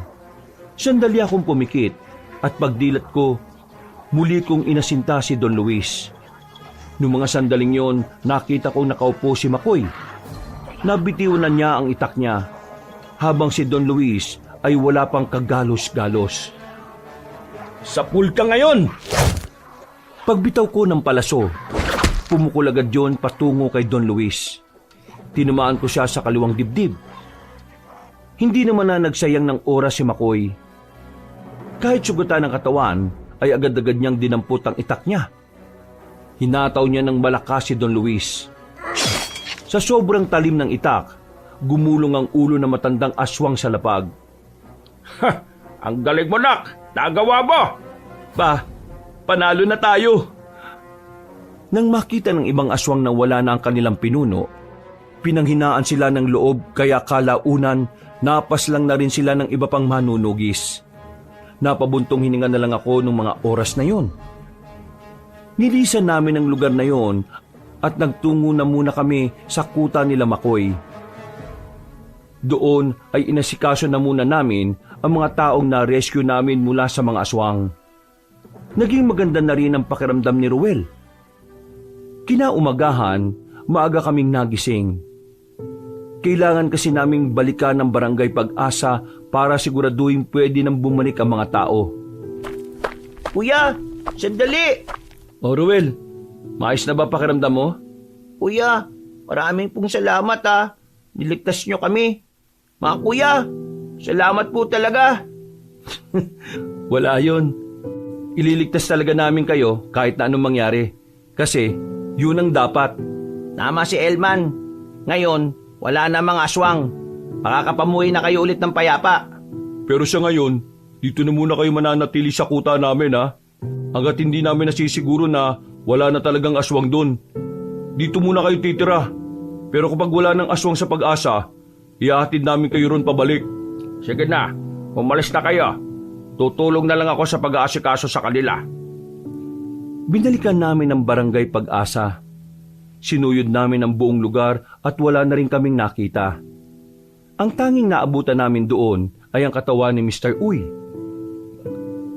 Sandali akong pumikit at pagdilat ko, muli kong inasinta si Don Luis. Noong mga sandaling yon, nakita kong nakaupo si Makoy. Nabitiwan niya ang itak niya, habang si Don Luis ay wala pang kagalos-galos. Sapul ka ngayon! Pagbitaw ko ng palaso, pumukul agad yon patungo kay Don Luis. Tinamaan ko siya sa kaliwang dibdib. Hindi naman na nagsayang ng oras si Makoy. Kahit sugatan ng katawan, ay agad-agad niyang dinampot ang itak niya. Hinataw niya ng malakas si Don Luis. Sa sobrang talim ng itak, gumulong ang ulo ng matandang aswang sa lapag. Ha! Ang galing mo, nak! Nagawa mo! Panalo na tayo! Nang makita ng ibang aswang na wala na ang kanilang pinuno, pinanghinaan sila ng loob kaya kalaunan napaslang na rin sila ng iba pang manunugis. Napabuntong hininga na lang ako nung mga oras na yon. Nilisan namin ang lugar na yon at nagtungo na muna kami sa kuta nila Makoy. Doon ay inasikaso na muna namin ang mga taong na-rescue namin mula sa mga aswang. Naging maganda na rin ang pakiramdam ni Ruel. Kinaumagahan, maaga kaming nagising. Kailangan kasi naming balikan ng Barangay Pag-asa para siguraduhin pwede nang bumalik ang mga tao. Kuya, sandali! O Ruel, maayos na ba pakiramdam mo? Kuya, maraming pong salamat ha. Niligtas nyo kami. Mga kuya, salamat po talaga. Wala yun. Ililigtas talaga namin kayo kahit na anong mangyari. Kasi yun ang dapat. Tama si Elman. Ngayon, wala na mga aswang. Makakapamuhay na kayo ulit ng payapa. Pero sa ngayon, dito na muna kayo mananatili sa kuta namin ha. Hanggat hindi namin nasisiguro na wala na talagang aswang doon. Dito muna kayo titira. Pero kapag wala ng aswang sa Pag-asa, ihahatid namin kayo ron pabalik. Sige na, umalis na kayo. Tutulong na lang ako sa pag-aasikaso sa kanila. Binalikan namin ang Barangay Pag-asa. Sinuyod namin ang buong lugar at wala na rin kaming nakita. Ang tanging naabutan namin doon ay ang katawan ni Mr. Uy.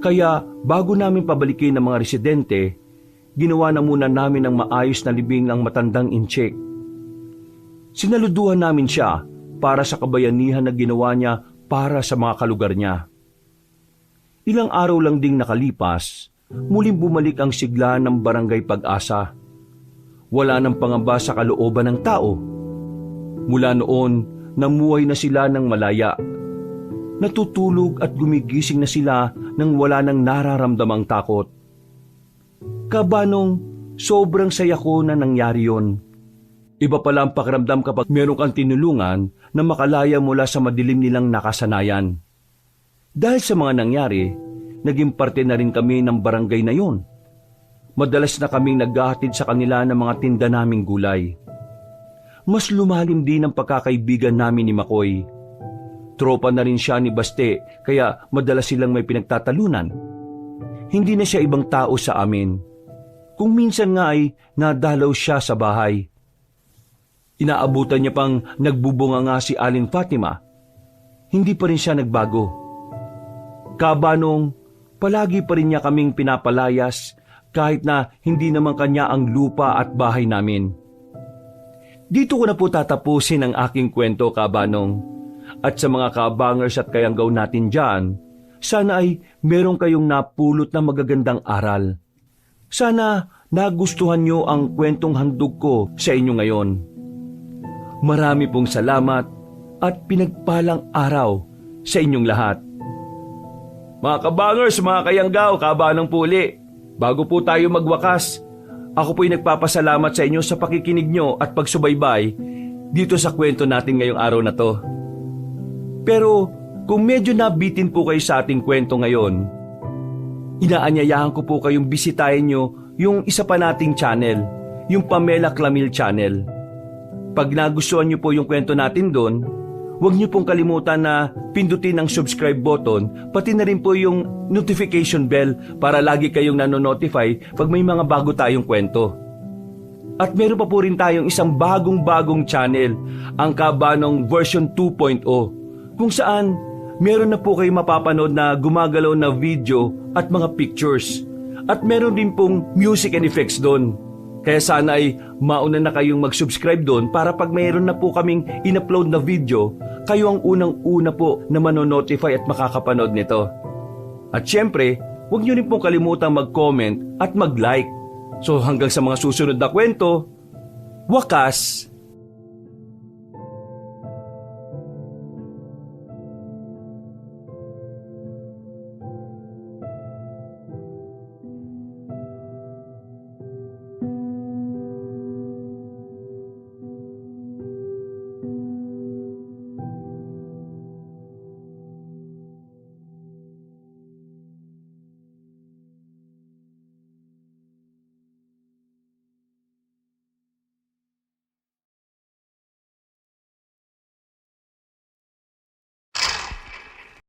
Kaya bago namin pabalikin ang mga residente, ginawa na muna namin ang maayos na libing ng matandang incheck. Sinaluduhan namin siya para sa kabayanihan na ginawa niya para sa mga kalugar niya. Ilang araw lang ding nakalipas, muling bumalik ang sigla ng Barangay Pag-asa. Wala nang pangamba sa kalooban ng tao. Mula noon, namuhay na sila ng malaya. Natutulog at gumigising na sila nang wala nang nararamdamang takot. Kabanong, sobrang saya ko na nangyari yon. Iba pala ang pakiramdam kapag meron kang tinulungan na makalaya mula sa madilim nilang nakasanayan. Dahil sa mga nangyari, naging parte na rin kami ng barangay na yon. Madalas na kaming naghahatid sa kanila ng mga tinda naming gulay. Mas lumalim din ang pagkakaibigan namin ni Makoy. Tropa na rin siya ni Baste kaya madalas silang may pinagtatalunan. Hindi na siya ibang tao sa amin. Kung minsan nga ay nadalaw siya sa bahay. Inaabutan niya pang nagbubunga nga si Aling Fatima. Hindi pa rin siya nagbago. Kabanong, palagi pa rin niya kaming pinapalayas kahit na hindi naman kanya ang lupa at bahay namin. Dito ko na po tatapusin ang aking kwento, Kabanong. At sa mga kabangers at kayanggaw natin dyan, sana ay meron kayong napulot na magagandang aral. Sana nagustuhan nyo ang kwentong handog ko sa inyo ngayon. Marami pong salamat at pinagpalang araw sa inyong lahat. Mga kabangers, mga kayanggaw, Kabanong Puli, bago po tayo magwakas, ako po'y nagpapasalamat sa inyo sa pakikinig nyo at pagsubaybay dito sa kwento natin ngayong araw na to. Pero kung medyo nabitin po kayo sa ating kwento ngayon, inaanyayahan ko po kayong bisitahin nyo yung isa pa nating channel, yung Pamela Clamil Channel. Pag nagustuhan nyo po yung kwento natin doon, huwag nyo pong kalimutan na pindutin ang subscribe button, pati na rin po yung notification bell para lagi kayong nanonotify pag may mga bago tayong kwento. At meron pa po rin tayong isang bagong channel, ang Kabanong version 2.0, kung saan meron na po kayo mapapanood na gumagalaw na video at mga pictures. At meron din pong music and effects doon. Kaya sana ay mauna na kayong mag-subscribe doon para pag mayroon na po kaming in-upload na video, kayo ang unang-una po na manonotify at makakapanood nito. At syempre, huwag nyo rin pong kalimutang mag-comment at mag-like. So hanggang sa mga susunod na kwento, wakas,